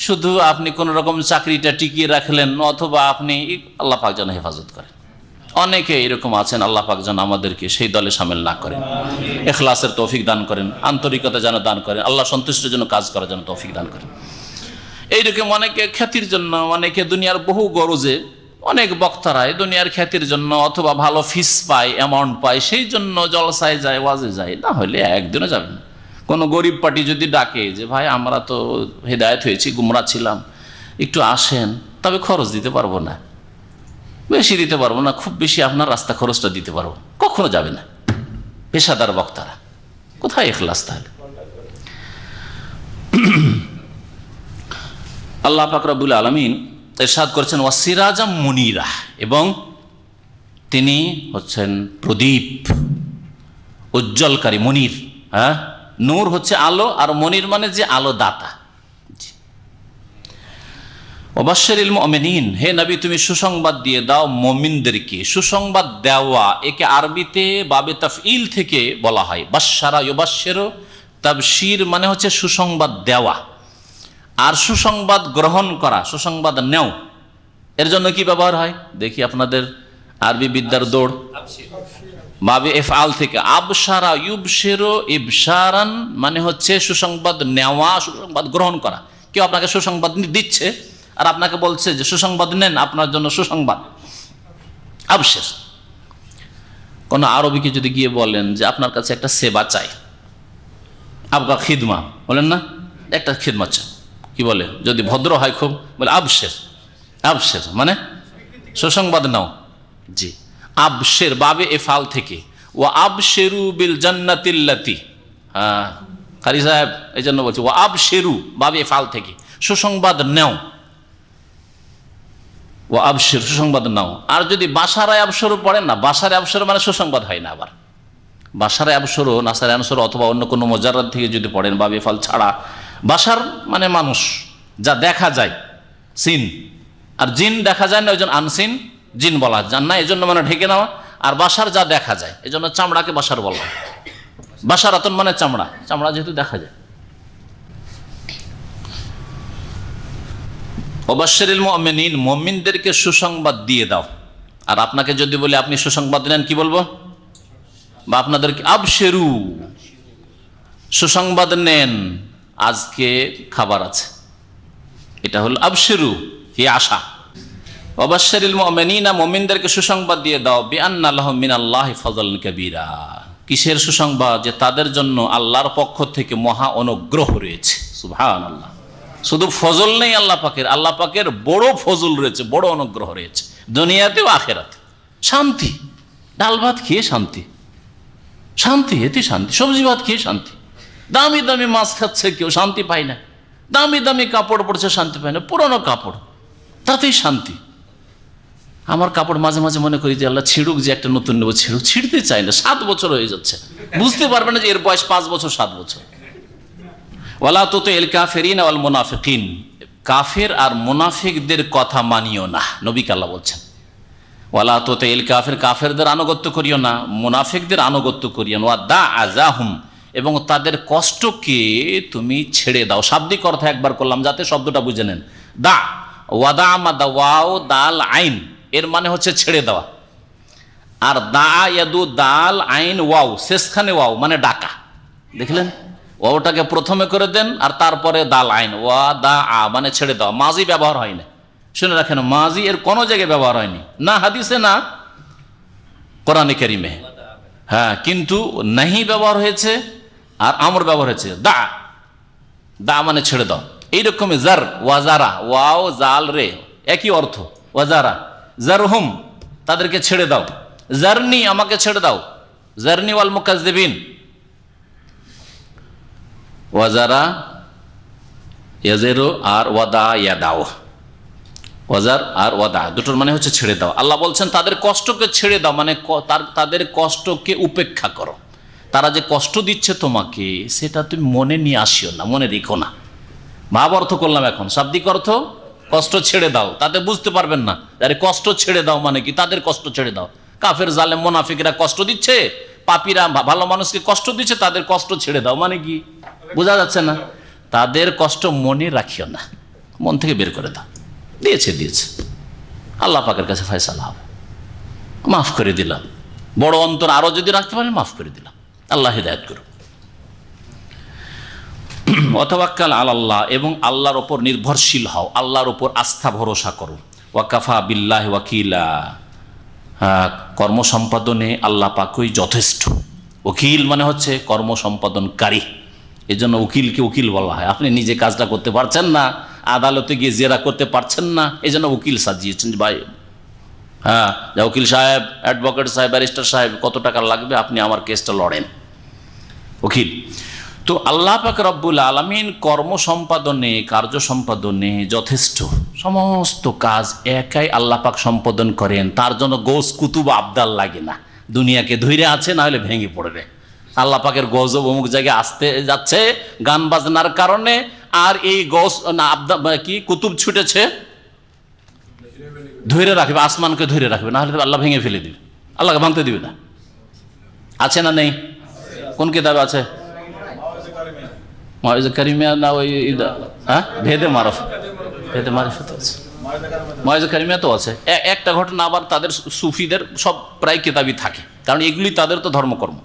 শুধু আপনি কোনো রকম চাকরিটা টিকিয়ে রাখলেন, অথবা আপনি আল্লাহ পাক যেন হেফাজত করেন। অনেকে এরকম আছেন, আল্লাহ পাক যেন আমাদেরকে সেই দলে সামিল না করেন, ইখলাসের তৌফিক দান করেন, আন্তরিকতা যেন দান করেন, আল্লাহ সন্তুষ্টির জন্য কাজ করার জন্য তৌফিক দান করেন। এইরকম অনেকে খ্যাতির জন্য, অনেকে দুনিয়ার বহু গরজে, অনেক বক্তারাই দুনিয়ার খ্যাতির জন্য অথবা ভালো ফিস পায়, অ্যামাউন্ট পায়, সেই জন্য জলসায় যায়, ওয়াজে যায়, না হলে একদিনও যাবেন। কোনো গরিব পার্টি যদি ডাকে যে ভাই আমরা তো হেদায়েত হয়েছি, গুমরা ছিলাম, একটু আসেন, তবে খরচ দিতে পারবো না, বেশি দিতে পারবো না, খুব বেশি আপনার রাস্তা খরচটা দিতে পারবো, কখনো যাবে না। পেশাদার বক্তারা, কোথায় ইখলাস তাহলে? আল্লাহ পাক রব্বুল আলামিন ইরশাদ করেছেন ওয়াসিরাজাম মুনিরা, এবং তিনি হচ্ছেন প্রদীপ উজ্জ্বলকারী, মুনির। হ্যাঁ, নূর হচ্ছে আলো, আর মনির মানে যে আলো দাতা। ওয়াবাশশিরিল মুমিনিন, হে নবী তুমি সুসংবাদ দিয়ে দাও মুমিনদেরকে। সুসংবাদ দেওয়া একে আরবিতে বাবে তাফইল থেকে বলা হয়। বাশশারা ইউবাশশিরু, তাবশীর মানে হচ্ছে সুসংবাদ দেওয়া, আর সুসংবাদ গ্রহণ করা, সুসংবাদ নেও, এর জন্য কি ব্যবহার হয় দেখি আপনাদের আরবি বিদ্যার দৌড়। বাবে ইফআল থেকে আবশারা ইউবশিরু ইবশারান মানে হচ্ছে সুসংবাদ নেওয়া, সুসংবাদ গ্রহণ করা। কেউ আপনাকে সুসংবাদ দিচ্ছে আর আপনাকে বলছে যে সুসংবাদ নেন, আপনার জন্য সুসংবাদ। আবশির, কোন আরবিকে যদি গিয়ে বলেন যে আপনার কাছে একটা সেবা চাই, আবগা খিদমা বলেন না, একটা খিদমা চাই, কি বলে যদি ভদ্র হয় খুব, বলে আবশের। আবশের মানে সুসংবাদ নাও। জি, আবশের বাবে এফাল থেকে, ও আবশেরু বিল জান্নাতিল্লাতি। হ্যাঁ কারি সাহেব, এই জন্য বলছি ও আবশেরু বাবে এফাল থেকে, সুসংবাদ নেও। ও আবশের, সুসংবাদ নাও। আর যদি বাশারায় আবশরু পড়েন না, বাশারে আবশরু মানে সুসংবাদ হয় না। আবার বাশারে আবশরু, নাসারে আনসরু অথবা অন্য কোনো মজারাত থেকে যদি পড়েন বাবে এফাল ছাড়া, বাশার মানে মানুষ, যা দেখা যায়, সিন। আর জিন দেখা যায় না, ওই জন্য আনসিন জিন বলা যান না, এই জন্য মানে ঢেকে নেওয়া। আর বাশার যা দেখা যায়, এই জন্য চামড়াকে বাশার বলা। বাশারাতন মানে চামড়া, চামড়া যেহেতু দেখা যায়। ওয়াবাশশিরিল মুমিনিন, মুমিনদেরকে সুসংবাদ দিয়ে দাও। আর আপনাকে যদি বলি আপনি সুসংবাদ নেন, কি বলবো? বা আপনাদেরকে আবশিরু, সুসংবাদ নেন, আজকে খাবার আছে, এটা হলো আবশিরু, হি আশা। ওয়াবাশশিরিল মুমিনিনা, মুমিনদেরকে সুসংবাদ দিয়ে দাও, বিআন্না লাহুম মিনাল্লাহি ফাযলান কাবীরা। কিসের সুসংবাদ? যে তাদের জন্য আল্লাহর পক্ষ থেকে মহা অনুগ্রহ রয়েছে। সুবহানাল্লাহ, শুধু ফজল নেই আল্লাহ পাকের, আল্লাহ পাকের বড় ফজল রয়েছে, বড় অনুগ্রহ রয়েছে, দুনিয়াতেও আখেরাতে। শান্তি, ডাল ভাত খেয়ে শান্তি, শান্তি, এতে শান্তি। সবজি ভাত খেয়ে শান্তি। দামি দামি মাছ খাচ্ছে কেউ, শান্তি পায় না। দামি দামি কাপড় পরছে, শান্তি পায় না। পুরনো কাপড়, তাতেই শান্তি। আমার কাপড় মাঝে মাঝে মনে করি যে আল্লাহ ছিড়ুক, যে একটা নতুন নেবো, ছিড়ুক। ছিঁড়তে চাই না, 7 বছর হয়ে যাচ্ছে, বুঝতে পারবে না যে এর বয়স 5 বছর 7 বছর। ওয়ালা তুতিল কাফিরিনা ওয়াল মুনাফিকিন, কাফের আর মুনাফিকদের কথা মানিও না, নবীকে আল্লাহ বলছেন। ওয়ালা তুতিল কাফির, কাফেরদের আনুগত্য করিও না, মুনাফিকদের আনুগত্য করিও না। ওয়া দা আযাহুম, এবং তাদের কষ্টকে তুমি ছেড়ে দাও। শাব্দিক অর্থ একবার করলাম যাতে শব্দটা বুঝে নেন। দা, ওয়াদা মাদা ওয়াও দাল আইন, এর মানে হচ্ছে ছেড়ে দেওয়া। আর দা ইয়াদু দাল আইন ওয়াও, শেষখানে ওয়াও মানে ডাকা। দেখলেন, ওটাকে প্রথমে করে দেন আর তারপরে দাল আইন, ওয়া দা আ মানে ছেড়ে দেওয়া। মাজি ব্যবহার হয় না, শুনে রাখেন, মাজি এর কোনো জায়গায় ব্যবহার হয়নি, না হাদিসে না কোরআনে কারিমে। হ্যাঁ, কিন্তু নাহি ব্যবহার হয়েছে আর আমর ব্যবহার হয়েছে। দা, দা মানে ছেড়ে দাও। এইরকমই জার, ওয়াজারা, ওয়াও জাল রে একই অর্থ। ওয়াজারা, জারহুম, তাদেরকে ছেড়ে দাও। জারনি, আমাকে ছেড়ে দাও। জারনি ওয়াল মুকাজ্জিবিন, ওয়াজারা ইয়াজেরো আর ওয়াদা ইয়াদাও, ওয়াজার আর ওয়াদা দুটোর মানে হচ্ছে ছেড়ে দাও। আল্লাহ বলছেন তাদের কষ্টকে ছেড়ে দাও, মানে তাদের কষ্টকে উপেক্ষা করো। তারা যে কষ্ট দিচ্ছে তোমাকে, সেটা তুমি মনে নিয়ে আসিও না, মনে রেখো না। ভাব অর্থ করলাম এখন, শাব্দিক অর্থ কষ্ট ছেড়ে দাও, তাতে বুঝতে পারবেন না। আরে কষ্ট ছেড়ে দাও মানে কি? তাদের কষ্ট ছেড়ে দাও। কাফের জালেম মুনাফিকরা কষ্ট দিচ্ছে, পাপীরা ভালো মানুষকে কষ্ট দিচ্ছে, তাদের কষ্ট ছেড়ে দাও মানে কি বোঝা যাচ্ছে না? তাদের কষ্ট মনে রাখিও না, মন থেকে বের করে দাও। দিয়েছে দিয়েছে, আল্লাহ পাকের কাছে ফয়সালা হবে, মাফ করে দিলাম। বড় অন্তর আরো যদি রাখতে পারেন মাফ করে দিলাম, আল্লাহ হিদায়াত করুন। ওয়াতাওয়াক্কাল আলাল্লাহ, এবং আল্লাহর ওপর নির্ভরশীল হও, আল্লাহর ওপর আস্থা ভরসা করো। ওয়াকাফা বিল্লাহি ওয়াকিলা, কর্ম সম্পাদনে আল্লাহ পাকই যথেষ্ট। ওকিল মানে হচ্ছে কর্ম সম্পাদনকারী, এই জন্য উকিলকে উকিল বলা হয়। আপনি নিজে কাজটা করতে পারছেন না, আদালতে গিয়ে জেরা করতে পারছেন না, এই জন্য উকিল সাজিয়েছেন ভাই। হ্যাঁ, যা উকিল সাহেব, অ্যাডভোকেট সাহেব, ব্যারিস্টার সাহেব, কত টাকা লাগবে, আপনি আমার কেসটা লড়েন, উকিল। তো আল্লাহ পাক রব্বুল আলামিন কর্ম সম্পাদনে, কার্য সম্পাদনে যথেষ্ট। সমস্ত কাজ একাই আল্লাহ পাক সম্পাদন করেন, তার জন্য গোস কুতুব আবদাল লাগে না। দুনিয়াকে ধৈর্য আছে, না হলে ভেঙে পড়বে। আল্লাহ পাকের গজব অমুক জায়গায় আসতে যাচ্ছে গান বাজনার কারণে, আর এই গস না আবদা কি কুতুব ছুটেছে, ধৈর্য রাখবে, আসমানকে ধৈর্য রাখবে, না হলে আল্লাহ ভেঙে ফেলে দিবে, আল্লাহকে ভাঙতে দিবে না। আছে না নেই? কোন কিতাবে আছে? মওয়াইজা কারিমিয়া না ওই হ্যাঁ ভেদে মারিফত আছে, মওয়াইজা কারিমিয়া তো আছে। একটা ঘটনা আবার তাদের সুফিদের সব প্রায় কিতাবই থাকে, কারণ এগুলি তাদের তো ধর্মকর্ম।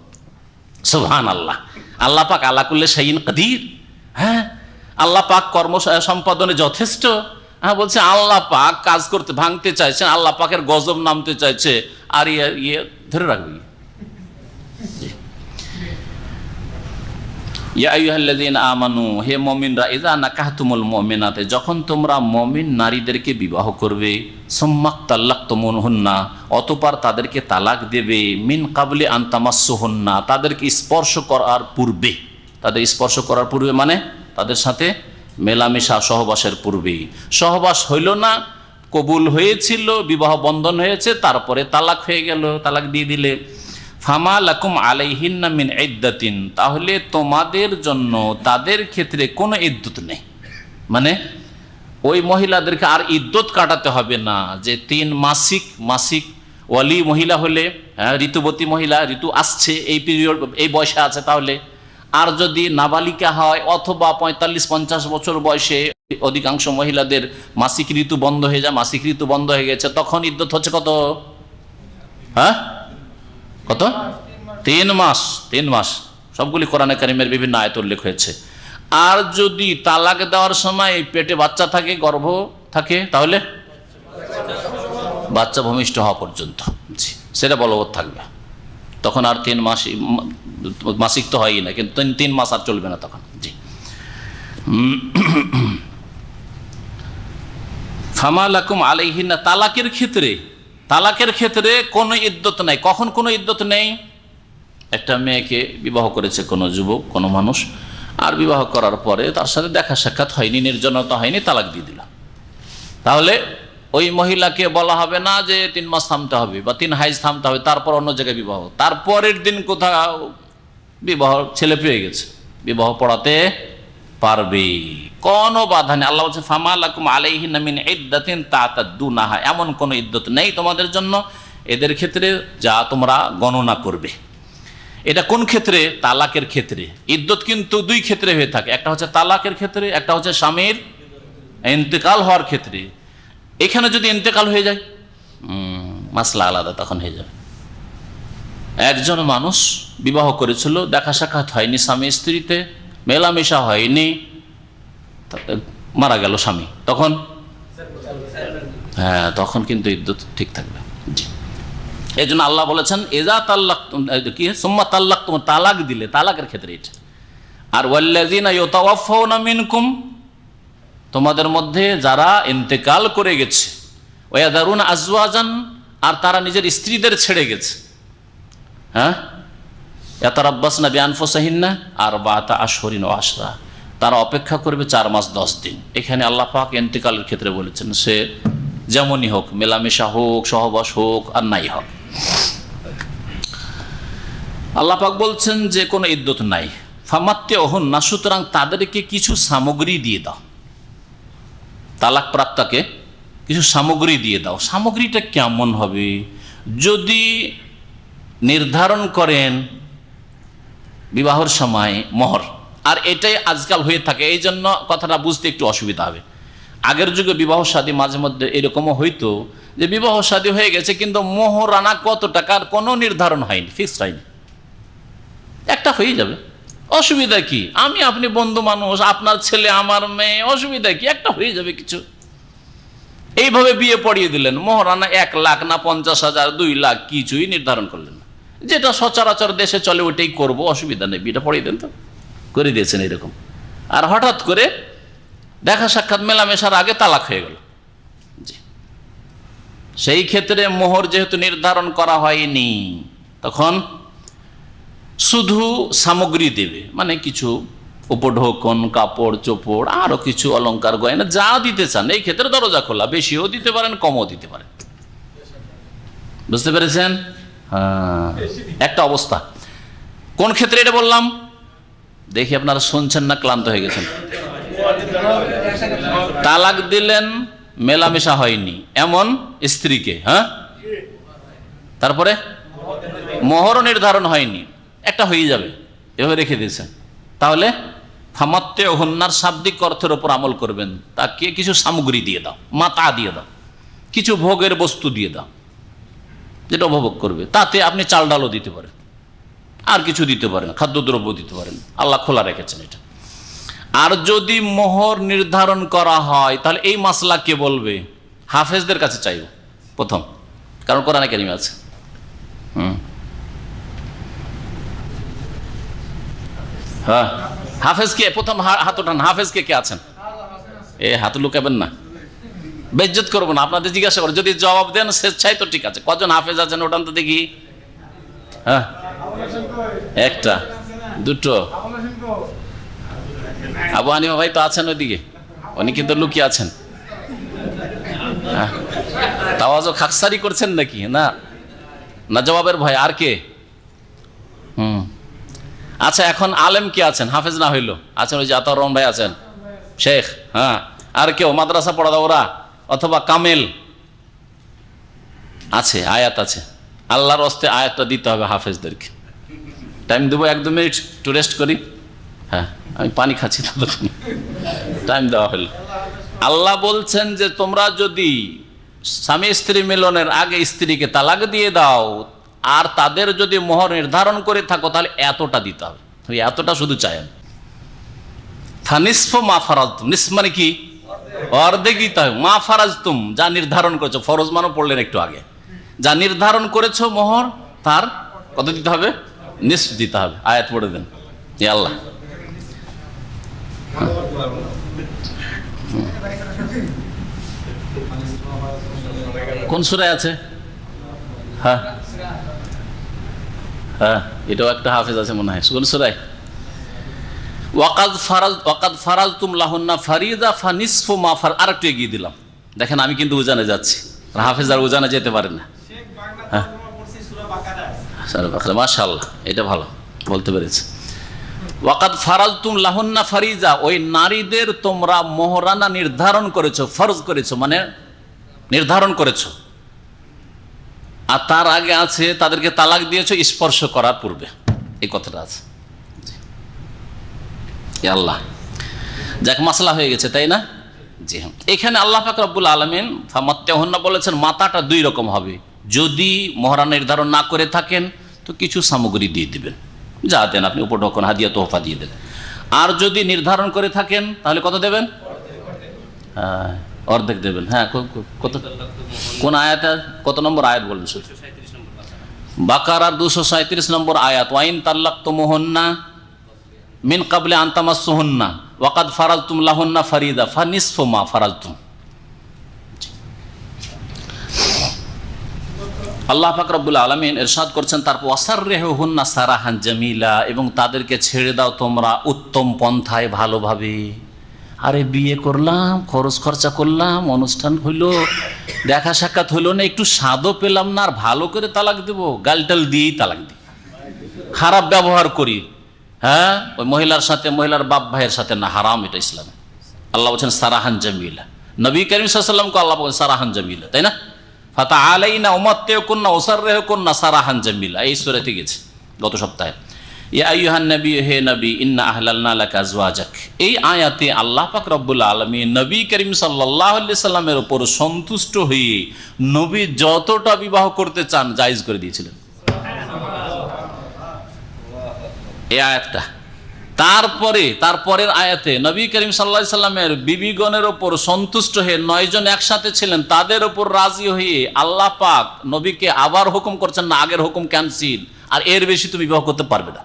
সুবহানাল্লাহ, আল্লাহ পাক আলা কুল্লি শাইইন কাদির। হ্যাঁ, আল্লাহ পাক কর্ম সম্পাদনে যথেষ্ট। হ্যাঁ, বলছে আল্লাহ পাক কাজ করতে ভাঙতে চাইছেন, আল্লাহ পাকের গজব নামতে চাইছে, আর ইয়ে ধরে রাখবে। ইয়া আইয়ুহাল্লাযীনা আমানু, হে মুমিনরা, ইযা নাকাহতুমুল মুমিনাতে, যখন তোমরা মুমিন নারীদেরকে বিবাহ করবে, সুম্মা তাল্লাকতুমুহুন্না, অতঃপর তাদেরকে তালাক দেবে, মিন কাবলি আন তামাসসুহুন্না, তাদেরকে স্পর্শ করার পূর্বে। তাদের স্পর্শ করার পূর্বে মানে তাদের সাথে মেলামেশা সহবাসের পূর্বেই। সহবাস হইল না, কবুল হয়েছিল, বিবাহ বন্ধন হয়েছে, তারপরে তালাক হয়ে গেল, তালাক দিয়ে দিলে। ফামা লাকুম আলাইহিন্না মিন ইদ্দাতিন, তাহলে তোমাদের জন্য তাদের ক্ষেত্রে কোনো ইদ্যত নেই। মানে ওই মহিলাদেরকে আর ইদ্যত কাটাতে হবে না, যে 3 মাসিক ওয়ালি মহিলা হলে, ঋতুবতী মহিলা, ঋতু আসছে, এই পিরিয়ড, এই বয়সে আছে, তাহলে। আর যদি নাবালিকা হয় অথবা 45-50 বছর বয়সে, অধিকাংশ মহিলাদের মাসিক ঋতু বন্ধ হয়ে যায়, মাসিক ঋতু বন্ধ হয়ে গেছে, তখন ইদ্যত হচ্ছে কত? হ্যাঁ, কত? 3 মাস। 3 মাস সবগুলি কোরআনে কারিমের বিভিন্ন আয়াতে উল্লেখ হয়েছে। আর যদি তালাক দেওয়ার সময় পেটে বাচ্চা থাকে, গর্ভ থাকে, তাহলে বাচ্চা ভূমিষ্ঠ হওয়া পর্যন্ত, সেটা বলবৎ থাকবে। তখন আর 3 মাস, মাসিক তো হয়ই না, কিন্তু 3 মাস আর চলবে না তখন। জি, ফামা লাকুম আলাইহিন্না, তালাকের ক্ষেত্রে কোনো ইদ্যত নাই। কখন কোনো ইদ্যত নেই? একটা মেয়েকে বিবাহ করেছে কোনো যুবক, কোনো মানুষ, আর বিবাহ করার পরে তার সাথে দেখা সাক্ষাৎ হয়নি, নির্জনতা হয়নি, তালাক দিয়ে দিল, তাহলে ওই মহিলাকে বলা হবে না যে 3 মাস থামতে হবে বা 3 হাইজ থামতে হবে, তারপর অন্য জায়গায় বিবাহ। তারপরের দিন কোথাও বিবাহ, ছেলে পেয়ে গেছে, বিবাহ পড়াতে পারবে, কোনো বাধা নেই। আল্লাহ বলছে ফামা লাকুম আলাইহিন্না মিন ইদ্দাতিন তাতাদুনাহা, এমন কোনো ইদ্যত নেই তোমাদের জন্য এদের ক্ষেত্রে যা তোমরা গণনা করবে। এটা কোন ক্ষেত্রে? তালাকের ক্ষেত্রে। ইদ্যত কিন্তু 2 ক্ষেত্রে হয়ে থাকে, একটা হচ্ছে তালাকের ক্ষেত্রে, একটা হচ্ছে স্বামীর ইন্তেকাল হওয়ার ক্ষেত্রে। এখানে যদি ইন্তেকাল হয়ে যায়, মাসলা আলাদা, তখন হয়ে যাবে। একজন মানুষ বিবাহ করেছিল, দেখা সাক্ষাৎ হয়নি স্বামী স্ত্রীতে, মেলামেশা হয়নি, মারা গেল স্বামী, তখন হ্যাঁ, তখন কিন্তু ইদ্যত ঠিক থাকবে। এই জন্য আল্লাহ বলেছেন এজা তাল্লাক, কি সুম্মা তাল্লাক, তোমার তালাক দিলে, তালাকের ক্ষেত্রে এটা। আর ওয়াল্লাযিনা ইউতাওয়াফাউনা মিনকুম, তোমাদের মধ্যে যারা ইন্তেকাল করে গেছে, ওয়াযারুনা আজওয়াজান, আর তারা নিজের স্ত্রীদের ছেড়ে গেছে, হ্যাঁ, ইয়াতারাব্বাসনা বিআনফুসিহিন্না আরবাআতা আশহুরিন ওয়া আশরা, তারা অপেক্ষা করবে 4 মাস 10 দিন। এখানে আল্লাহ পাক ইন্তেকালের ক্ষেত্রে বলেছেন, সে যেমনই হোক, মেলামেশা হোক, সহবাস হোক আর নাই হোক, আল্লাহ পাক বলছেন যে কোনো ইদ্যত নাই। ফামাত্তিউহুন্না, সুতরাং তাদেরকে কিছু সামগ্রী দিয়ে দাও, তালাক প্রাপ্তাকে কিছু সামগ্রী দিয়ে দাও। সামগ্রীটা কেমন হবে? যদি নির্ধারণ করেন বিবাহের সময় মোহর, আর এটাই আজকাল হয়ে থাকে, এই জন্য কথাটা বুঝতে একটু অসুবিধা হবে। আগের যুগে বিবাহ শাদী মাঝে মধ্যে এরকমও হইতো যে বিবাহ শাদী হয়ে গেছে কিন্তু মোহরানা কত টাকার কোনো নির্ধারণ হয়নি, ফিক্সড হয়নি, একটা হয়ে যাবে, অসুবিধা কি, আমি আপনি বন্ধু মানুষ, আপনার ছেলে আমার মেয়ে, অসুবিধা কি, একটা হয়ে যাবে কিছু। এইভাবে বিয়ে পড়িয়ে দিলেন, মোহরানা 1 লাখ না 50,000 2 লাখ কিছুই নির্ধারণ করলেন না, যেটা সচরাচর দেশে চলে ওইটাই করবো, অসুবিধা নেই, বিয়েটা পড়িয়ে দেন, তো করে দিয়েছেন এরকম। আর হঠাৎ করে দেখা সাক্ষাৎ মেলামেশার আগে তালাক হয়ে গেল, জি, সেই ক্ষেত্রে মোহর যেহেতু নির্ধারণ করা হয়নি, তখন শুধু সামগ্রী দেবে, মানে কিছু উপঢৌকন, কাপড় চোপড়, আরো কিছু অলংকার গয়না যা দিতে চান, এই ক্ষেত্রে দরজা খোলা, বেশিও দিতে পারেন কমও দিতে পারেন, বুঝতে পেরেছেন? হ্যাঁ, একটা অবস্থা। কোন ক্ষেত্রে এটা বললাম দেখি, আপনারা শুনছেন না ক্লান্ত হয়ে গেছেন? তালাক দিলেন, মেলামেশা হয়নি এমন স্ত্রীকে, হ্যাঁ, তারপরে মোহরও নির্ধারণ হয়নি, একটা হয়ে যাবে, এভাবে রেখে দিয়েছেন, তাহলে ফামাত্তে হন্যার শাব্দিক অর্থের উপর আমল করবেন, তাকে কিছু সামগ্রী দিয়ে দাও, মাতা দিয়ে দাও, কিছু ভোগের বস্তু দিয়ে দাও যেটা উপভোগ করবে, তাতে আপনি চাল ডালও দিতে পারেন, আর কিছু দিতে পারেন, খাদ্যদ্রব্য দিতে পারেন, আল্লাহ খোলা রেখেছেন এটা। আর যদি মোহর নির্ধারণ করা হয় তাহলে এই মাসলা কে বলবে? হাফেজদের কাছে চাইব প্রথম, কারণ কোরআনে কারিমে আছে। হ্যাঁ, হাফেজ কে? প্রথম হাত ওঠান, হাফেজ কে কে আছেন? এ হাত লুকাবেন না, বেজ্জত করবো না, আপনাদের জিজ্ঞাসা করো, যদি জবাব দেন স্বেচ্ছায় তো ঠিক আছে। কজন হাফেজ আছেন ওঠান তো দেখি। হ্যাঁ, একটা, দুটো। আবু হানিফা ভাই তো আছেন ওইদিকে, উনি কিন্তু লুকিয়ে আছেন। তাওয়াজও খাকসারি করছেন নাকি? না না, জবাবের ভয়। আর কে? আচ্ছা, এখন আলেম কে আছেন? হাফেজ না হইল আছেন, ওই যে আতাউর রহমান ভাই আছেন, শেখ। হ্যাঁ, আর কেউ মাদ্রাসা পড়া ওরা, অথবা কামেল আছে, আয়াত আছে, আল্লাহর হস্তে আয়াতটা দিতে হবে হাফেজদেরকে। টাইম দেবো 1-2 মিনিট, একটু রেস্ট করি। হ্যাঁ, আমি পানি খাচ্ছি, ততক্ষণ টাইম দেওয়া হলো। আল্লাহ বলছেন যে তোমরা যদি স্বামী স্ত্রী মিলনের আগে স্ত্রীকে তালাক দিয়ে দাও আর তাদের যদি মোহর নির্ধারণ করে থাকো তাহলে এতটা দিতে হবে, ওই এতটা শুধু চাই। ফানিসফু মা ফারাজতুম, নিস মানে কি? অর্ধেক দিতে হবে। মা ফারাজতুম, যা নির্ধারণ করেছো, ফরজ মানও পড়লেন একটু আগে, যা নির্ধারণ করেছো মোহর, তার কত দিতে হবে? নিসফ দিতে হবে। আয়াত পড়ে দেন। এ আল্লাহ, কোন সূরায় আছে? হ্যাঁ হ্যাঁ, এটাও একটা হাফেজ আছে মনে হয়, কোন সূরায়? ওয়াকাদ ফারাজতুম লাহুন্না ফারিদা ফানিসফু মা ফারাজ। আর একটু এগিয়ে দিলাম, দেখেন আমি কিন্তু উজানে যাচ্ছি, হাফেজ আর উজানে যেতে পারেন না। হ্যাঁ, মাশাআল্লাহ, এটা ভালো বলতে পেরেছে। ওয়াকাদ ফারাজতুম লাহুন্না ফারিজা, ওই নারীদের তোমরা মোহরানা নির্ধারণ করেছো, ফরজ করেছো মানে নির্ধারণ করেছো, আর তার আগে আছে তাদেরকে তালাক দিয়েছো স্পর্শ করার পূর্বে, এই কথাটা আছে। আল্লাহ, যাক মাসলা হয়ে গেছে, তাই না? জি হ্যাঁ, এখানে আল্লাহ পাক রব্বুল আলামিন ফামাত্তাহুন্না বলেছেন, মাতাটা 2 রকম হবে। যদি মোহরানা নির্ধারণ না করে থাকেন তো কিছু সামগ্রী দিয়ে দিবেন, যা দেন আপনি, উপঢৌকন, হাদিয়া, তোহফা দিয়ে দেন। আর যদি নির্ধারণ করে থাকেন তাহলে কত দেবেন? হ্যাঁ, অর্ধেক দেবেন। হ্যাঁ, কত, কোন আয়াত, কত নম্বর আয়াত বলেন? বাকারার 237 নম্বর আয়াত। ওয়াইন তাল্লাকতুমুহুন্না মিন ক্বাবলি আন তামাসসুহুন্না ওয়াকাদ ফারাজতুম লাহুন্না ফারিদা ফানিসফু মা ফারাজতুম। আল্লাহ পাক রব্বুল আলামিন ইরশাদ করছেন, তারপর ওয়াসাররিহুন্না সারাহান জামিলা, এবং তাদেরকে ছেড়ে দাও তোমরা উত্তম পন্থায়, ভালোভাবে। আরে বিয়ে করলাম, খরচ খরচা করলাম, অনুষ্ঠান হইলো, দেখা সাক্ষাৎ হইলো না, একটু স্বাদও পেলাম না, আর ভালো করে তালাক দেবো? গালটাল দিয়েই তালাক দিই, খারাপ ব্যবহার করি। হ্যাঁ, ওই মহিলার সাথে, মহিলার বাপ ভাইয়ের সাথে না, হারাম এটা ইসলামে। আল্লাহ বলছেন সারাহান জামিলা, নবী করিম সাল্লাল্লাহু আলাইহি ওয়াসাল্লামকে আল্লাহ বলছেন সারাহান জামিলা, তাই না? ফাতাআলাইনা উমাত্তিউকুন্না ওয়াসাররিহুকুন্না সারাহান জামিলা, এই সূরাতে গেছে গত সপ্তাহে। ইয়া আইয়ুহান নবী, হে নবী, ইন্না আহলালনা লাকা আজওয়াজাক, এই আয়াতে আল্লাহ পাক রব্বুল আলামিন নবী করিম সাল্লাল্লাহু আলাইহি সাল্লামের উপর সন্তুষ্ট হয়ে নবী যতটা বিবাহ করতে চান জায়েজ করে দিয়েছিলেন। এই আয়াতটা তারপরের আয়াতে নবী করিম সাল্লাল্লাহু আলাইহি সাল্লামের বিবিগণের উপর সন্তুষ্ট হয়ে 9 জন একসাথে ছিলেন, তাদের উপর রাজি হয়ে আল্লাহ পাক নবীকে আবার হুকুম করছেন না, আগের হুকুম ক্যান্সেল, আর এর বেশি তুমি বিবাহ করতে পারবে না।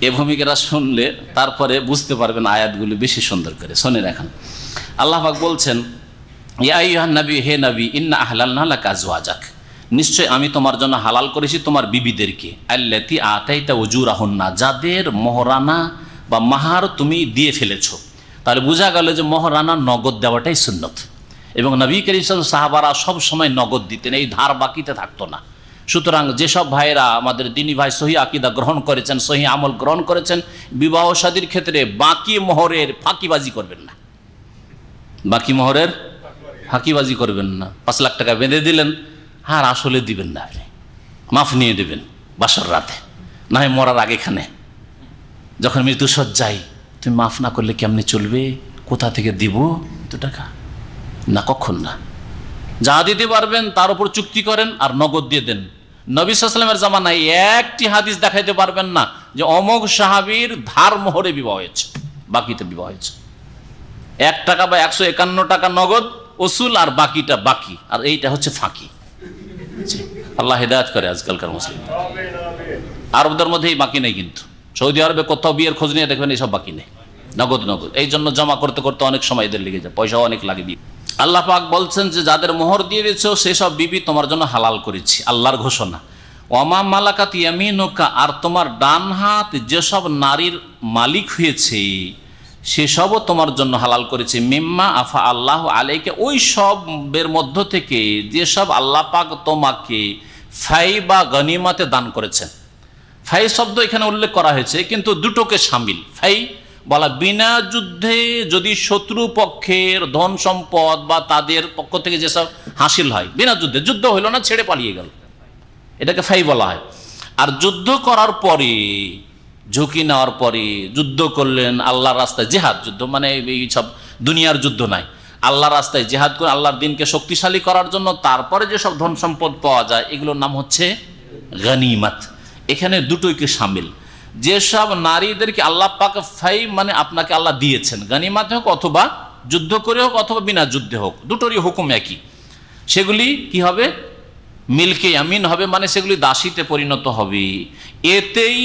এ ভূমিকাটা শুনলে তারপরে বুঝতে পারবেন আয়াতগুলি বেশি সুন্দর করে। শোনেন এখন আল্লাহ পাক বলছেন, ইয়া আইয়ুহান নবী, হে নবী, ইন্না আহলালনা লাকা আজওয়াজাক, নিশ্চয় আমি তোমার জন্য হালাল করেছি তোমার বিবিদেরকে, আল্লাতী আতাইতা উজুরাহুন্না, যাদের মহরানা বা মাহার তুমি দিয়ে ফেলেছো। তাহলে বোঝা গেল যে মহরানা নগদ দেওয়াটাই সুন্নত, এবং নবী করিম সাহাবারা সব সময় নগদ দিতেন, এই ধার বাকিতে থাকতো না। সুতরাং যেসব ভাইরা আমাদের দ্বীনি ভাই সহি আকীদা গ্রহণ করেছেন, সহি আমল গ্রহণ করেছেন, বিবাহ শাদীর ক্ষেত্রে বাকি মোহরের ফাঁকিবাজি করবেন না, বাকি মোহরের ফাঁকিবাজি করবেন না। 5 লাখ টাকা বেঁধে দিলেন, আর আসলে দিবেন না, আপনি মাফ নিয়ে দেবেন বাসর রাতে, না হয় মরার আগেখানে যখন মৃত্যুসজ্জায়, তুমি মাফ না করলে কেমনে চলবে, কোথা থেকে দিব এত টাকা, না কখন না। যা দিতে পারবেন তার উপর চুক্তি করেন আর নগদ দিয়ে দেন। নবী সাল্লাল্লাহু আলাইহি ওয়াসাল্লামের জামানায় একটি হাদিস দেখাইতে পারবেন না যে অমুক সাহাবীর ধার মোহরে বিবাহ হয়েছে, বাকিতে বিবাহ হয়েছে। 1 টাকা বা 151 টাকা নগদ ওসুল, আর বাকিটা বাকি, আর এইটা হচ্ছে ফাঁকি। আল্লাহ হেদায়েত করে আজকালকার মুসলিম। আরবদের মধ্যেই বাকি নেই, কিন্তু সৌদি আরবে কোথাও বিয়ের খোঁজ নিয়ে দেখবেন এইসব বাকি নেই, নগদ নগদ। এই জন্য জমা করতে করতে অনেক সময় এদের লেগে যায়, পয়সাও অনেক লাগে। আল্লাহ পাক বলছেন যে যাদের মোহর দিয়ে দিয়েছ সেসব বিবি তোমার জন্য হালাল করেছি, আল্লাহর ঘোষণা। ওয়ামা মালাকাত ইয়ামিনুকা, আর তোমার ডান হাত যেসব নারীর মালিক হয়েছে সেসবও তোমার জন্য হালাল করেছে। মিম্মা আফা আল্লাহ আলাইকা, ওই সবের মধ্য থেকে যেসব আল্লাহ পাক তোমাকে ফাই বা গনিমাতে দান করেছেন। ফাই শব্দ এখানে উল্লেখ করা হয়েছে, কিন্তু দুটোকে শামিল। ফাই বলা বিনা যুদ্ধে যদি শত্রু পক্ষের ধন সম্পদ বা তাদের পক্ষ থেকে যেসব হাসিল হয়, বিনা যুদ্ধে, যুদ্ধ হইল না, ছেড়ে পালিয়ে গেল, এটাকে ফাই বলা হয়। আর যুদ্ধ করার পরে, ঝুঁকি নেওয়ার পরে যুদ্ধ করলেন আল্লাহর রাস্তায়, জেহাদ, যুদ্ধ মানে এই সব দুনিয়ার যুদ্ধ নাই, আল্লাহর রাস্তায় জেহাদ করে আল্লাহর দিনকে শক্তিশালী করার জন্য তারপরে যেসব ধন সম্পদ পাওয়া যায় এগুলোর নাম হচ্ছে গনিমত। এখানে দুটোইকে শামিল। যেসব নারীদেরকে আল্লাহ পাক ফাই মানে আপনাকে আল্লাহ দিয়েছেন, গনিমতে হোক অথবা যুদ্ধ করে হোক অথবা বিনা যুদ্ধে হোক, দুটোরই হুকুম একই। সেগুলি কি হবে? মিলকে ইয়ামিন হবে, মানে সেগুলি দাসীতে পরিণত হবে। এতেই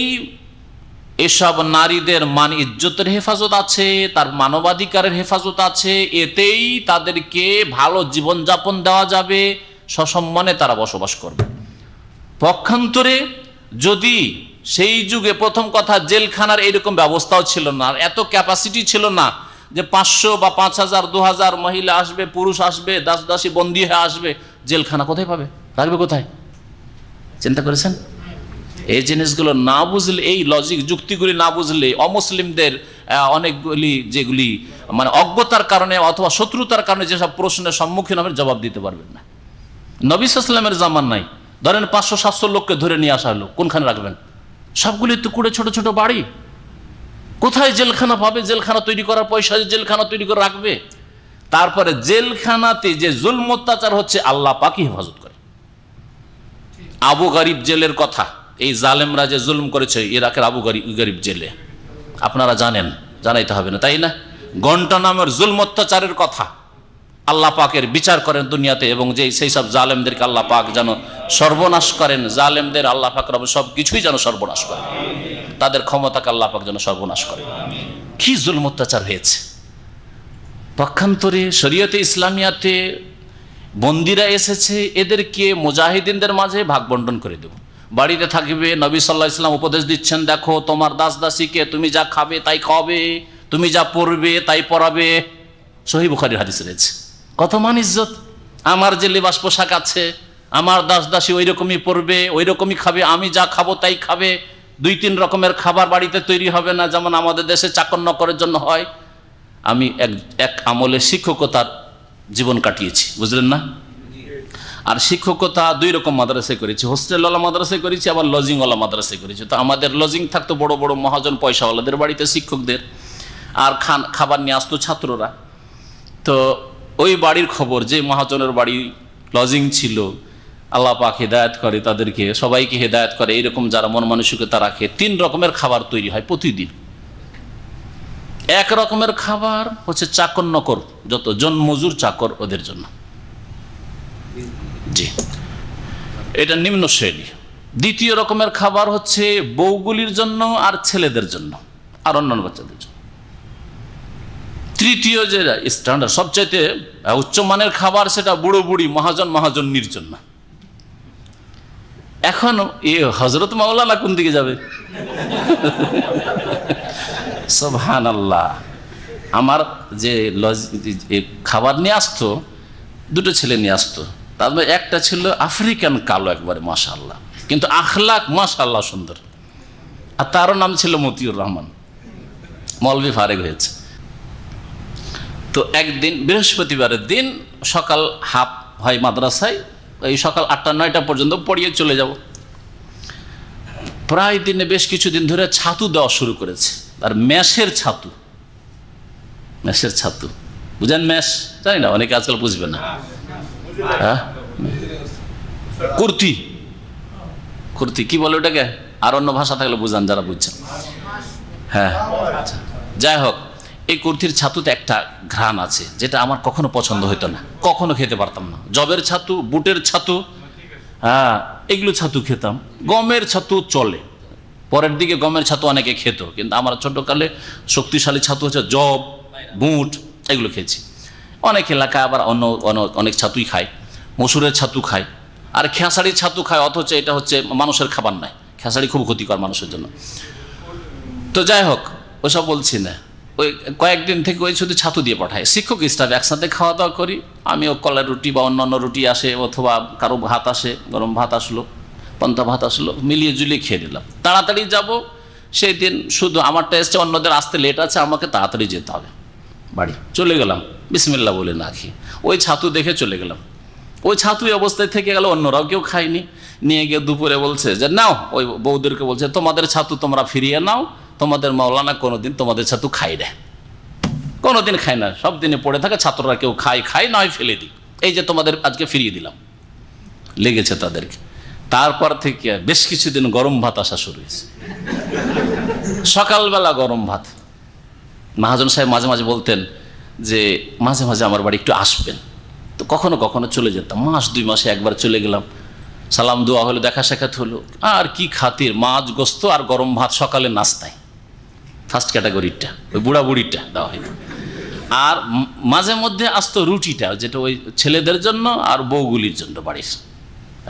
এসব নারীদের মান ইজ্জতের হেফাজত আছে, তার মানবাধিকারের হেফাজত আছে, এতেই তাদেরকে ভালো জীবনযাপন দেওয়া যাবে, সসম্মানে তারা বসবাস করবে। পক্ষান্তরে যদি সেই যুগে প্রথম কথা জেলখানার এইরকম ব্যবস্থাও ছিল না, আর এত ক্যাপাসিটি ছিল না যে 500 বা 5000 2000 মহিলা আসবে, পুরুষ আসবে, দাস দাসী বন্দী হয়ে আসবে, জেলখানা কোথায় পাবে, রাখবে কোথায়? চিন্তা করেছেন? এই জিনিসগুলো না বুঝলে, এই লজিক যুক্তিগুলি না বুঝলে অমুসলিমদের অনেকগুলি যেগুলি মানে অজ্ঞতার কারণে অথবা শত্রুতার কারণে যেসব প্রশ্নের সম্মুখীন হবে জবাব দিতে পারবেন না। নবী সাল্লাল্লাহু আলাইহি ওয়াসাল্লামের জামান নাই, ধরেন 500-700 লোককে ধরে নিয়ে আসা হলো, কোনখানে রাখবেন? সবগুলি তো কুড়ে ছোট ছোট বাড়ি, কোথায় জেলখানা পাবে? জেলখানা তৈরি করার পয়সা জেলখানা তৈরি করে রাখবে? তারপরে জেলখানাতে যে জুলম অত্যাচার হচ্ছে আল্লাহ পাকই হেফাজত করে। আবু গরিব জেলের কথা, এই জালেমরা যে জুলম করেছে ইরাকের আবু গরিব জেলে, আপনারা জানেন, জানাইতে হবে না তাই না? ঘন্টা নামের জুলম অত্যাচারের কথা আল্লাহ পাকের বিচার করেন দুনিয়াতে, এবং যে সেই সব জালেমদেরকে আল্লাহ পাক যেন সর্বনাশ করেন, জালেমদের আল্লাহ পাক রব সব কিছুই যেন সর্বনাশ করেন, তাদের ক্ষমতাকে আল্লাহ পাক যেন সর্বনাশ করেন। কি জুলম অত্যাচার হয়েছে! পক্ষান্তরে শরীয়তে ইসলামিয়াতে বন্দিরা এসেছে, এদেরকে মুজাহিদিনদের মাঝে ভাগ বন্টন করে দেব। বাড়িতে থাকবে, নবী সাল্লাল্লাহু আলাইহি ওয়াসাল্লাম উপদেশ দিচ্ছেন, দেখো তোমার দাস দাসীকে তুমি যা খাবে তাই খাওয়াবে, তুমি যা পরবে তাই পরাবে। সহিহ বুখারীর হাদিস রয়েছে। কত মান ইজ্জত! আমার যে লেবাস পোশাক আছে, আমার দাস দাসী ওই রকমই পরবে, ওই রকমই খাবে, আমি যা খাবো তাই খাবে। 2-3 রকমের খাবার বাড়িতে তৈরি হবে না, যেমন আমাদের দেশে চাকর নকরের জন্য হয়। আমি এক আমলে শিক্ষকতার জীবন কাটিয়েছি, বুঝলেন না? আর শিক্ষকতা দুই রকম মাদ্রাসায় করেছি, হোস্টেলওয়ালা মাদ্রাসায় করেছি, আবার লজিংওয়ালা মাদ্রাসায় করেছি। তো আমাদের লজিং থাকতো বড় বড় মহাজন পয়সাওয়ালাদের বাড়িতে, শিক্ষকদের, আর খাবার নিয়ে আসতো ছাত্ররা। তো ওই বাড়ির খবর, যে মহাজনের বাড়ি লজিং ছিল, আল্লাহ পাক হেদায়েত করে তাদেরকে, সবাইকে হেদায়েত করে, এইরকম যারা মন মানসিকতা রাখে, 3 রকমের খাবার তৈরি হয় প্রতিদিন। এক রকমের খাবার হচ্ছে চাকর নকর, যত জন মজুর চাকর ওদের জন্য, জি, এটা নিম্ন শ্রেণী। দ্বিতীয় রকমের খাবার হচ্ছে বউগুলির জন্য আর ছেলেদের জন্য আর অন্যান্য বাচ্চাদের জন্য। তৃতীয় যে স্ট্যান্ডার্ড সবচাইতে উচ্চমানের খাবার, সেটা বুড়ো বুড়ি মহাজননির জন্য। এখন হযরত মাওলানা কোন দিকে যাবে? সুবহানাল্লাহ। আমার যে খাবার নিয়ে আসতো, 2টো ছেলে নিয়ে আসতো, তার মধ্যে একটা ছিল আফ্রিকান কালো একবারে, মাশাআল্লাহ, কিন্তু আখলাক মাশাআল্লাহ সুন্দর, আর তারও নাম ছিল মতিউর রহমান, মৌলভী ফারেক হয়েছে। তো একদিন বৃহস্পতিবারের দিন সকাল হাফ হয় মাদ্রাসায়, এই সকাল 8টা-9টা পর্যন্ত পড়িয়ে চলে যাব। প্রায় দিনে বেশ কিছুদিন ধরে ছাতু দেওয়া শুরু করেছে, আর ম্যাশের ছাতু, বুঝেন ম্যাশ? জানি না, অনেকে আজকাল বুঝবে না। হ্যাঁ, কুর্তি কি বলে ওটাকে? আর অন্য ভাষা থাকলে বুঝান যারা বুঝছেন। হ্যাঁ, আচ্ছা, যাই হোক, এই কুর্তির ছাতুতে একটা ঘ্রাণ আছে যেটা আমার কখনো পছন্দ হইতো না, কখনো খেতে পারতাম না। জবের ছাতু, বুটের ছাতু, হ্যাঁ, এগুলো ছাতু খেতাম। গমের ছাতু চলে, পরের দিকে গমের ছাতু অনেকে খেত, কিন্তু আমার ছোটকালে শক্তিশালী ছাতু হচ্ছে জব, বুট, এগুলো খেয়েছি। অনেক এলাকায় আবার অনেক ছাতুই খায়, মসুরের ছাতু খায়, আর খেসারির ছাতু খায়, অথচ এটা হচ্ছে মানুষের খাবার নয়, খেসারি খুব ক্ষতিকর মানুষের জন্য। তো যাই হোক, ওসব বলছি না। ওই কয়েকদিন থেকে ওই শুধু ছাতু দিয়ে পাঠায়, শিক্ষক স্টাফ একসাথে খাওয়া দাওয়া করি। আমিও কলার রুটি বা অন্যান্য রুটি আসে, অথবা কারো ভাত আসে, গরম ভাত আসলো, পান্তা ভাত আসলো, মিলিয়ে জুলিয়ে খেয়ে নিলাম। তাড়াতাড়ি যাব সেই দিন, শুধু আমার টেস্টে অন্যদের আসতে লেট আছে, আমাকে তাড়াতাড়ি যেতে হবে বাড়ি। চলে গেলাম বিসমিল্লাহ বলে না খেয়ে, ওই ছাতু দেখে চলে গেলাম। ওই ছাতু অবস্থায় থেকে গেল, অন্যরাও কেউ খায়নি। নিয়ে গিয়ে দুপুরে বলছে যে নাও, ওই বৌদেরকে বলছে তোমাদের ছাতু তোমরা ফিরিয়ে নাও, তোমাদের মাওলানা কোনোদিন তোমাদের ছাতু খাই না, কোনোদিন খায় না, সব দিনে পড়ে থাকে, ছাত্ররা কেউ খায় নয় ফেলে দিই, এই যে তোমাদের আজকে ফিরিয়ে দিলাম। লেগেছে তাদেরকে। তারপর থেকে বেশ কিছুদিন গরম ভাত আসা শুরু হয়েছে, সকালবেলা গরম ভাত। মহাজন সাহেব মাঝে মাঝে বলতেন যে মাঝে মাঝে আমার বাড়ি একটু আসবেন। তো কখনো কখনো চলে যেতাম, মাস 2 মাসে একবার চলে গেলাম, সালাম দোয়া হলো, দেখা সাক্ষাৎ হলো। আর কি খাতির, মাছ গোস্ত আর গরম ভাত সকালে নাস্তায়, ফার্স্ট ক্যাটাগরিটা, ওই বুড়া বুড়িটা দেওয়া হইতো। আর মাঝে মধ্যে আসতো রুটিটা, যেটা ওই ছেলেদের জন্য আর বউগুলির জন্য বাড়ির,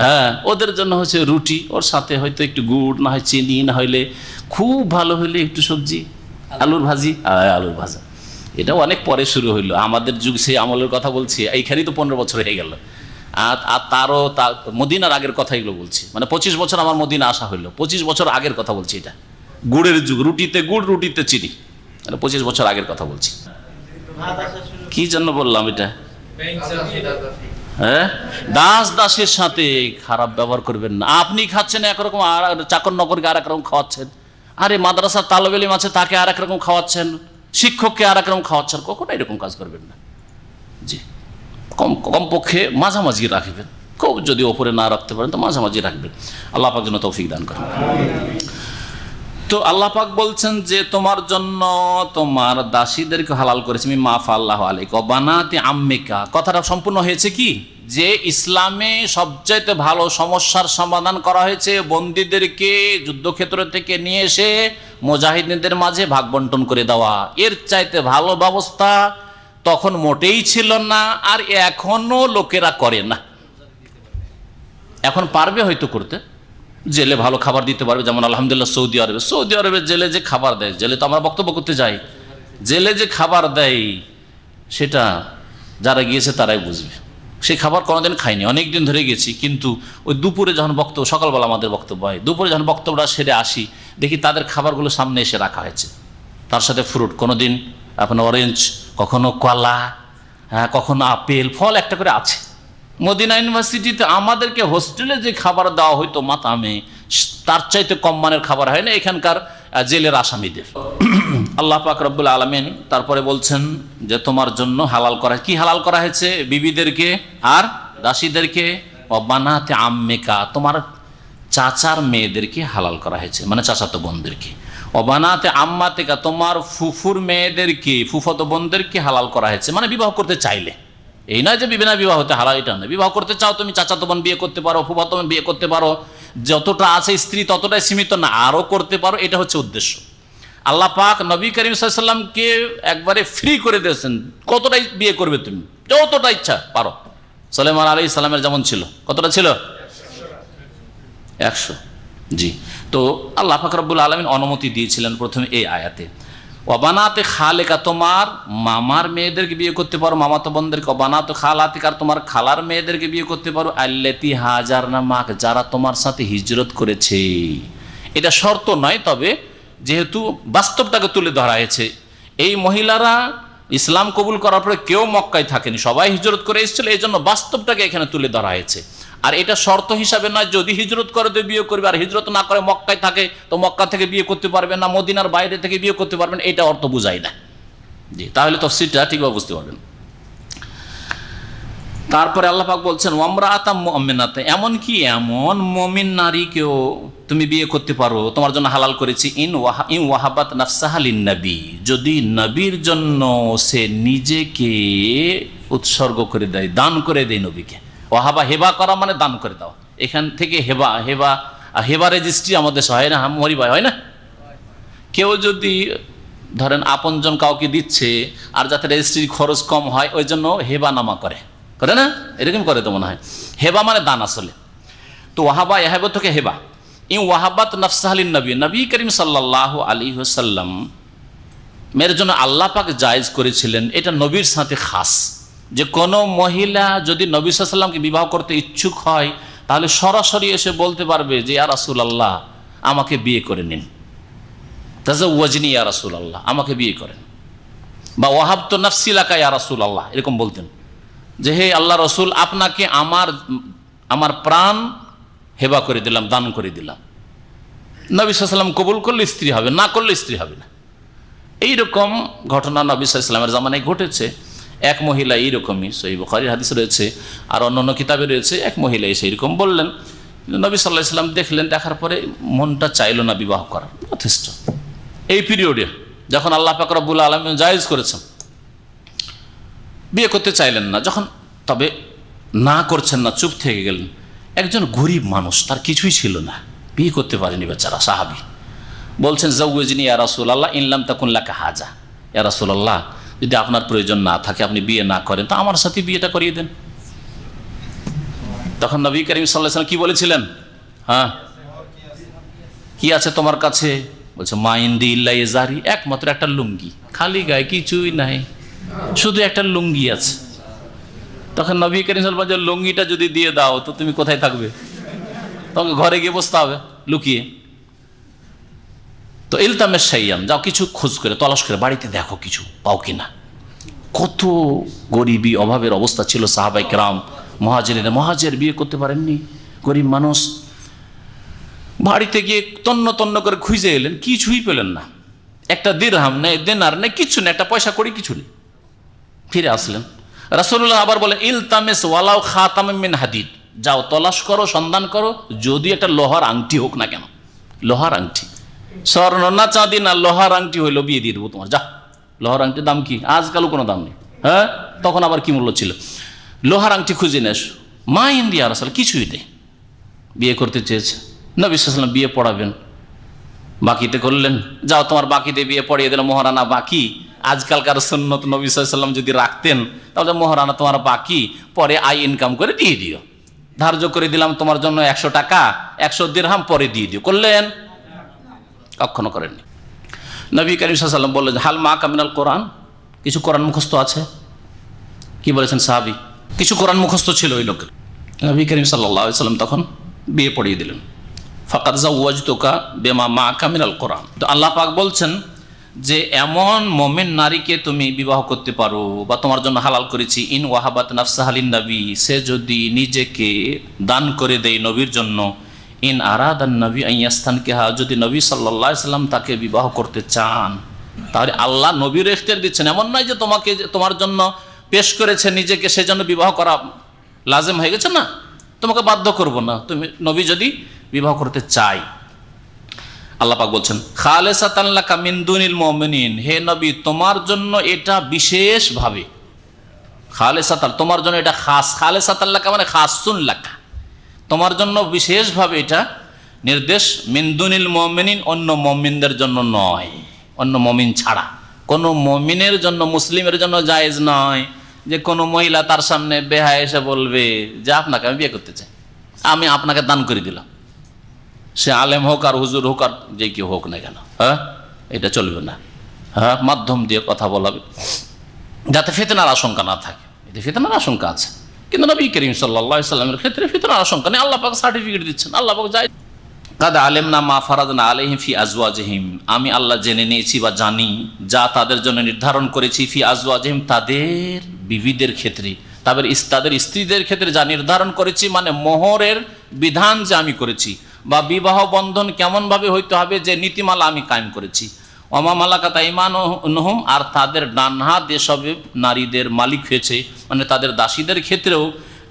হ্যাঁ, ওদের জন্য হচ্ছে রুটি, ওর সাথে হয়তো একটু গুড়, না হয় চিনি, না হইলে খুব ভালো হইলে একটু সবজি, আলুর ভাজি, আলুর ভাজা। এটাও অনেক পরে শুরু হইলো, আমাদের যুগ, সেই আমলের কথা বলছি, এইখানেই তো 15 বছর হয়ে গেল। আর তারও মদিনার আগের কথা এগুলো বলছি, মানে 25 বছর আমার মদিনা আসা হইলো, 25 বছর আগের কথা বলছি। এটা গুড়ের যুগ, রুটিতে গুড়, রুটিতে চিনি, মানে 25 বছর আগের কথা বলছি। কি জন্য বললাম এটা? হ্যাঁ, দাসের সাথে খারাপ ব্যবহার করবেন না। আপনি খাচ্ছেন একরকম, আর চাকর নকরকে আর একরকম খাওয়াচ্ছেন, আরে মাদ্রাসার তালেব ইলম আছে তাকে আর একরকম খাওয়াচ্ছেন, শিক্ষককে আর একরকম খাওয়াচ্ছেন, কখনো এরকম কাজ করবেন না। জি, কমপক্ষে মাঝামাঝি রাখবেন, খুব যদি ওপরে না রাখতে পারেন তো মাঝামাঝি রাখবেন। আল্লাহ পাক যেন তৌফিক দান করেন। তো আল্লাহ পাক বলছেন যে তোমার জন্য তোমার দাসীদেরকে হালাল করেছি, আমি মাফ আল্লাহ আলাইকা বানাতি আম্মিকা। কথাটা সম্পূর্ণ হয়েছে কি, যে ইসলামে সবচাইতে ভালো সমস্যার সমাধান করা হয়েছে বন্দীদেরকে যুদ্ধক্ষেত্র থেকে নিয়ে এসে মুজাহিদিনদের মাঝে ভাগ বন্টন করে দেওয়া। এর চাইতে ভালো ব্যবস্থা তখন মোটেই ছিল না, আর এখনো লোকেরা করে না। এখন পারবে হয়তো করতে, জেলে ভালো খাবার দিতে পারবে, যেমন আলহামদুলিল্লাহ সৌদি আরবে জেলে যে খাবার দেয়, জেলে তো আমরা বক্তব্য করতে যাই, জেলে যে খাবার দেয় সেটা যারা গিয়েছে তারাই বুঝবে। সেই খাবার কোনোদিন খাইনি, অনেক দিন ধরে গেছি, কিন্তু ওই দুপুরে যখন বক্তব্য, সকালবেলা আমাদের বক্তব্য হয়, দুপুরে যখন বক্তব্যটা সেরে আসি দেখি তাদের খাবারগুলো সামনে এসে রাখা হয়েছে, তার সাথে ফ্রুট, কোনোদিন আপনার অরেঞ্জ, কখনো কলা, হ্যাঁ, কখনো আপেল ফল একটা করে আছে। মদিনা ইউনিভার্সিটিতে আমাদেরকে হোস্টেলে যে খাবার দেওয়া হইতো মাতামে, তার চাইতে কম মানের খাবার হয় না এখানকার জেলের আসামিদের। আল্লাহ পাক রব্বুল আলামিন তারপরে বলছেন যে তোমার জন্য হালাল করা, কি হালাল করা হয়েছে? বিবিদেরকে আর দাসীদেরকে, বানাতে আম্মেকা, তোমার চাচার মেয়েদেরকে হালাল করা হয়েছে, মানে চাচাতো বোনদেরকে। বানাতে আম্মাতেকা, তোমার ফুফুর মেয়েদেরকে, ফুফাতো বোনদেরকে হালাল করা হয়েছে, মানে বিবাহ করতে চাইলে। এই নয় যে বিনা বিবাহ হতে হালাল, এটা নয়। বিবাহ করতে চাও তুমি, চাচাতো বোন বিয়ে করতে পারো, ফুফাতো বোন বিয়ে করতে পারো, যতটা আছে স্ত্রী ততটাই সীমিত না, আরও করতে পারো, এটা হচ্ছে উদ্দেশ্য। আল্লাহ পাক নবী করিম সাল্লাল্লাহু আলাইহি ওয়াসাল্লামকে একবারে ফ্রি করে দিয়েছেন, কতটাই বিয়ে করবে তুমি, যতটা ইচ্ছা পারো। সুলাইমান আলাইহিস সালামের যেমন ছিল, কতটা ছিল? 100। জি, তো আল্লাহ পাক রব্বুল আলামিন অনুমতি দিয়েছিলেন প্রথমে এই আয়াতে। অবানাতে খালেকা, তোমার মামার মেয়েদেরকে বিয়ে করতে পারো, মামাতো বোনদেরকে। অবানাতে খালাতিকা, তোমার খালার মেয়েদেরকে বিয়ে করতে পারো। আল্লাতি হাজারনা মাক, যারা তোমার সাথে হিজরত করেছে। এটা শর্ত নয়, তবে যেহেতু বাস্তবটাকে তুলে ধরা হয়েছে, এই মহিলারা ইসলাম কবুল করার পরে কেউ মক্কায় থাকেনি, সবাই হিজরত করে এসেছিল, এই জন্য বাস্তবটাকে এখানে তুলে ধরা হয়েছে। আর এটা শর্ত হিসাবে নয়, যদি হিজরত করে তো বিয়ে করবে, আর হিজরত না করে মক্কায় থাকে তো মক্কা থেকে বিয়ে করতে পারবে না, মদিনার বাইরে থেকে বিয়ে করতে পারবেন, এটা অর্থ বুঝায় না। জি, তাহলে তফসিরটা ঠিকভাবে বুঝতে পারবেন। তারপরে আল্লাহ পাক বলছেন ওয়ামরাআতাম মুমিনাত, এমনকি এমন মুমিন নারীকেও তুমি বিয়ে করতে পারো, তোমার জন্য হালাল করেছি। ইন ওয়াহাবাত নাফসাহা লিন-নবী, যদি নবীর জন্য সে নিজেকে উৎসর্গ করে দেয়, দান করে দেয় নবীকে। ওয়াহাবা, হেবা করা মানে দান করে দেওয়া। এখান থেকে হেবা, হেবা হেবা রেজিস্ট্রি আমাদের হয় না, মরি ভাই হয় না। কেউ যদি ধরেন আপনজন কাউকে দিচ্ছে, আর যাতে রেজিস্ট্রির খরচ কম হয় ওই জন্য হেবা নামা করে না, এরকম করে তো মনে হয়। হেবা মানে দান আসলে। তো ওয়াহাবা, এহাবা থেকে হেবা। ওয়াহাবাত নাফসাহা লিন-নবী, নবী করিম সাল্লাল্লাহু আলাইহি ওয়াসাল্লাম মেয়ের জন্য আল্লাহ পাক জায়েজ করেছিলেন, এটা নবীর সাথে খাস, যে কোনো মহিলা যদি নবী সাল্লাল্লাহু আলাইহি ওয়াসাল্লামকে বিবাহ করতে ইচ্ছুক হয় তাহলে সরাসরি এসে বলতে পারবে যে ইয়া রাসূলুল্লাহ আমাকে বিয়ে করে নিন, তাজাওয়াজনি ইয়া রাসূলুল্লাহ আমাকে বিয়ে করেন, বা ওয়াহাবতু নাফসি লাকা ইয়া রাসূলুল্লাহ, এরকম বলতেন যে হে আল্লাহ রসুল আপনাকে আমার প্রাণ হেবা করে দিলাম, দান করে দিলাম। নবী সাল্লাল্লাহু আলাইহি ওয়াসাল্লাম কবুল করলে স্ত্রী হবে, না করলে স্ত্রী হবে না। এইরকম ঘটনা নবী সাল্লাল্লাহু আলাইহি ওয়াসাল্লামের জামানায় ঘটেছে। এক মহিলা এইরকমই, সহিহ বুখারীর হাদিস রয়েছে আর অন্যান্য কিতাবে রয়েছে, এক মহিলা এসে এরকম বললেন, নবী সাল্লাল্লাহু আলাইহি ওয়াসাল্লাম দেখলেন, দেখার পরে মনটা চাইল না বিবাহ করার, যথেষ্ট। এই পিরিয়ডে যখন আল্লাহ পাক রব্বুল আলামিন জায়েজ করেছেন, বিয়ে করতে চাইলেন না যখন, তবে না করছেন না, চুপ থেকে গেলেন। একজন গরিব মানুষ, তার কিছুই ছিল না, বিয়ে করতে পারেনি বেচারা, সাহাবী। বলছেন জাওয়াজনি ইয়া রাসূলুল্লাহ ইন লাম তাকুন লাকা হাজা, ইয়া রাসূলুল্লাহ যদি আপনার প্রয়োজন না থাকে, আপনি বিয়ে না করেন, তো আমার সাথে বিয়েটা করিয়ে দেন। তখন নবী করিম সাল্লাল্লাহু আলাইহি ওয়াসাল্লাম কি বলেছিলেন? হ্যাঁ, কি আছে তোমার কাছে? বলছে মা ইনদি ইল্লা ইজারি, একমাত্র একটা লুঙ্গি, খালি গায়ে কিছুই নাই, শুধু একটা লুঙ্গি আছে। তখন নবী করিম সাল্লাল্লাহু আলাইহি ওয়াসাল্লাম লুঙ্গিটা যদি দিয়ে দাও তো তুমি কোথায় থাকবে? তোমাকে ঘরে গিয়ে বসতে হবে লুকিয়ে। তো ইলতামেস শাইয়ান, যাও কিছু খোঁজ করে, তলাশ করে বাড়িতে দেখো কিছু পাও কিনা। কত গরিবী অভাবের অবস্থা ছিল সাহাবায়ে কেরাম, মুহাজিরিন। মুহাজির বিয়ে করতে পারেননি, গরিব মানুষ। বাড়িতে গিয়ে তন্ন তন্ন করে খুঁজে এলেন, কিছুই পেলেন না। একটা দিরহাম নেই, দেনার নেই, কিছু নেই, একটা পয়সা করি কিছু নেই। ফিরে আসলেন। রাসূলুল্লাহ আবার বলে ইলতামিস ওয়ালাউ খাতাম মিন হাদিদ, যাও তলাশ করো, সন্ধান করো, যদি একটা লোহার আংটি হোক না কেন, লোহার আংটি, স্বর্ণ না চাঁদি না, লোহার আংটি হইলো বিয়ে দিয়ে দেবো তোমার, যা। লোহার আংটির দাম কি? আজকালও কোনো দাম নেই, হ্যাঁ, তখন আবার কি মূল্য ছিল। লোহার আংটি খুঁজে নেস, মা ইন্দিয়া রাসূল কিছুই নেই। বিয়ে করতে চেয়েছে, নবী সাল্লাল্লাহু আলাইহি ওয়াসাল্লাম বিয়ে পড়াবেন, বাকিতে করলেন, যাও তোমার বাকিতে বিয়ে পড়িয়ে দিল, মোহরানা বাকি। আজকালকার সুন্নত নবী সাল্লাল্লাহু আলাইহি ওয়াসাল্লাম যদি রাখতেন তাহলে মোহরানা তোমার বাকি, পরে আয় ইনকাম করে দিয়ে দিও, ধার্য করে দিলাম তোমার জন্য 100 টাকা, 100 দিরহাম পরে দিয়ে দিও। করলেন? কখনো করেননি। নবী করিম সাল্লাল্লাহু আলাইহি ওয়াসাল্লাম বললেন হাল মা কামিনাল কোরআন, কিছু কোরআন মুখস্থ আছে? কি বলেছেন সাহাবী? কিছু কোরআন মুখস্থ ছিল ওই লোকের। নবী করিম সাল্লাল্লাহু আলাইহি ওয়াসাল্লাম তখন বিয়ে পড়িয়ে দিলেন। ফাকাদ জাওয়াজতুকা বিমা মা কামিনাল কোরআন। তো আল্লাহ পাক বলছেন যে এমন মোমেন নারীকে তুমি বিবাহ করতে পারো বা তোমার জন্য হালাল করেছি, ইন ওয়াহাবাত নাফসাহালিন নবী, সে যদি নিজেকে দান করে দেয় নবীর জন্য, ইন আরাদান নবী আইয়াস্তান কেহা, যদি নবী সাল্লাল্লাহু আলাইহি সাল্লাম তাকে বিবাহ করতে চান, তাহলে আল্লাহ নবীর ইখতিয়ার দিচ্ছেন। এমন নয় যে তোমাকে তোমার জন্য পেশ করেছে নিজেকে, সেজন্য বিবাহ করা লাজেম হয়ে গেছে, না, তোমাকে বাধ্য করব না, তুমি নবী যদি বিবাহ করতে চাই। আল্লাহ পাক বলছেন খালেসাতান লাকা মিন দুনিল মুমিনিন, হে নবী তোমার জন্য এটা বিশেষভাবে, খালেসাতান তোমার জন্য এটা খাস, খালেসাতান লাকা মানে খাসুন লাকা, তোমার জন্য বিশেষভাবে এটা নির্দেশ, মিন দুনিল মুমিনিন অন্য মুমিনদের জন্য নয়, অন্য মুমিন ছাড়া। কোনো মুমিনের জন্য, মুসলিমের জন্য জায়েজ নয় যে কোনো মহিলা তার সামনে বেহায়া এসে বলবে যে আপনাকে আমি বিয়ে করতে চাই, আমি আপনাকে দান করে দিলাম, সে আলেম হোক আর হুজুর হোক আর যে কেউ হোক না কেন, হ্যাঁ, এটা চলবে না। হ্যাঁ, মাধ্যম দিয়ে কথা বলাবে যাতে ফিতনার আশঙ্কা না থাকে। এতে ফিতনার আশঙ্কা আছে, কিন্তু নবী করিম সাল্লাল্লাহু আলাইহি সাল্লামের ক্ষেত্রে ফিতনার আশঙ্কা নেই। আল্লাহ পাক সার্টিফিকেট দিচ্ছেন, আল্লাহ পাক যায় কাদ আলেমনা মা ফারাদনা আলাইহিম ফি আজওয়াজিহিম, আমি আল্লাহ জেনে নিয়েছি বা জানি যা তাদের জন্য নির্ধারণ করেছি, ফি আজওয়াজিহিম তাদের বিবিদের ক্ষেত্রে, তাদের স্ত্রীদের ক্ষেত্রে যা নির্ধারণ করেছি, মানে মোহরের বিধান যে আমি করেছি, বা বিবাহ বন্ধন কেমনভাবে হইতে হবে যে নীতিমালা আমি কায়েম করেছি। ওমা মালাকাত আইমানুহুম, আর তাদের ডান হাত যেসব নারীদের মালিক হয়েছে, মানে তাদের দাসীদের ক্ষেত্রেও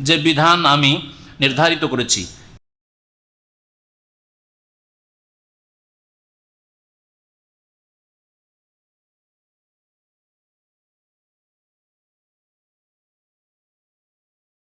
যে বিধান আমি নির্ধারিত করেছি,